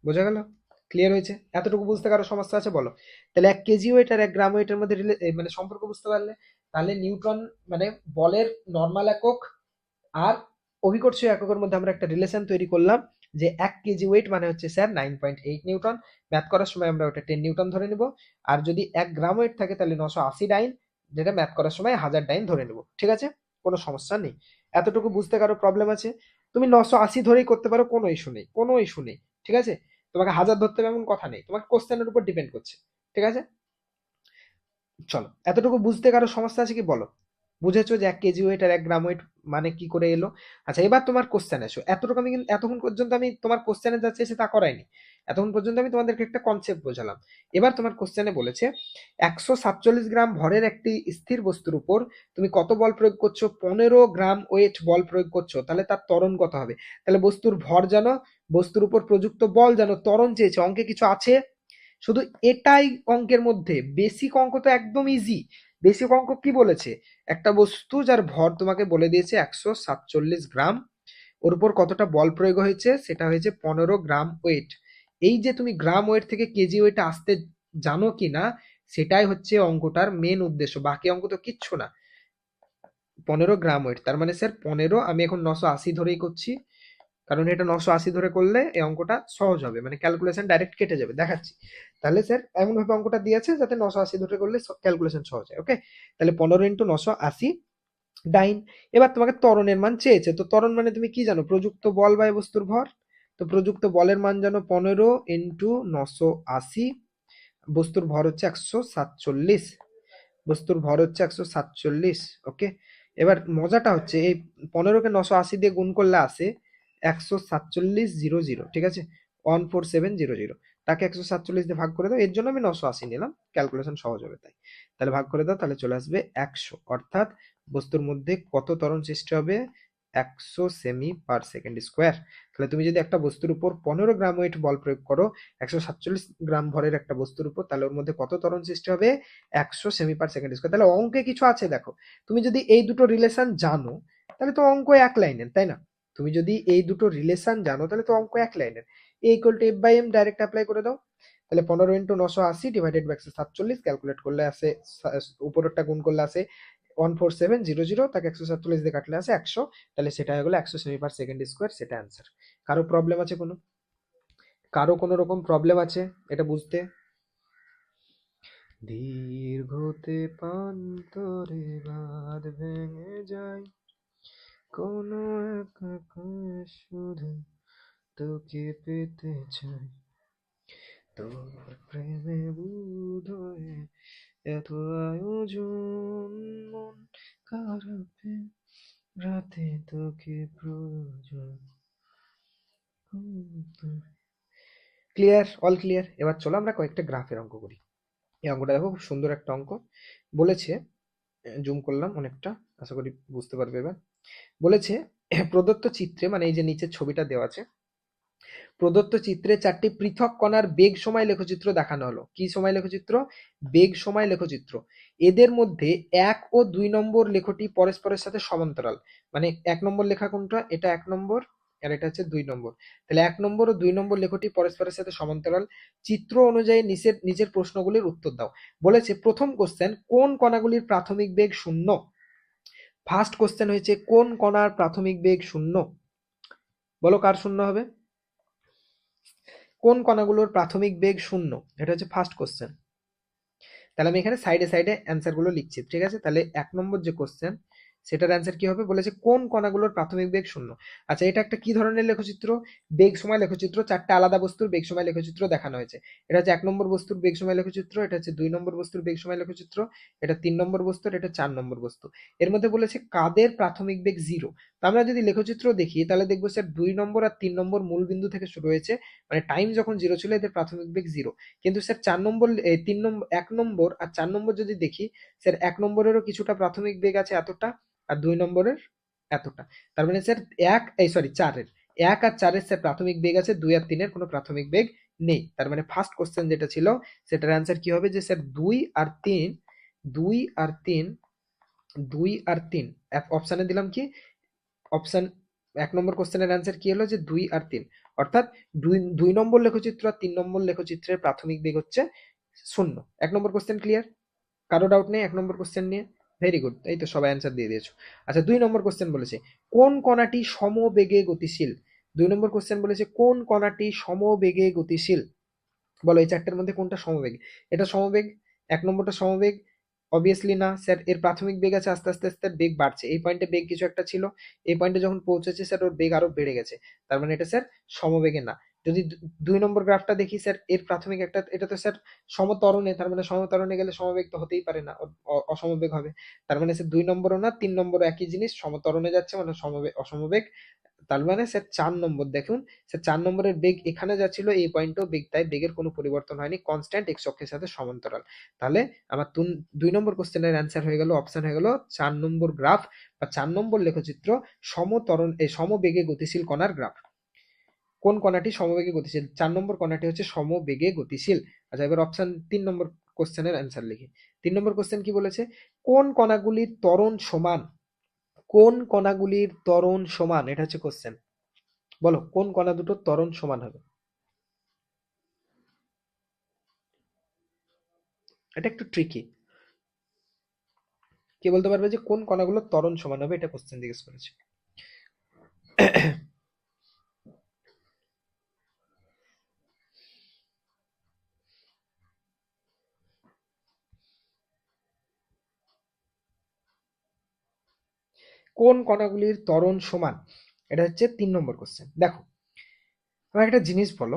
বোঝা গেল? ক্লিয়ার হয়েছে? এতটুকু বুঝতে কারো সমস্যা আছে বলো? তাহলে 1 কেজি ওয়েট আর 1 গ্রাম ওয়েটের মধ্যে মানে সম্পর্ক বুঝতে পারলে, তাহলে নিউটন মানে বলের নর্মাল একক আর অভিকর্ষীয় এককের মধ্যে আমরা একটা রিলেশন তৈরি করলাম যে 1 কেজি ওয়েট মানে হচ্ছে স্যার 9.8 নিউটন। ম্যাথ করার সময় আমরা ওটা 10 নিউটন ধরে নেব। আর যদি 1 গ্রাম ওয়েট থাকে তাহলে 980, যেটা ম্যাথ করার সময় 1000 ধরে নেব। ঠিক আছে, কোনো সমস্যা নেই। এতটুকু বুঝতে কারো প্রবলেম আছে? তুমি 980 ধরেই করতে পারো, কোনো ইস্যু নেই, কোনো ইস্যু নেই। ঠিক আছে, তোমাকে 1000 ধরতে হবে এমন কথা নেই, তোমাকে কোশ্চেনের উপর ডিপেন্ড করছে। ঠিক আছে, চলো, এতটুকু বুঝতে কারো সমস্যা আছে কি বলো? বুঝেছো যে 1 কেজি ওয়েট আর 1 গ্রাম ওয়েট মানে কি করে এলো? আচ্ছা, এবার তোমার কোশ্চেন এসো। এতটুকু আমি কিন্তু এতক্ষণ পর্যন্ত আমি তোমার কোশ্চেনে যা চেয়েছে তা করাইনি। এতক্ষণ পর্যন্ত আমি তোমাদেরকে একটা কনসেপ্ট বোঝালাম। এবার তোমার কোশ্চেনে বলেছে 147 গ্রাম ভরের একটি স্থির বস্তুর উপর তুমি কত বল প্রয়োগ করছো? 15 গ্রাম ওয়েট বল প্রয়োগ করছো, তাহলে তার ত্বরণ কত হবে? তাহলে বস্তুর ভর জানো, বস্তুর উপর প্রযুক্ত বল জানো, ত্বরণ চেয়েছে, অঙ্কে কিছু আছে? শুধু এটাই অঙ্কের মধ্যে, বেসিক অঙ্ক তো একদম ইজি। বেসিক অঙ্ক কি বলেছে, একটা বস্তু যার ভর তোমাকে বলে দিয়েছে 147 গ্রাম, ওর উপর কতটা বল প্রয়োগ হয়েছে, সেটা হয়েছে 15 গ্রাম ওয়েট। এই যে তুমি গ্রাম ওয়েট থেকে কেজি ওয়েট আসতে জানো কি না, সেটাই হচ্ছে অঙ্কটার মেন উদ্দেশ্য, বাকি অঙ্ক তো কিচ্ছু না। 15 গ্রাম ওয়েট, তার মানে স্যার 15, আমি এখন 980 ধরেই করছি, কারণ এটা 980 ধরে করলে এই অঙ্কটা সহজ হবে, মানে ক্যালকুলেশন ডাইরেক্ট কেটে যাবে, দেখাচ্ছি। তাহলে স্যার এমন ভাবে অঙ্কটা দিয়েছে যাতে 980 ধরে করলে ক্যালকুলেশন সহজ হয়। ওকে, তাহলে 15 × 980 ডাইন। এবার তোমাকে ত্বরণের মান চেয়েছে, তো ত্বরণ মানে তুমি কি জানো, প্রযুক্ত বল বাই বস্তুর ভর। তো প্রযুক্ত বলের মান জানো 15 × 980, বস্তুর ভর হচ্ছে 147, বস্তুর ভর হচ্ছে 147। ওকে, এবার মজাটা হচ্ছে এই 15 কে 980 দিয়ে গুণ করলে আসে 147,000, ঠিক আছে, 14700, তাকে 147 দিয়ে ভাগ করে দাও, এর জন্য আমি 980 নিলাম, ক্যালকুলেশন সহজ হবে তাই। তাহলে ভাগ করে দাও, তাহলে চলে আসবে 100, অর্থাৎ বস্তুর মধ্যে কত ত্বরণ সৃষ্টি হবে, 100 সেমি/সেকেন্ড স্কোয়ার। তাহলে তুমি যদি একটা বস্তুর উপর 15 গ্রাম ওয়েট বল প্রয়োগ করো 147 গ্রাম ভরের একটা বস্তুর উপর, তাহলে ওর মধ্যে কত ত্বরণ সৃষ্টি হবে, 100 সেমি/সেকেন্ড স্কোয়ার। তাহলে অঙ্কে কিছু আছে দেখো, তুমি যদি এই দুটো রিলেশন জানো তাহলে তো অঙ্ক এক লাইনের, তাই না? তুমি যদি এই দুটো রিলেশন জানো তাহলে তো অঙ্ক এক লাইনের। A = F/m ডাইরেক্ট অ্যাপ্লাই করে দাও। তাহলে 15 × 980 ডিভাইডেড বাই 147, ক্যালকুলেট করলে আসে, উপরেরটা গুণ করলে আসে 14700, তাকে 147 দিয়ে কাটলে আসে 100, তাহলে সেটা হয়ে গেলো 100 সেমি/সেকেন্ড স্কোয়ার, সেটা অ্যান্সার। কারো প্রবলেম আছে কোনো, কারো কোনো রকম প্রবলেম আছে এটা বুঝতে? দীর্ঘতে পান্তরে বাঁধ ভেঙে যায়, কোনো এক আকাশ শুধু তোকে পেতে চাই, তোর প্রেমে বুধ হয়ে এত আয়োজন, মন খারাপে রাতে তোকে প্রয়োজন। Clear, all clear. এবার চলো আমরা কয়েকটা গ্রাফের অঙ্ক করি। এই অঙ্কটা দেখো, খুব সুন্দর একটা অঙ্ক বলেছে, জুম করলাম অনেকটা, আশা করি বুঝতে পারবে এবার। বলেছে প্রদত্ত চিত্রে, মানে এই যে নিচের ছবিটা দেওয়া আছে, প্রদত্ত চিত্রে 4টি পৃথক কণার বেগ সময় লেখচিত্র দেখানো হলো। কি সময় লেখচিত্র, বেগ সময় লেখচিত্র। এদের মধ্যে 1 ও 2 নম্বর লেখটি পরস্পরের সাথে সমান্তরাল, মানে 1 নম্বর লেখা কোনটা, এটা 1 নম্বর, আর এটা হচ্ছে 2 নম্বর। তাহলে 1 নম্বর ও 2 নম্বর লেখটি পরস্পরের সাথে সমান্তরাল, চিত্র অনুযায়ী নিচের নিচের প্রশ্নগুলির উত্তর দাও। বলেছে প্রথম কোশ্চেন, কোন কণাগুলির প্রাথমিক বেগ 0? ফার্স্ট কোশ্চেন হয়েছে কোন কণার প্রাথমিক বেগ 0? বলো কার 0 হবে, কোন কণাগুলোর প্রাথমিক বেগ 0? এটা হচ্ছে ফার্স্ট কোশ্চেন। তাহলে আমি এখানে সাইডে সাইডে অ্যান্সার গুলো লিখছি, ঠিক আছে। তাহলে 1 নম্বর যে কোশ্চেন, সেটার অ্যান্সার কি হবে, বলেছে কোন কণাগুলোর প্রাথমিক বেগ 0। আচ্ছা, এটা একটা কি ধরনের লেখচিত্র, বেগ সময় লেখচিত্র, 4টা আলাদা বস্তুর বেগ সময় লেখচিত্র দেখানো হয়েছে। এটা হচ্ছে 1 নম্বর বস্তুর বেগ সময় লেখচিত্র, এটা হচ্ছে 2 নম্বর বস্তুর বেগ সময় লেখচিত্র, এটা 3 নম্বর বস্তু, এটা 4 নম্বর বস্তু। এর মধ্যে বলেছে কাদের প্রাথমিক বেগ 0। তো আমরা যদি লেখচিত্র দেখি তাহলে দেখবো স্যার 2 নম্বর আর 3 নম্বর মূল বিন্দু থেকে শুরু হয়েছে, মানে টাইম যখন 0 ছিল এদের প্রাথমিক বেগ 0। কিন্তু স্যার 4 নম্বর, 3 নম্বর, 1 নম্বর আর 4 নম্বর যদি দেখি, স্যার 1 নম্বরেরও কিছুটা প্রাথমিক বেগ আছে এতটা, আর 2 নম্বরের এতটা। তার মানে স্যার 4-এর, 1 আর 4-এর স্যার প্রাথমিক বেগ আছে, 2 আর 3-এর কোনো প্রাথমিক বেগ নেই। তার মানে ফার্স্ট কোশ্চেন যেটা ছিল সেটার অ্যান্সার কি হবে, যে স্যার 2 আর 3, 2 আর 3, 2 আর 3, অপশানে দিলাম কি, অপশন 1 নম্বর কোশ্চেনের অ্যান্সার কি হলো, যে 2 আর 3, অর্থাৎ 2 নম্বর লেখচিত্র আর 3 নম্বর লেখচিত্রের প্রাথমিক বেগ হচ্ছে 0। 1 নম্বর কোশ্চেন ক্লিয়ার, কারো ডাউট নেই 1 নম্বর কোশ্চেন নিয়ে? ভেরি গুড, এই তো সবাই অ্যান্সার দিয়ে দিয়েছো। আচ্ছা, 2 নম্বর কোশ্চেন বলেছে কোন কণাটি সমবেগে গতিশীল। 2 নম্বর কোশ্চেন বলেছে কোন কণাটি সমবেগে গতিশীল। বলো এই চারটের মধ্যে কোনটা সমবেগ? এটা সমবেগ, 1 নম্বরটা সমবেগ, অবভিয়াসলি না স্যার, এর প্রাথমিক বেগ আছে, আস্তে আস্তে আস্তে বেগ বাড়ছে, এই পয়েন্টে বেগ কিছু একটা ছিল, এই পয়েন্টে যখন পৌঁছেছে স্যার ওর বেগ আরো বেড়ে গেছে, তার মানে এটা স্যার সমবেগে না। যদি 2 নম্বর গ্রাফটা দেখি স্যার, এর প্রাথমিক একটা, এটা তো স্যার সমত্বরণে, তার মানে সমত্বরণে গেলে সমবেগ তো হতেই পারে না, অসমবেগ হবে। তার মানে স্যার 2 নম্বরও না, 3 নম্বরও একই জিনিস, সমত্বরণে যাচ্ছে মানে অসমবেগ। তার মানে স্যার 4 নম্বর দেখুন, স্যার 4 নম্বরের বেগ এখানে যা ছিল এই পয়েন্টেও বেগ তাই, বেগের কোনো পরিবর্তন হয়নি, কনস্ট্যান্ট এক্স অক্ষের সাথে সমান্তরাল। তাহলে আমার 2 নম্বর কোশ্চেনের অ্যান্সার হয়ে গেল, অপশন হয়ে গেল 4 নম্বর গ্রাফ বা 4 নম্বর লেখচিত্র, সমবেগে গতিশীল কণার গ্রাফ। কোন কণাটি সমবেগে গতিশীল? 4 নম্বর কণাটি হচ্ছে সমবেগে গতিশীল। আচ্ছা, এবার অপশন 3 নম্বর কোশ্চেনের অ্যান্সার লিখি। 3 নম্বর কোশ্চেন কি বলেছে? কোন কণাগুলির ত্বরণ সমান? কোন কণাগুলির ত্বরণ সমান, এটা হচ্ছে কোশ্চেন। বলো কোন কণা দুটোর ত্বরণ সমান হবে? এটা একটু ট্রিকি। কে বলতে পারবে যে কোন কণাগুলোর ত্বরণ সমান হবে? এটা কোশ্চেন জিজ্ঞেস করেছে। কোন কণাগুলির ত্বরণ সমান, এটা হচ্ছে 3 নম্বর কোশ্চেন। দেখো, আমার একটা জিনিস বলো,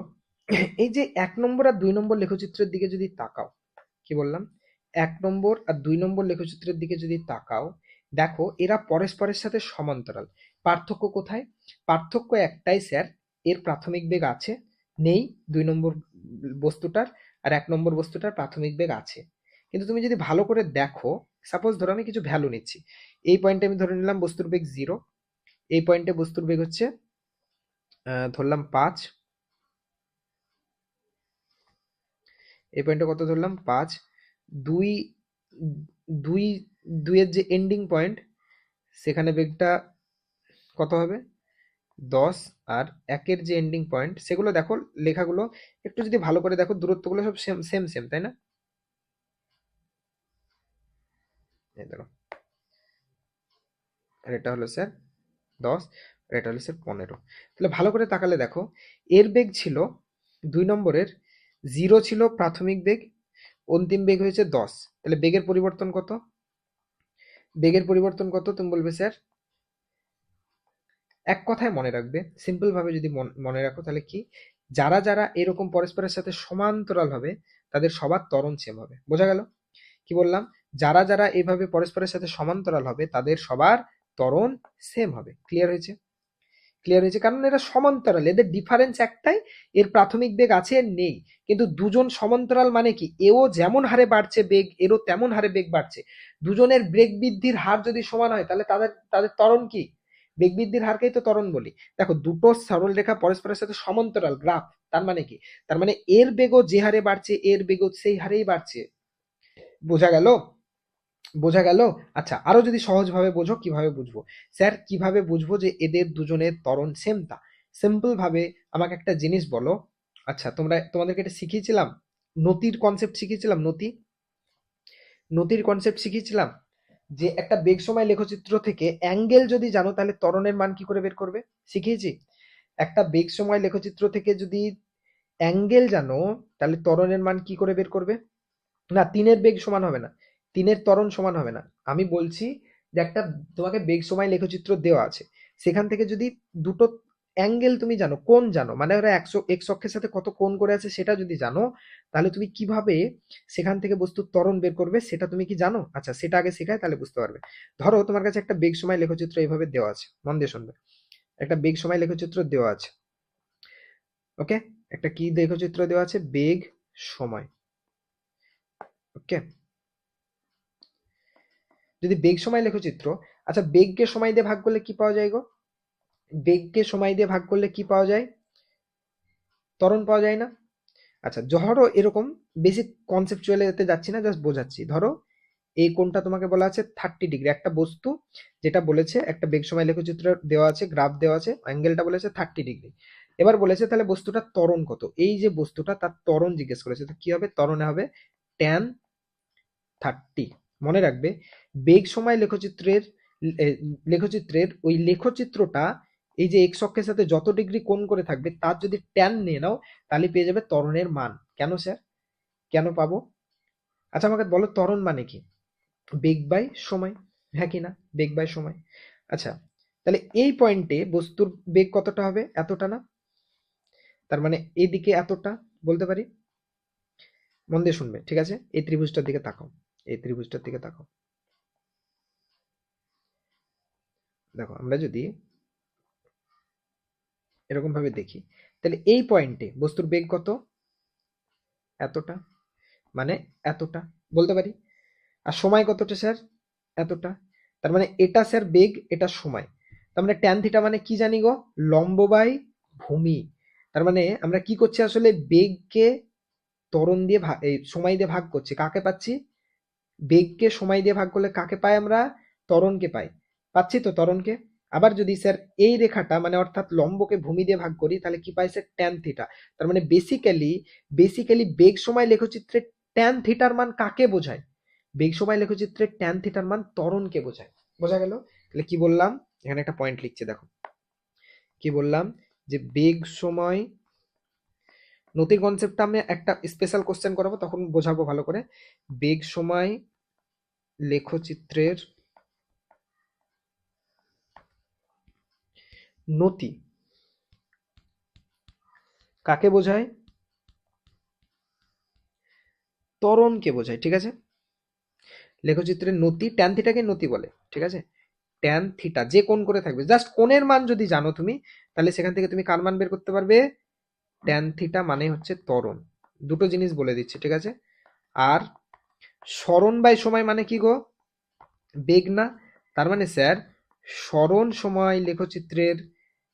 এই যে 1 নম্বর আর 2 নম্বর লেখচিত্রের দিকে যদি তাকাও, কি বললাম, 1 নম্বর আর 2 নম্বর লেখচিত্রের দিকে যদি তাকাও, দেখো এরা পরস্পরের সাথে সমান্তরাল। পার্থক্য কোথায়? পার্থক্য একটাই স্যার, এর প্রাথমিক বেগ আছে নেই 2 নম্বর বস্তুটার, আর 1 নম্বর বস্তুটার প্রাথমিক বেগ আছে। কিন্তু তুমি যদি ভালো করে দেখো, সাপোজ ধরো আমি কিছু ভ্যালু নিচ্ছি, এই পয়েন্টে আমি ধরে নিলাম বস্তুর বেগ 0, এই পয়েন্টে বস্তুর বেগ হচ্ছে ধরলাম 5, এই পয়েন্টে কত ধরলাম 5, দুই দুই দুইয়ের যে এন্ডিং পয়েন্ট সেখানে বেগটা কত হবে 10, আর 1-এর যে এন্ডিং পয়েন্ট সেগুলো দেখো, লেখাগুলো একটু যদি ভালো করে দেখো, দূরত্বগুলো সব সেম সেম সেম, তাই না? এই দেখো, আর এটা হলো স্যার 10, আর এটা হলো স্যার 15। তাহলে ভালো করে তাকালে দেখো, এর বেগ ছিল 2 নম্বরের 0 ছিল প্রাথমিক বেগ, অন্তিম বেগ হয়েছে 10। তাহলে বেগের পরিবর্তন কত? বেগের পরিবর্তন কত তুমি বলবে স্যার? এক কথায় মনে রাখবে, সিম্পল ভাবে যদি মনে রাখো তাহলে কি, যারা যারা এরকম পরস্পরের সাথে সমান্তরাল হবে তাদের সবার ত্বরণ সেম হবে। বোঝা গেল? কি বললাম? যারা যারা এইভাবে পরস্পরের সাথে সমান্তরাল হবে তাদের সবার ত্বরণ সেম হবে। ক্লিয়ার হয়েছে? ক্লিয়ার হয়েছে, কারণ এরা সমান্তরাল, এদের ডিফারেন্স একটাই, এর প্রাথমিক বেগ আছে এর নেই। কিন্তু দুজন সমান্তরাল মানে কি, এও যেমন হারে বাড়ছে বেগ, এরও তেমন হারে বেগ বাড়ছে। দুজনের বেগ বৃদ্ধির হার যদি সমান হয় তাহলে তাদের তাদের ত্বরণ কি? বেগ বৃদ্ধির হারকেই তো ত্বরণ বলি। দেখো, দুটো সরল রেখা পরস্পরের সাথে সমান্তরাল গ্রাফ, তার মানে কি, তার মানে এর বেগও যে হারে বাড়ছে এর বেগও সেই হারেই বাড়ছে। বোঝা গেল? বোঝা গেল? আচ্ছা, আরো যদি সহজভাবে বোঝো, কিভাবে বুঝবো? স্যার কিভাবে বুঝবো যে এদের দুজনের ত্বরণ সেম? তা সিম্পল ভাবে আমাকে একটা জিনিস বলো। আচ্ছা, তোমাদেরকে এটা শিখিয়েছিলাম, নতির কনসেপ্ট শিখিয়েছিলাম, নতির কনসেপ্ট শিখিয়েছিলাম, যে একটা বেগ সময় লেখচিত্র থেকে অ্যাঙ্গেল যদি জানো তাহলে ত্বরণের মান কি করে বের করবে, শিখিয়েছি। একটা বেগ সময় লেখচিত্র থেকে যদি অ্যাঙ্গেল জানো তাহলে ত্বরণের মান কি করে বের করবে? না, 3-এর বেগ সমান হবে না, 3-এর ত্বরণ সমান হবে না। আমি বলছি যে একটা, তোমাকে বেগ সময় লেখচিত্র দেওয়া আছে, সেখান থেকে যদি দুটো অ্যাঙ্গেল তুমি জানো, কোণ জানো, মানে ওরা এক্স অক্ষের সাথে কত কোণ করে আছে সেটা যদি জানো, তাহলে তুমি কিভাবে সেখান থেকে বস্তুর ত্বরণ বের করবে সেটা তুমি কি জানো? আচ্ছা, সেটা আগে শেখায় তাহলে বুঝতে পারবে। ধরো তোমার কাছে একটা বেগ সময় লেখচিত্র এইভাবে দেওয়া আছে, মন দিয়ে শুনবে। একটা বেগ সময় লেখচিত্র দেওয়া আছে, ওকে? একটা কি লেখচিত্র দেওয়া আছে? বেগ সময়। ওকে, যদি বেগ সময় লেখচিত্র, আচ্ছা বেগকে সময় দিয়ে ভাগ করলে কি পাওয়া যায় গো? বেগকে সময় দিয়ে ভাগ করলে কি পাওয়া যায়? ত্বরণ পাওয়া যায় না? আচ্ছা, ধরো এরকম বেসিক কনসেপচুয়াল এতে যাচ্ছি না, জাস্ট বোঝাচ্ছি। ধরো এই কোণটা তোমাকে বলা আছে 30 ডিগ্রি, একটা বস্তু যেটা বলেছে, একটা বেগ সময় লেখচিত্র দেওয়া আছে, গ্রাফ দেওয়া আছে, অ্যাঙ্গেলটা বলেছে 30 ডিগ্রি। এবার বলেছে তাহলে বস্তুটার ত্বরণ কত, এই যে বস্তুটা তার ত্বরণ জিজ্ঞেস করেছে, তো কি হবে? ত্বরণে হবে ট্যান 30। মনে রাখবে, বেগ সময় লেখচিত্রের ওই লেখচিত্রটা, এই যে এক্স অক্ষের সাথে যত ডিগ্রি কোণ করে থাকবে তার যদি ট্যান নিয়ে নাও তাহলে পেয়ে যাবে ত্বরণের মান। কেন স্যার, কেন পাবো? আচ্ছা আমাকে বলো, ত্বরণ মানে কি? বেগ বাই সময়, হ্যাঁ কি না? বেগ বাই সময়। আচ্ছা, তাহলে এই পয়েন্টে বস্তুর বেগ কতটা হবে? এতটা না? তার মানে এইদিকে এতটা বলতে পারি। মন দিয়ে শুনবে, ঠিক আছে? এই ত্রিভুজটার দিকে তাকাও, এই ত্রিভুজটার দিকে তাকাও। দেখো, আমরা যদি এরকম ভাবে দেখি, তাহলে এই পয়েন্টে বস্তুর বেগ কত? এতটা, মানে এতটা বলতে পারি। আর সময় কতটা স্যার? এতটা। তার মানে এটা স্যার বেগ, এটা সময়। তার মানে ট্যান থিটা মানে কি জানি গো? লম্ব বাই ভূমি। তার মানে আমরা কি করছি আসলে, বেগকে ত্বরণ দিয়ে এই সময় দিয়ে ভাগ করছি, কাকে পাচ্ছি? বেগকে সময় দিয়ে ভাগ করলে কাকে পাই আমরা? ত্বরণকে পাই। পাচ্ছি তো ত্বরণকে। আবার যদি স্যার এই রেখাটা মানে অর্থাৎ লম্বকে ভূমি দিয়ে ভাগ করি তাহলে কি পাই স্যার? Tan theta. তার মানে বেসিক্যালি বেগ সময় লেখচিত্রে ট্যান থিটার মান কাকে বোঝায়? বেগ সময় লেখচিত্রে ট্যান থিটার মান ত্বরণকে বোঝায়। বোঝা গেল? তাহলে কি বললাম? এখানে একটা পয়েন্ট লিখছি দেখো। কি বললাম? যে বেগ সময় নতির কনসেপ্টটা আমি একটা স্পেশাল কোশ্চেন করাবো, তখন বোঝাবো ভালো করে। বেগ সময় লেখচিত্রের নতি কাকে বোঝায়? ত্বরণকে বোঝায়। ঠিক আছে? লেখচিত্রের নতি, ট্যান থিটাকে নতি বলে। ঠিক আছে? ট্যান থিটা যে কোণ করে থাকবে, জাস্ট কোণের মান যদি জানো তুমি, তাহলে সেখান থেকে তুমি কার মান বের করতে পারবে? ট্যান থিটা মানে হচ্ছে ত্বরণ। দুটো জিনিস বলে দিচ্ছি। ঠিক আছে? আর সরণ বাই সময় মানে কি গো? বেগ না? তার মানে স্যার সরণ সময় লেখচিত্রের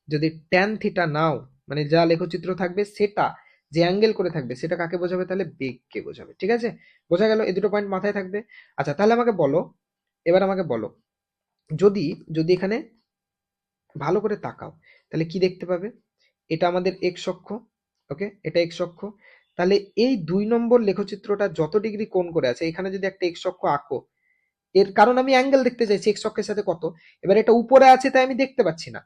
যদি ট্যান থিটা নাও, মানে যা লেখচিত্র থাকবে সেটা যে অ্যাঙ্গেল করে থাকবে সেটা কাকে বোঝাবে? তাহলে বেগকে বোঝাবে। ঠিক আছে? বোঝা গেল? এই দুটো পয়েন্ট মাথায় থাকবে। আচ্ছা, তাহলে আমাকে বলো, এবার আমাকে বলো, যদি যদি এখানে ভালো করে তাকাও তাহলে কি দেখতে পাবে? এটা আমাদের এক্স অক্ষ। ওকে, এটা এক্স অক্ষ। তাহলে এই ২ নম্বর লেখচিত্রটা যত ডিগ্রি কোণ করে আছে, এখানে যদি একটা এক্স অক্ষ আঁকো, এর কারণ আমি অ্যাঙ্গেল দেখতে চাইছি এক্স অক্ষের সাথে কত। এবার এটা উপরে আছে তাই আমি দেখতে পাচ্ছি না,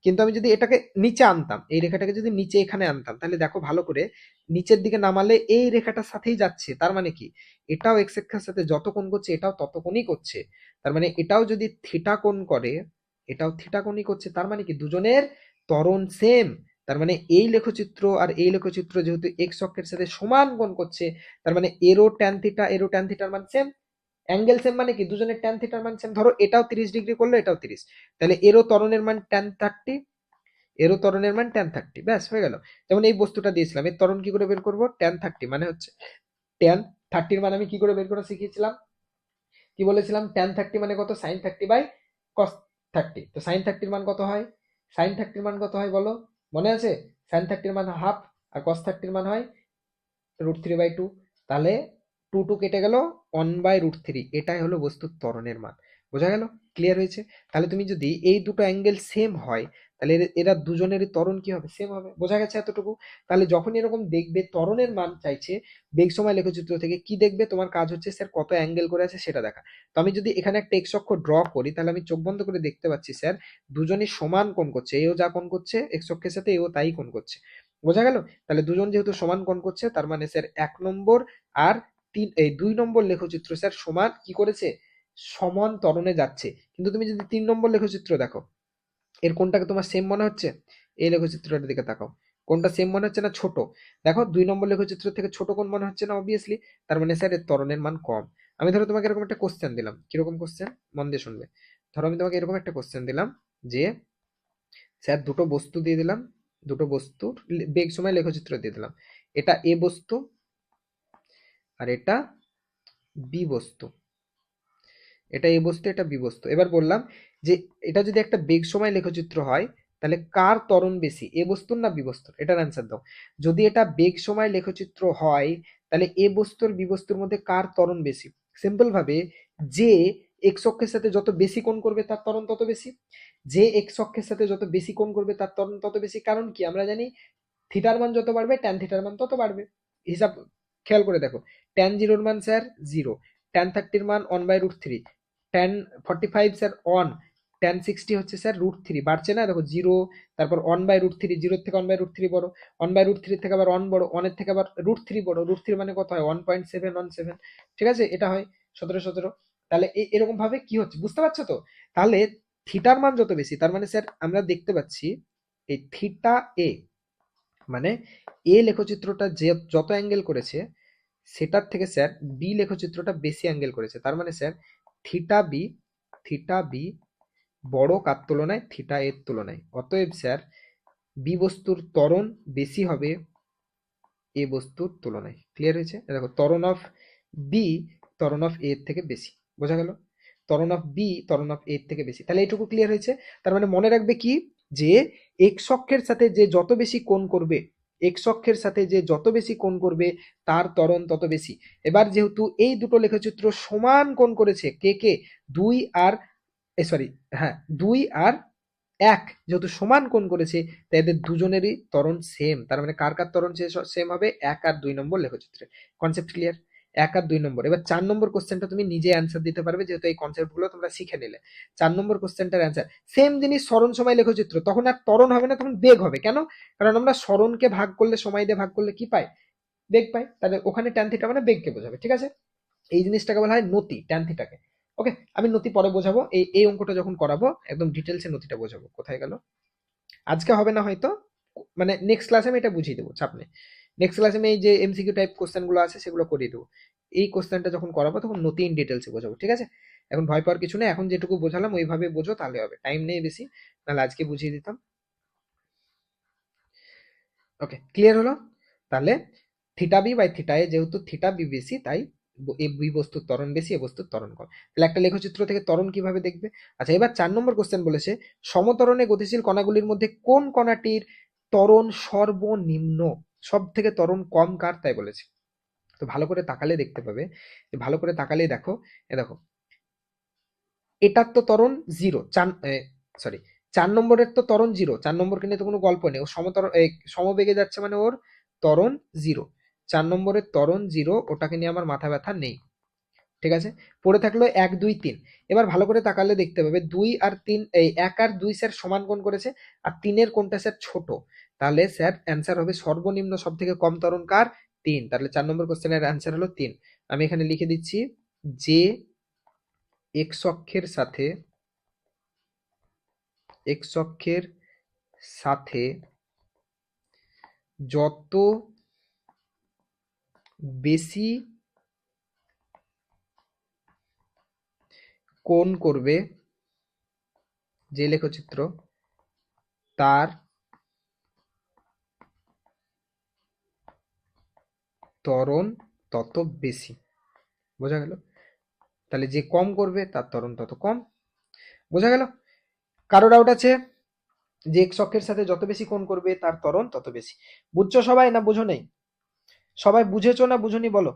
কিন্তু আমি যদি এটাকে নিচে আনতাম, এই রেখাটাকে যদি নিচে এখানে আনতাম, তাহলে দেখো ভালো করে, নিচের দিকে নামালে এই রেখাটার সাথেই যাচ্ছে। তার মানে কি? এটাও এক্স অক্ষের সাথে যত কোণ করছে এটাও তত কোণই করছে। তার মানে এটাও যদি থিটা কোণ করে, এটাও থিটা কোণই করছে। তার মানে কি? দুজনের ত্বরণ সেম। তার মানে এই লেখচিত্র আর এই লেখচিত্র যেহেতু এক্স অক্ষের সাথে সমান কোণ করছে, তার মানে এরও ট্যান থিটা এরও ট্যান থিটার মান সেম। অ্যাঙ্গেল সেম মানে কি? দুজনের ট্যান থিটার মান সেম। ধরো এটাও 30 ডিগ্রি করলে এটাও 30, তাহলে এরও ত্বরণের মান ট্যান 30, এরও ত্বরণের মান ট্যান 30। ব্যাস হয়ে গেল। যেমন এই বস্তুটা দিয়েছিলাম, এর ত্বরণ কি করে বের করবো? ট্যান 30 মানে হচ্ছে ট্যান 30 মান আমি কি করে বের করা শিখিয়েছিলাম? কি বলেছিলাম? ট্যান 30 মানে কত? Sine 30 by cos 30। তো সাইন 30 মান কত হয়? সাইন 30 মান কত হয় বলো? মনে আছে? সাইন 30 মান হাফ, আর কস 30 মান হয় √3/2। তাহলে 2 কেটে গেল 1/√3। এটাই হলো বস্তুর ত্বরণের মান। বোঝা গেল? ক্লিয়ার হয়েছে? তাহলে তুমি যদি এই দুটো অ্যাঙ্গেল সেম হয়, তাহলে এরা দুজনেরই ত্বরণ কি হবে? সেম হবে। বোঝা গেছে এতটুকু? তাহলে যখন এরকম দেখবে ত্বরণের মান চাইছে বেগ সময় লেখচিত্র থেকে, কি দেখবে? তোমার কাজ হচ্ছে স্যার কত অ্যাঙ্গেল করে আছে সেটা দেখা। তো আমি যদি এখানে একটা এক্স অক্ষ ড্র করি, তাহলে আমি চোখ বন্ধ করে দেখতে পাচ্ছি স্যার দুজনই সমান কোণ করছে। এও যা কোণ করছে এক্স অক্ষের সাথে, এও তাই কোণ করছে। বোঝা গেল? তাহলে দুজন যেহেতু সমান কোণ করছে, তার মানে স্যার 1 নম্বর আর 2 নম্বর লেখচিত্র স্যার সমান কি করেছে? সমান ত্বরণে যাচ্ছে। কিন্তু তুমি যদি 3 নম্বর লেখচিত্র দেখো, এর কোনটাকে তোমার সেম মনে হচ্ছে? এই লেখচিত্রটার দিকে তাকাও, কোনটা সেম মনে হচ্ছে না ছোট? দেখো 2 নম্বর লেখচিত্র থেকে ছোট কোন মনে হচ্ছে না? অবভিয়াসলি। তার মানে স্যার এর ত্বরণের মান কম। আমি ধরো তোমাকে এরকম একটা কোশ্চেন দিলাম, কিরকম কোশ্চেন? মন দিয়ে শুনবে। ধরো আমি তোমাকে এরকম একটা কোশ্চেন দিলাম যে স্যার দুটো বস্তু দিয়ে দিলাম, দুটো বস্তুর বেগ সময় লেখচিত্র দিয়ে দিলাম। এটা এ বস্তু আর এটা বি বস্তু। এটা এ বস্তু, এটা বি বস্তু। এবার বললাম যে এটা যদি একটা বেগ সময় লেখচিত্র হয়, তাহলে কার ত্বরণ বেশি, এ বস্তুর না বি বস্তুর? এটার অ্যান্সার দাও। যদি এটা বেগ সময় লেখচিত্র হয়, তাহলে এ বস্তুর বি বস্তুর মধ্যে কার ত্বরণ বেশি? সিম্পল ভাবে, যে এক্স অক্ষের সাথে যত বেশি কোণ করবে তার ত্বরণ তত বেশি। যে এক্স অক্ষের সাথে যত বেশি কোণ করবে তার ত্বরণ তত বেশি। কারণ কি? আমরা জানি থিটার মান যত বাড়বে ট্যান থিটার মান তত বাড়বে। হিসাব খেয়াল করে দেখো, ট্যান জিরোর মান স্যার 0, ট্যান 30 মান 1/√3, ট্যান 45 স্যার 1, ট্যান 60 হচ্ছে স্যার √3। বাড়ছে না? দেখো 0, তারপর 1/√3, 0 থেকে 1/√3 বড়, 1/√3 থেকে আবার 1 বড়, 1 এর থেকে আবার √3 বড়, √3 মানে কত হয়? 1.717। ঠিক আছে? এটা হয় 17। তাহলে এরকম ভাবে কি হচ্ছে বুঝতে পারছো তো? তাহলে থিটার মান যত বেশি, তার মানে স্যার আমরা দেখতে পাচ্ছি এই থিটা এ, মানে এ লেখচিত্রটা যে যত অ্যাঙ্গেল করেছে সেটার থেকে স্যার বি লেখচিত্রটা বেশি অ্যাঙ্গেল করেছে। তার মানে স্যার থিটা বি বড় কার তুলনায়? থিটা এর তুলনায়। অতএব স্যার বি বস্তুর ত্বরণ বেশি হবে এ বস্তুর তুলনায়। ক্লিয়ার হয়েছে? দেখো ত্বরণ অফ বি ত্বরণ অফ এর থেকে বেশি। বোঝা গেল? ত্বরণ অফ বি ত্বরণ অফ এর থেকে বেশি। তাহলে এইটুকু ক্লিয়ার হয়েছে? তার মানে মনে রাখবে কি, যে এক্স অক্ষের সাথে যে যত বেশি কোণ করবে এক্স অক্ষের সাথে যে যত বেশি কোণ করবে তার ত্বরণ তত বেশি। এবার যেহেতু এই দুটো লেখচিত্র সমান কোণ করেছে, কে কে, 2 আর সরি, হ্যাঁ 2 আর 1 যেহেতু সমান কোণ করেছে, তাই এদের দুজনেরই ত্বরণ সেম। তার মানে কার কার ত্বরণ সেম হবে, 1 আর 2 নম্বর লেখচিত্রে। Concept clear? 1 আর 2 নম্বর। এবার 4 নম্বর কোশ্চেনটা তুমি নিজে অ্যান্সার দিতে পারবে, যেহেতু এই কনসেপ্টগুলো তোমরা শিখে নিলে। 4 নম্বর কোশ্চেনটার অ্যান্সার সেম জিনিস, সরণ সময় লেখচিত্র। তখন আর ত্বরণ হবে না, তখন বেগ হবে। কেন? কারণ আমরা সরণকে ভাগ করলে, সময় দিয়ে ভাগ করলে কি পাই? বেগ পাই। তাহলে ওখানে ট্যান থিটা মানে বেগকে বোঝাবে। ঠিক আছে? এই জিনিসটাকে বলা হয় নতি, ট্যান থিটাকে। ওকে, আমি নতি পরে বোঝাবো। এই অঙ্কটা যখন করাবো একদম ডিটেলসে নতিটা বোঝাবো। কোথায় গেল? আজকে হবে না হয়তো, মানে নেক্সট ক্লাসে আমি এটা বুঝিয়ে দেবো, চাপ নেই। নেক্সট ক্লাসে আমি এই যে এমসিকিউ টাইপ কোশ্চেন গুলো আছে সেগুলো করিয়ে দেবো। এই কোশ্চেনটা যখন করাবো তখন নতি ইন ডিটেলসে বোঝাবো। ঠিক আছে? এখন ভয় পাওয়ার কিছু নেই, এখন যেটুকু বোঝালাম ওইভাবে বোঝো, তাহলে হবে। টাইম নেই বেশি, নাহলে আজকে বুঝিয়ে দিতাম। ওকে, ক্লিয়ার হলো? তাহলে থিটা বি বাই থিটা এ, যেহেতু থিটা বি বেশি, তাই এই বি বস্তুর ত্বরণ বেশি, এ বস্তুর ত্বরণ কম। তাহলে একটা লেখচিত্র থেকে ত্বরণ কিভাবে দেখবে? আচ্ছা, এবার 4 নম্বর কোশ্চেন বলেছে সমত্বরণে গতিশীল কণাগুলির মধ্যে কোন কণাটির ত্বরণ সর্বনিম্ন, সব থেকে ত্বরণ কম কার, তাই বলেছে। তো ভালো করে তাকালে দেখতে পাবে, ভালো করে তাকালেই দেখো, এ দেখো এটার তো ত্বরণ জিরো, সরি 4 নম্বরের তো ত্বরণ জিরো। 4 নম্বরকে নিয়ে তো কোনো গল্প নেই, ও সমবেগে যাচ্ছে মানে ওর ত্বরণ জিরো। 4 নম্বরের ত্বরণ জিরো, ওটাকে নিয়ে আমার মাথা ব্যথা নেই। ঠিক আছে? পড়ে থাকলো 1 2 3। এবার ভালো করে তাকালে দেখতে পাবে 2 আর 3, এই 1 আর 2 স্যার সমান কোণ করেছে, আর 3 এর কোণটা স্যার ছোট। তাহলে স্যার অ্যান্সার হবে সর্বনিম্ন সব থেকে কম ত্বরণ কার? 3। তাহলে 4 নম্বর কোশ্চেনের অ্যান্সার হলো 3। আমি এখানে লিখে দিচ্ছি যে এক্স অক্ষের সাথে, এক্স অক্ষের সাথে যত বেশি কোণ করবে যে লেখচিত্র, তার ত্বরণ তত বেশি। বোঝা গেল? তাহলে যে কম করবে তার ত্বরণ তত কম। বোঝা গেল? কারো ডাউট আছে? যে এক্স অক্ষের সাথে যত বেশি কোণ করবে তার ত্বরণ তত বেশি। বুঝছো সবাই না বুঝো নেই? সবাই বুঝেছো না বুঝোনি বলো?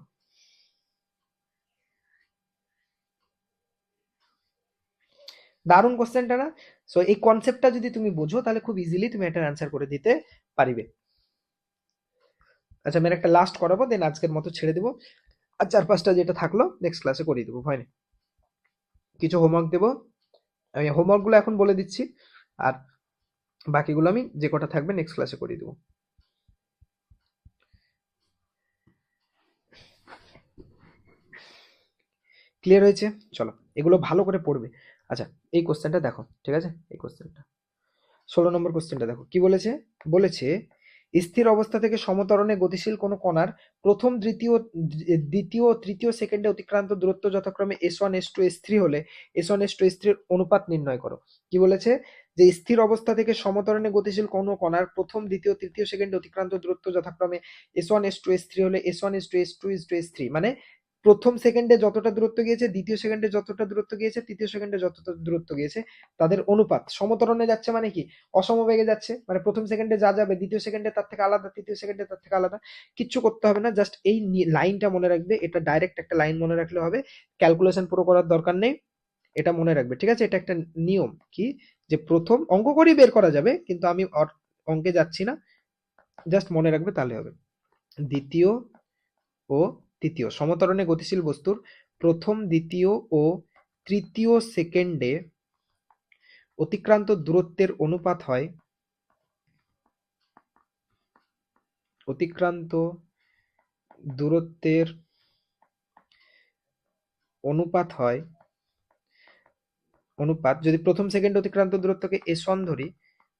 দারুণ কোশ্চেনটা না? সো এই কনসেপ্টটা যদি তুমি বুঝো তাহলে খুব ইজিলি তুমি এটার অ্যান্সার করে দিতে পারিবে। আচ্ছা, আমি একটা লাস্ট করাবো, দেন আজকের মতো ছেড়ে দেবো। আর 4-5টা যেটা থাকলো নেক্সট ক্লাসে করিয়ে দেবো, ভয় নেই। কিছু হোমওয়ার্ক দেবো, আমি হোমওয়ার্কগুলো এখন বলে দিচ্ছি, আর বাকিগুলো আমি যে কটা থাকবে নেক্সট ক্লাসে করিয়ে দেবো। ক্লিয়ার হয়েছে? চলো, এগুলো ভালো করে পড়বে। আচ্ছা, এই কোশ্চেনটা দেখো। ঠিক আছে? এই কোশ্চেনটা 16 নম্বর কোশ্চেনটা দেখো কি বলেছে। বলেছে স্থির অবস্থা থেকে সমত্বরণে গতিশীল কোনো কণার প্রথম, দ্বিতীয় ও তৃতীয় সেকেন্ডে অতিক্রান্ত দূরত্ব যথাক্রমে s1 s2 s3 হলে s1 s2 s3 এর অনুপাত নির্ণয় করো। কি বলেছে? যে স্থির অবস্থা থেকে সমত্বরণে গতিশীল কোনো কণার প্রথম, দ্বিতীয়, তৃতীয় সেকেন্ডে অতিক্রান্ত দূরত্ব যথাক্রমে s1 s2 s3 হলে s1 s2 s2 s2 s3, মানে প্রথম সেকেন্ডে যতটা দূরত্ব গিয়েছে, দ্বিতীয় সেকেন্ডে যতটা দূরত্ব গিয়েছে, তৃতীয় সেকেন্ডে যতটা দূরত্ব গিয়েছে, তাদের অনুপাত। সমত্বরণে যাচ্ছে মানে কি? অসমবেগে যাচ্ছে, মানে প্রথম সেকেন্ডে যা যাবে দ্বিতীয় সেকেন্ডে তার থেকে আলাদা, তৃতীয় সেকেন্ডে তার থেকে আলাদা। কিচ্ছু করতে হবে না, জাস্ট এই লাইনটা মনে রাখবে। এটা ডাইরেক্ট একটা লাইন মনে রাখলে হবে, ক্যালকুলেশন পুরো করার দরকার নেই। এটা মনে রাখবে, ঠিক আছে? এটা একটা নিয়ম, কি যে প্রথম অঙ্ক করেই বের করা যাবে, কিন্তু আমি অঙ্কে যাচ্ছি না, জাস্ট মনে রাখবে তাহলে হবে। দ্বিতীয় ও তৃতীয় সমত্বরণে গতিশীল বস্তুর প্রথম, দ্বিতীয় ও তৃতীয় সেকেন্ডে অতিক্রান্ত দূরত্বের অনুপাত হয়, অতিক্রান্ত দূরত্বের অনুপাত হয়, অনুপাত যদি প্রথম সেকেন্ড অতিক্রান্ত দূরত্বকে s1 ধরি,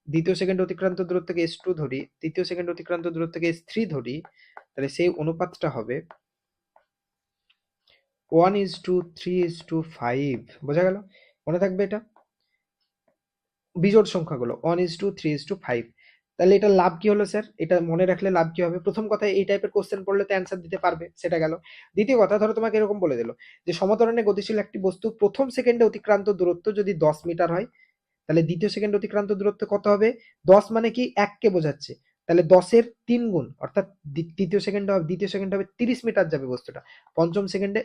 দ্বিতীয় সেকেন্ড অতিক্রান্ত দূরত্বকে s2 ধরি, তৃতীয় সেকেন্ড অতিক্রান্ত দূরত্বকে s3 ধরি, তাহলে সেই অনুপাতটা হবে 1:3:5। বোঝা গেল? মনে থাকবে এটা, বিজোড় সংখ্যাগুলো 1:3:5। তাহলে এটা লাভ কি হলো স্যার? এটা মনে রাখলে লাভ কি হবে? প্রথম কথা, এই টাইপের কোশ্চেন পড়লে তো অ্যান্সার দিতে পারবে, সেটা গেল। দ্বিতীয় কথা, ধরো তোমাকে এরকম বলে দিল যে সমত্বরণে গতিশীল একটি বস্তু প্রথম সেকেন্ডে অতিক্রান্ত দূরত্ব যদি 10 মিটার হয়, তাহলে দ্বিতীয় সেকেন্ড অতিক্রান্ত দূরত্ব কত হবে? 10 মানে কি? 1 কে বোঝাচ্ছে। তাহলে 10-এর 3 গুণ অর্থাৎ দ্বিতীয় সেকেন্ড হবে 30 মিটার যাবে বস্তুটা। পঞ্চম সেকেন্ডে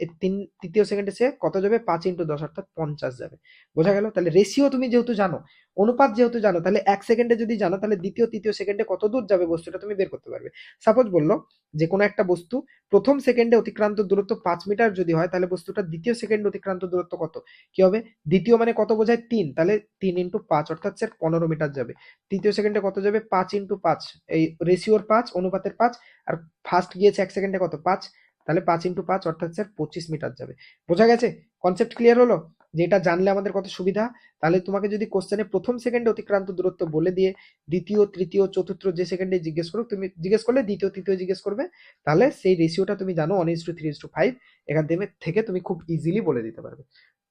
তৃতীয় সেকেন্ডে সে কত যাবে? 5 ইন্টু 10 অর্থাৎ 50 যাবে। বোঝা গেল? তাহলে রেশিও তুমি যেহেতু জানো, অনুপাত যেহেতু জানো, তাহলে 1 সেকেন্ডে যদি জানো তাহলে দ্বিতীয় তৃতীয় সেকেন্ডে কত দূর যাবে বস্তুটা তুমি বের করতে পারবে। সাপোজ বললো যে কোনো একটা বস্তু প্রথম সেকেন্ডে অতিক্রান্ত দূরত্ব 5 মিটার যদি হয়, তাহলে বস্তুটা দ্বিতীয় সেকেন্ডে অতিক্রান্ত দূরত্ব কত? কি হবে? দ্বিতীয় মানে কত বোঝায়? 3, তাহলে 3 ইন্টু 5 অর্থাৎ স্যার 15 মিটার যাবে। তৃতীয় সেকেন্ডে কত যাবে? 5 ইন্টু 5, এই রেশিওর 5, অনুপাতের 5, আর ফার্স্ট গিয়েছে 1 সেকেন্ডে কত? 5, তাহলে 5 ইন্টু 5 অর্থাৎ স্যার 25 মিটার যাবে। বোঝা গেছে? কনসেপ্ট ক্লিয়ার হলো যে এটা জানলে আমাদের কত সুবিধা। তাহলে তোমাকে যদি কোশ্চেনে প্রথম সেকেন্ডে অতিক্রান্ত দূরত্ব বলে দিয়ে দ্বিতীয় তৃতীয় চতুর্থ যে সেকেন্ডে জিজ্ঞেস করুক, তুমি জিজ্ঞেস করলে দ্বিতীয় তৃতীয় জিজ্ঞেস করবে, তাহলে সেই রেশিওটা তুমি জানো 1:3:5, এখান থেকে তুমি খুব ইজিলি বলে দিতে পারবে।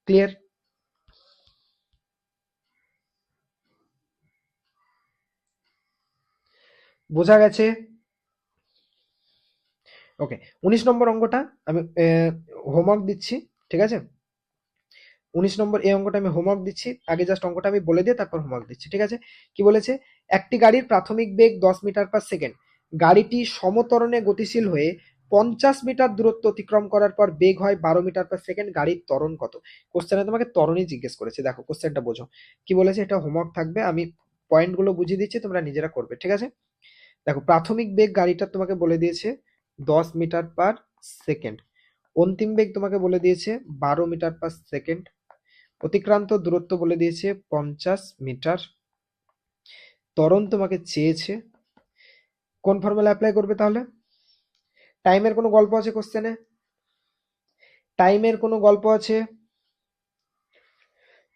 ক্লিয়ার? বোঝা গেছে? ওকে, 19 নম্বর অঙ্কটা আমি হোমওয়ার্ক দিচ্ছি, ঠিক আছে? 19 নম্বর এই অঙ্কটা আমি হোমওয়ার্ক দিচ্ছি, আগে জাস্ট অঙ্কটা আমি বলে দিয়ে তারপর হোমওয়ার্ক দিচ্ছি, ঠিক আছে? কি বলেছে? একটি গাড়ির প্রাথমিক বেগ 10 মিটার পার সেকেন্ড, গাড়িটি সমত্বরণে গতিশীল হয়ে 50 মিটার দূরত্ব অতিক্রম করার পর বেগ হয় 12 মিটার পার সেকেন্ড, গাড়ির ত্বরণ কত? কোশ্চেনে তোমাকে ত্বরণই জিজ্ঞেস করেছে। দেখো কোশ্চেনটা বোঝো কি বলেছে, এটা হোমওয়ার্ক থাকবে, আমি পয়েন্টগুলো বুঝিয়ে দিচ্ছি, তোমরা নিজেরা করবে, ঠিক আছে? দেখো প্রাথমিক বেগ গাড়িটা তোমাকে বলে দিয়েছে 10 মিটার পার সেকেন্ড, অন্তিম বেগ তোমাকে বলে দিয়েছে 12 মিটার পার সেকেন্ড, অতিক্রান্ত দূরত্ব বলে দিয়েছে 50 মিটার, ত্বরণ তোমাকে চেয়েছে। কোন ফর্মুলা অ্যাপ্লাই করবে তাহলে? টাইমের কোনো গল্প আছে কোশ্চেনে? টাইমের কোনো গল্প আছে?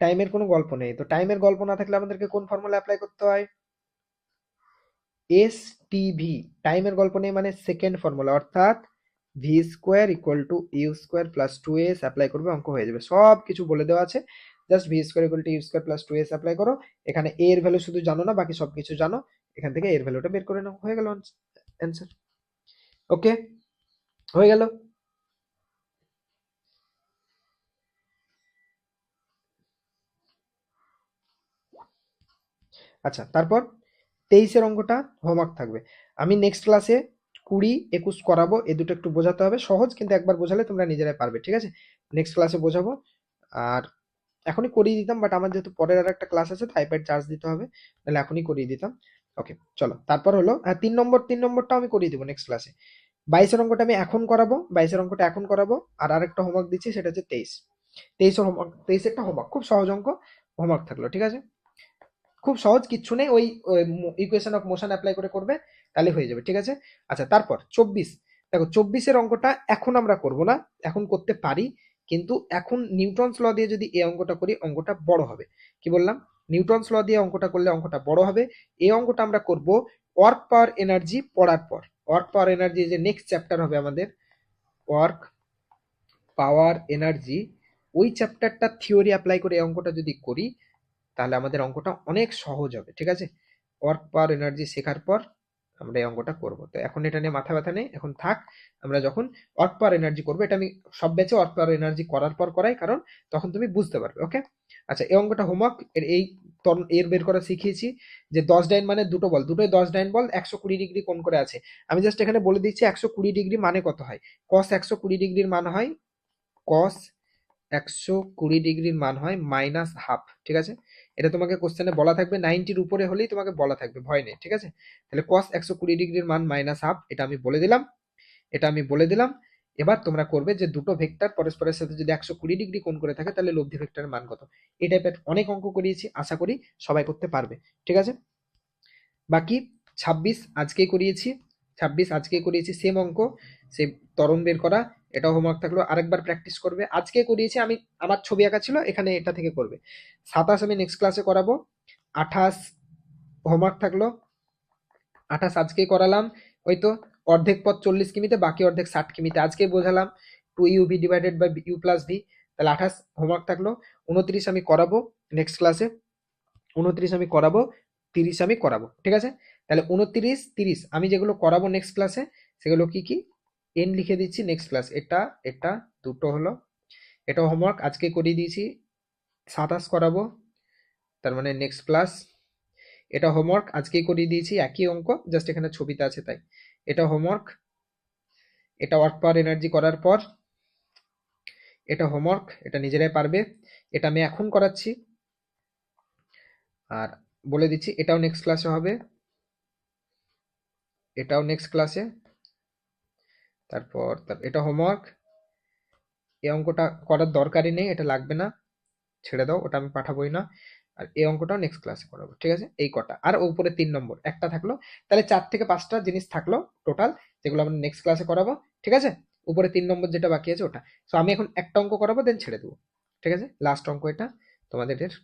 টাইমের কোনো গল্প নেই। তো টাইমের গল্প না থাকলে আমাদেরকে কোন ফর্মুলা অ্যাপ্লাই করতে হয়? S T V. টাইমের গল্প নেই মানে সেকেন্ড ফর্মুলা, অর্থাৎ V square equal to U square plus 2s apply করবে, অঙ্ক হয়ে যাবে। সব কিছু বলে দেওয়া আছে, just V square equal to U square plus 2s apply করো। এখানে এ এর ভ্যালু শুধু জানো না, বাকি সব কিছু জানো, এখান থেকে এর ভ্যালুটা বের করে নাও, হয়ে গেল অ্যান্সার। ওকে, হয়ে গেল। আচ্ছা, তারপর 23-এর অঙ্কটা হোমওয়ার্ক থাকবে। আমি নেক্সট ক্লাসে 20, 21 করাবো, এ দুটো একটু বোঝাতে হবে, সহজ কিন্তু একবার বোঝালে তোমরা নিজেরাই পারবে, ঠিক আছে? নেক্সট ক্লাসে বোঝাবো। আর এখনই করিয়ে দিতাম, বাট আমার যেহেতু পরের আর একটা ক্লাস আছে তো আইপ্যাড চার্জ দিতে হবে, তাহলে এখনই করিয়ে দিতাম। ওকে চলো, তারপর হলো 3 নম্বরটাও আমি করিয়ে দেবো নেক্সট ক্লাসে। 22-এর অঙ্কটা আমি এখন করাবো, 22-এর অঙ্কটা এখন করাবো। আর আরেকটা হোমওয়ার্ক দিচ্ছি, সেটা হচ্ছে 23-এর হোমওয়ার্ক, 23-এরটা হোমওয়ার্ক, খুব সহজ অঙ্ক, হোমওয়ার্ক থাকলো, ঠিক আছে? খুব সহজ, কিচ্ছু নেই, ওই ইকুয়েশন অফ মোশন অ্যাপ্লাই করে করবে, তাহলে হয়ে যাবে, ঠিক আছে? আচ্ছা, তারপর 24। দেখো 24-এর অঙ্কটা এখন আমরা করব না, এখন করতে পারি, কিন্তু এখন নিউটনস ল দিয়ে যদি এই অঙ্কটা করি অঙ্কটা বড় হবে। কি বললাম? নিউটনস ল দিয়ে অঙ্কটা করলে অঙ্কটা বড় হবে। এই অঙ্কটা আমরা করব ওয়ার্ক পাওয়ার এনার্জি পড়ার পর। ওয়ার্ক পাওয়ার এনার্জি যে নেক্সট চ্যাপ্টার হবে আমাদের, ওয়ার্ক পাওয়ার এনার্জি, ওই চ্যাপ্টারটা থিওরি অ্যাপ্লাই করে এই অঙ্কটা যদি করি, তাহলে আমাদের অঙ্কটা অনেক সহজ হবে, ঠিক আছে? ওয়ার্ক পাওয়ার এনার্জি শেখার পর আমরা এই অঙ্কটা করব। তো এখন এটা নিয়ে মাথা ব্যথা নেই, এখন থাক। আমরা যখন ওয়ার্ক পাওয়ার এনার্জি করবো, এটা আমি সব ব্যাচে ওয়ার্ক পাওয়ার এনার্জি করার পর করাই, কারণ তখন তুমি বুঝতে পারবে। ওকে, আচ্ছা, এই অঙ্কটা হোমওয়ার্ক, এর বের করা শিখিয়েছি যে 10 ডাইন মানে দুটো বল, দুটোই 10 ডাইন বল, 120 ডিগ্রি কোণ করে আছে। আমি জাস্ট এখানে বলে দিচ্ছি 120 ডিগ্রি মানে কত হয়। কস 120 ডিগ্রির মান হয়, কস 120 ডিগ্রির মান হয় -হাফ, ঠিক আছে? এটা তোমাকে কোশ্চেনে বলা থাকবে, 90-র উপরে হলেই তোমাকে বলা থাকবে, ভয় নেই, ঠিক আছে? তাহলে cos 120 ডিগ্রির মান -হাফ, এটা আমি বলে দিলাম, এটা আমি বলে দিলাম। এবার তোমরা করবে যে দুটো ভেক্টর পরস্পরের সাথে যদি 120 ডিগ্রি কোণ করে থাকে, তাহলে লব্ধি ভেক্টরের মান কত। এই টাইপের অনেক অঙ্ক করিয়েছি, আশা করি সবাই করতে পারবে, ঠিক আছে? বাকি 26 আজকেই করিয়েছি, 26 আজকেই করিয়েছি, সেম অঙ্ক, সেম ত্বরণ বের করা, এটাও হোমওয়ার্ক থাকলো, আরেকবার প্র্যাকটিস করবে। আজকে করিয়েছি আমি, আমার ছবি আঁকা ছিল, এখানে এটা থেকে করবে। 27 আমি নেক্সট ক্লাসে করাবো। 28 হোমওয়ার্ক থাকলো, 28 আজকেই করালাম। ওই তো অর্ধেক পথ 40 কিমিতে, বাকি অর্ধেক 60 কিমিতে, আজকেই বোঝালাম 2uv divided by u plus V. তাহলে 28 হোমওয়ার্ক থাকলো। 29 আমি করাবো নেক্সট ক্লাসে, 29 আমি করাবো, 30 আমি করাবো, ঠিক আছে? তাহলে 29, 30 আমি যেগুলো করাবো নেক্সট ক্লাসে, সেগুলো কি কি এন লিখে দিচ্ছি নেক্সট ক্লাস। এটা এটা দুটো হলো, এটা হোমওয়ার্ক আজকে করিয়ে দিয়েছি। 27 করাবো, তার মানে নেক্সট ক্লাস। এটা হোমওয়ার্ক আজকেই করিয়ে দিয়েছি, একই অঙ্ক, জাস্ট এখানে ছবিতে আছে তাই। এটা হোমওয়ার্ক, এটা ওয়ার্ক পাওয়ার এনার্জি করার পর, এটা হোমওয়ার্ক, এটা নিজেরাই পারবে। এটা আমি এখন করাচ্ছি, আর বলে দিচ্ছি এটাও নেক্সট ক্লাসে হবে, এটাও নেক্সট ক্লাসে। তারপর এটা হোমওয়ার্ক, এই অঙ্কটা করার দরকারই নেই, এটা লাগবে না, ছেড়ে দাও, ওটা আমি পাঠাবোই না। আর এই অঙ্কটাও নেক্সট ক্লাসে করাবো, ঠিক আছে? এই কটা, আর উপরে 3 নম্বর একটা থাকলো, তাহলে 4 থেকে 5টা জিনিস থাকলো টোটাল, যেগুলো আমরা নেক্সট ক্লাসে করাবো, ঠিক আছে? উপরে 3 নম্বর যেটা বাকি আছে ওটা। তো আমি এখন একটা অঙ্ক করাবো, দেন ছেড়ে দেবো, ঠিক আছে? লাস্ট অঙ্ক এটা তোমাদের এর।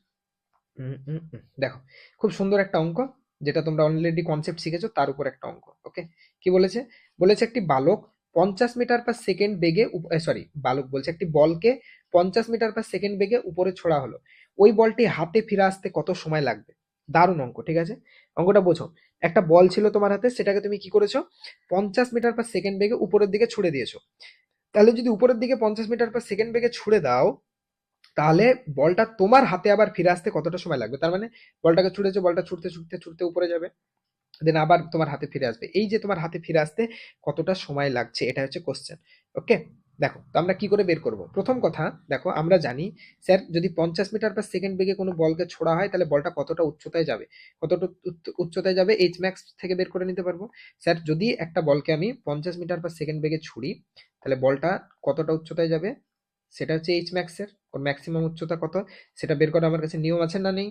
দেখো, খুব সুন্দর একটা অঙ্ক, যেটা তোমরা অলরেডি কনসেপ্ট শিখেছো তার উপর একটা অঙ্ক। ওকে, কি বলেছে? বলেছে একটি বালক 50 মিটার/সেকেন্ড বেগে, সরি বালক বলছে একটি বলকে 50 মিটার/সেকেন্ড বেগে উপরে ছোড়া হলো, ওই বলটি হাতে ফিরে আসতে কত সময় লাগবে? দারুণ অঙ্ক, ঠিক আছে? অঙ্কটা বোঝো, একটা বল ছিল তোমার হাতে, সেটাকে তুমি কি করেছো? 50 মিটার/সেকেন্ড বেগে উপরের দিকে ছুড়ে দিয়েছো। তাহলে যদি উপরের দিকে 50 মিটার/সেকেন্ড বেগে ছুড়ে দাও, তাহলে বলটা তোমার হাতে আবার ফিরে আসতে কতটা সময় লাগবে? তার মানে বলটাকে ছুড়েছো, বলটা ছুটতে ছুটতে ছুটতে উপরে যাবে, দেন আবার তোমার হাতে ফিরে আসবে, এই যে তোমার হাতে ফিরে আসতে কতটা সময় লাগছে, এটা হচ্ছে কোশ্চেন। ওকে, দেখো তো আমরা কি করে বের করব? প্রথম কথা দেখো, আমরা জানি স্যার যদি 50 মিটার/সেকেন্ড বেগে কোনো বলকে ছোড়া হয়, তাহলে বলটা কতটা উচ্চতায় যাবে, কতটা উচ্চতায় যাবে এইচ ম্যাক্স থেকে বের করে নিতে পারবো। স্যার যদি একটা বলকে আমি 50 মিটার/সেকেন্ড বেগে ছুড়ি, তাহলে বলটা কতটা উচ্চতায় যাবে, সেটা হচ্ছে এইচ ম্যাক্স এর, ওর ম্যাক্সিমাম উচ্চতা কত, সেটা বের করা আমার কাছে নিয়ম আছে না নেই?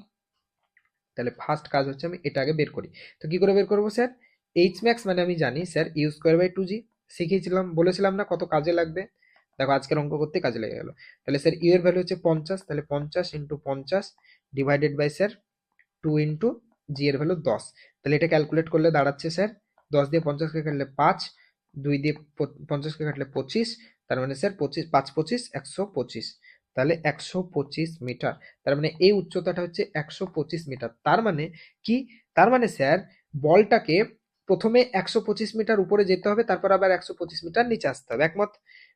তাহলে ফার্স্ট কাজ হচ্ছে আমি এটা আগে বের করি। তো কি করে বের করবো স্যার? এইচ ম্যাক্স মানে আমি জানি স্যার ইউ²/2g, শিখিয়েছিলাম, বলেছিলাম না কত কাজে লাগবে? দেখো আজকের অঙ্ক করতে কাজে লেগে গেল। তাহলে স্যার ইউ এর ভ্যালু হচ্ছে 50, তাহলে 50 × 50 ডিভাইডেড বাই স্যার 2 × জি এর ভ্যালু 10। তাহলে এটা ক্যালকুলেট করলে দাঁড়াচ্ছে স্যার 10 দিয়ে 50কে কাটলে 5, 2 দিয়ে 50কে কাটলে 25, তার মানে স্যার 25 5 25 125, তাহলে 125 মিটার। তার মানে এই উচ্চতাটা হচ্ছে 125 মিটার। তার মানে কি? তার মানে স্যার বলটাকে প্রথমে 125 মিটার উপরে যেতে হবে, তারপর আবার 125 মিটার নিচে আসতে হবে, একমত?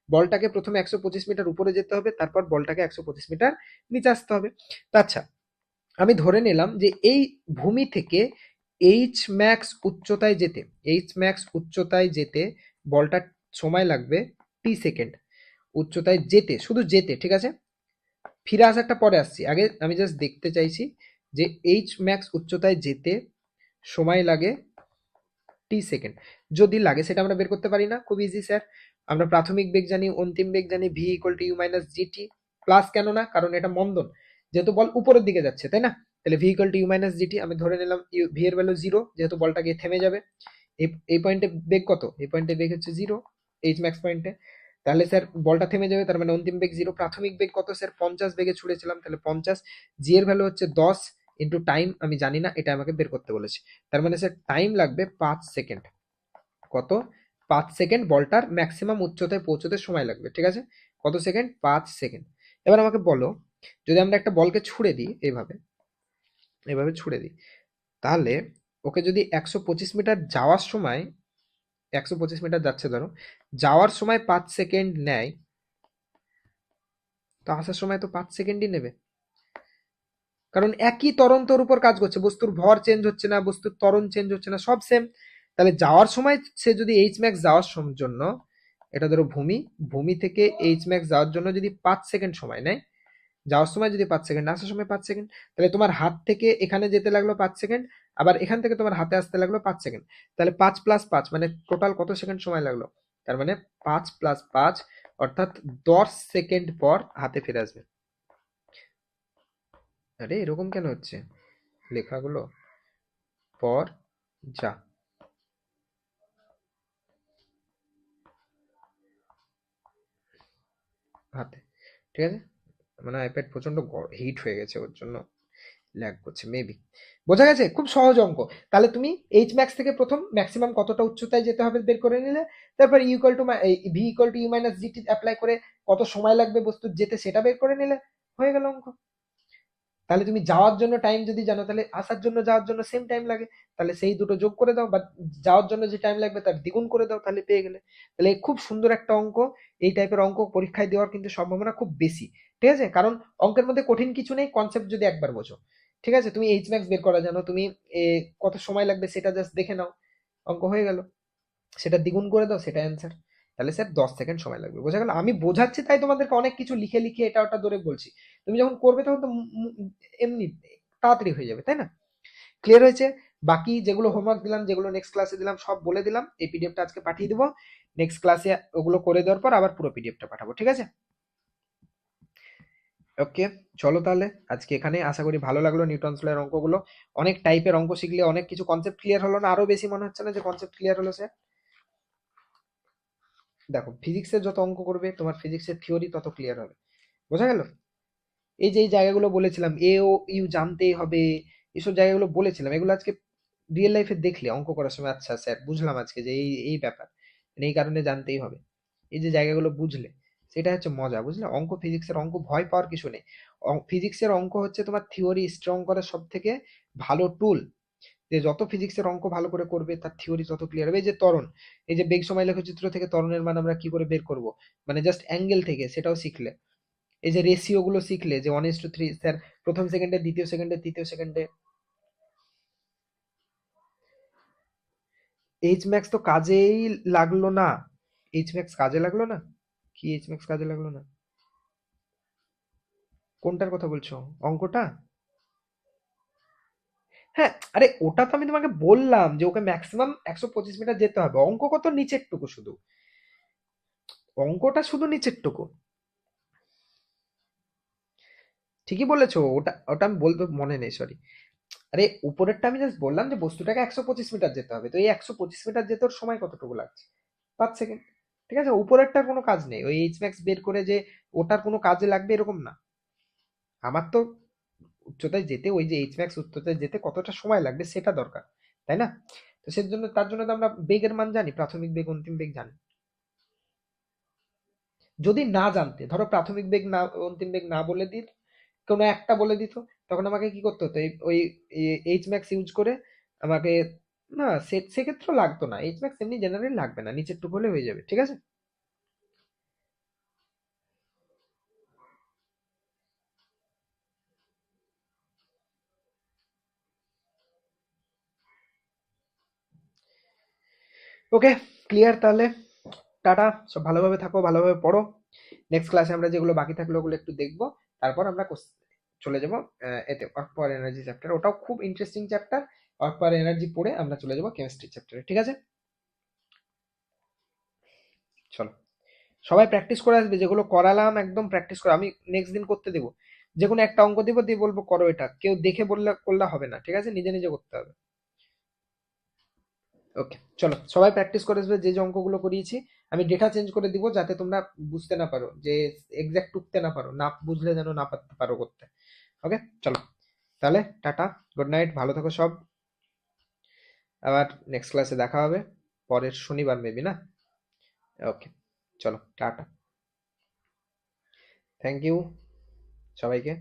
বলটাকে প্রথমে 125 মিটার উপরে যেতে হবে, তারপর বলটাকে 125 মিটার নিচে আসতে হবে। আচ্ছা, আমি ধরে নিলাম যে এই ভূমি থেকে এইচ ম্যাক্স উচ্চতায় যেতে, এইচ ম্যাক্স উচ্চতায় যেতে বলটার সময় লাগবে টি সেকেন্ড। উচ্চতায় যেতে, শুধু যেতে, ঠিক আছে? ফিরে আসারটা পরে আসছি, আগে আমি জাস্ট দেখতে চাইছি যে এইচ ম্যাক্স উচ্চতায় যেতে সময় লাগে টি সেকেন্ড। যদি লাগে সেটা আমরা বের করতে পারি না? খুব ইজি স্যার, আমরা প্রাথমিক বেগ জানি, অন্তিম বেগ জানি, V equal to U minus G T. Plus কেন না? কারণ এটা মন্দন, যেহেতু বল উপরের দিকে যাচ্ছে, তাই না? তাহলে V equal to U minus G T, আমি ধরে নিলাম ভি এর ভ্যালু 0, যেহেতু বলটা গিয়ে থেমে যাবে। এই পয়েন্টে বেগ কত? এই পয়েন্টে বেগ হচ্ছে 0, এইচ ম্যাক্স পয়েন্টে। তাহলে স্যার বলটা থেমে যাবে, তার মানে অন্তিম বেগ 0। প্রাথমিক বেগ কত স্যার? 50 বেগে ছুড়েছিলাম, তাহলে 50, জি এর ভ্যালু হচ্ছে 10 ইন্টু টাইম আমি জানি না, এটা আমাকে বের করতে বলেছে। তার মানে স্যার টাইম লাগবে 5 সেকেন্ড। কত? 5 সেকেন্ড বলটার ম্যাক্সিমাম উচ্চতায় পৌঁছতে সময় লাগবে, ঠিক আছে? কত সেকেন্ড? 5 সেকেন্ড। এবার আমাকে বলো, যদি আমরা একটা বলকে ছুড়ে দিই এইভাবে, এভাবে ছুড়ে দিই, তাহলে ওকে যদি 125 মিটার যাওয়ার সময়, 125 মিটার যাচ্ছে ধরো, যাওয়ার সময় 5 সেকেন্ড নেয়, তো আসার সময় তো 5 সেকেন্ডই নেবে, কারণ একই তরন্তর উপর কাজ করছে, বস্তুর ভর চেঞ্জ হচ্ছে না, বস্তুর ত্বরণ চেঞ্জ হচ্ছে না, সব সেম। তাহলে যাওয়ার সময় সে যদি এইচ ম্যাক্স যাওয়ার জন্য, এটা ধরো ভূমি, ভূমি থেকে এইচ ম্যাক্স যাওয়ার জন্য যদি 5 সেকেন্ড সময় নেয়, যাওয়ার সময় যদি 5 সেকেন্ড, আসার সময় 5 সেকেন্ড, তাহলে তোমার হাত থেকে এখানে যেতে লাগলো 5 সেকেন্ড, আবার এখান থেকে তোমার হাতে আসতে লাগলো 5 সেকেন্ড। তাহলে 5 + 5 মানে টোটাল কত সেকেন্ড সময় লাগলো? তার মানে 5 + 5 অর্থাৎ 10 সেকেন্ড পর হাতে ফিরে আসবে। আরে এরকম কেন হচ্ছে লেখাগুলো? পর যা হাতে, ঠিক আছে? মানে আইপ্যাড প্রচন্ড হিট হয়ে গেছে, ওর জন্য ল্যাগ করছে মেবি। বোঝা গেছে? খুব সহজ অঙ্ক। তাহলে তুমি এইচ ম্যাক্স থেকে প্রথম ম্যাক্সিমাম কতটা উচ্চতায় যেতে হবে বের করে নিলে, তারপর U equal to V equal to U minus G T apply করে কত সময় লাগবে বস্তুর যেতে সেটা বের করে নিলে, হয়ে গেল অঙ্ক। তাহলে তুমি যাওয়ার জন্য টাইম যদি জানো, তাহলে আসার জন্য যাওয়ার জন্য সেম টাইম লাগে, তাহলে সেই দুটো যোগ করে দাও, বা যাওয়ার জন্য যে টাইম লাগবে তার দ্বিগুণ করে দাও, তাহলে পেয়ে গেলে। তাহলে খুব সুন্দর একটা অঙ্ক। এই টাইপের অঙ্ক পরীক্ষায় দেওয়ার কিন্তু সম্ভাবনা খুব বেশি, ঠিক আছে? কারণ অঙ্কের মধ্যে কঠিন কিছু নেই, কনসেপ্ট যদি একবার বোঝো। ঠিক আছে, তুমি এইচ ম্যাক্স বের করা জানো, তুমি এ, কত সময় লাগবে সেটা জাস্ট দেখে নাও, অঙ্ক হয়ে গেল। সেটা দ্বিগুণ করে দাও, সেটা অ্যান্সার। তাহলে স্যার 10 সেকেন্ড সময় লাগবে, বোঝা গেল? আমি বোঝাচ্ছি তাই তোমাদেরকে অনেক কিছু লিখে লিখে এটা ওটা ধরে বলছি, তুমি যখন করবে তখন তো এমনি তাড়াতাড়ি হয়ে যাবে, তাই না? ক্লিয়ার হয়েছে? বাকি যেগুলো হোমওয়ার্ক দিলাম, যেগুলো নেক্সট ক্লাসে দিলাম, সব বলে দিলাম। এই পিডিএফটা আজকে পাঠিয়ে দেবো, নেক্সট ক্লাসে ওগুলো করে দেওয়ার পর আবার পুরো পিডিএফটা পাঠাবো, ঠিক আছে? ওকে, চলো তাহলে আজকে এখানে, আশা করি ভালো লাগলো নিউটনস ল এর অঙ্কগুলো। অনেক টাইপের অঙ্ক শিখলে অনেক কিছু কনসেপ্ট ক্লিয়ার হলো না? আরো বেশি মনে হচ্ছে না যে কনসেপ্ট ক্লিয়ার হলো স্যার? দেখো, ফিজিক্সের যত অঙ্ক করবে তোমার ফিজিক্সের থিওরি তত ক্লিয়ার হবে, বোঝা গেল? এই যে এই জায়গাগুলো বলেছিলাম, এ ও ইউ জানতেই হবে, এসব জায়গাগুলো বলেছিলাম, এগুলো আজকে রিয়েল লাইফে দেখলে অঙ্ক করার সময়, আচ্ছা স্যার বুঝলাম আজকে যে এই এই ব্যাপার, মানে এই কারণে জানতেই হবে। এই যে জায়গাগুলো বুঝলে, সেটা হচ্ছে মজা, বুঝলে? অঙ্ক, ফিজিক্সের অঙ্ক ভয় পাওয়ার কিছু নেই। ফিজিক্সের অঙ্ক হচ্ছে তোমার থিওরি স্ট্রং করার সব থেকে ভালো টুল। যে যত ফিজিক্সের অঙ্ক ভালো করে করবে তার থিওরি তত ক্লিয়ার হবে। এই যে ত্বরণ, এই যে বেগ সময় লেখচিত্র থেকে ত্বরণের মান আমরা কি করে বের করব, মানে জাস্ট অ্যাঙ্গেল থেকে, সেটাও শিখলে। এই যে রেশিও গুলো শিখলে, যে 1:3 স্যার, প্রথম সেকেন্ডে, দ্বিতীয় সেকেন্ডে, তৃতীয় সেকেন্ডে। এইচ ম্যাক্স তো কাজেই লাগলো না। এইচ ম্যাক্স কাজে লাগলো না? কি এইচ ম্যাক্স কাজে লাগলো না? কোনটার কথা বলছো? অঙ্কটা? হ্যাঁ, আরে ওটা তো আমি তোমাকে বললাম যে ওকে ম্যাক্সিমাম 125 মিটার যেতে হবে, অঙ্ক কত নিচের টুকু শুধু, অঙ্কটা শুধু নিচের টুকু। ঠিকই বলেছো, ওটা ওটা আমি বলতে মনে নেই, সরি। আরে উপরেরটা আমি জাস্ট বললাম যে বস্তুটাকে 125 মিটার যেতে হবে, তো এই 125 মিটার যেতে ওর সময় কতটুকু লাগছে? 5 সেকেন্ড। ঠিক আছে, উপরেরটার কোনো কাজ নেই, ওই এইচ ম্যাক্স বের করে যে ওটার কোনো কাজে লাগবে এরকম না। আমার তো উচ্চতায় যেতে, ওই যে এইচ ম্যাক্স উচ্চতায় যেতে কতটা সময় লাগবে সেটা দরকার, তাই না? তো সেজন্য, তার জন্য তো আমরা বেগের মান জানি, প্রাথমিক বেগ, অন্তিম বেগ জানি। যদি না জানতে, ধরো প্রাথমিক বেগ না, অন্তিম বেগ না বলে দিত, কোনো একটা বলে দিত, তখন আমাকে কি করতে হতো? ওই এইচ ম্যাক্স ইউজ করে আমাকে, না সেক্ষেত্রে লাগতো না, এইচ ম্যাক্স এমনি জেনারেলি লাগবে না, নিচের টুকু হলে হয়ে যাবে, ঠিক আছে? ওকে, ক্লিয়ার তাহলে। টাটা, সব ভালোভাবে থাকো, ভালোভাবে পড়ো। নেক্সট ক্লাসে আমরা যেগুলো বাকি থাকলো ওগুলো একটু দেখবো, তারপর আমরা চলে যাবো এতে ওয়ার্ক পাওয়ার এনার্জি চ্যাপ্টার, ওটাও খুব interesting chapter. Work power energy পড়ে আমরা চলে যাবো কেমিস্ট্রি চ্যাপ্টারে, ঠিক আছে? চলো, সবাই প্র্যাকটিস করে আসবে, যেগুলো করালাম একদম প্র্যাকটিস করে, আমি নেক্সট দিন করতে দেবো। যে কোনো একটা অঙ্ক দিব, দিয়ে বলবো করো এটা, কেউ দেখে বললে করলে হবে না, ঠিক আছে? নিজে নিজে করতে হবে। ওকে, চলো সবাই প্র্যাকটিস করে আসবে, যে যে অঙ্কগুলো করিয়েছি। আমি ডেটা চেঞ্জ করে দিব যাতে তোমরা বুঝতে না পারো, যে এক্সাক্ট টুকতে না পারো, না বুঝলে যেন না পারতে পারো করতে। ওকে, চলো তাহলে, টাটা, গুড নাইট, ভালো থাকো সব। আবার নেক্সট ক্লাসে দেখা হবে, পরের শনিবার মেবি, না? ওকে, চলো টাটা, থ্যাংক ইউ সবাইকে।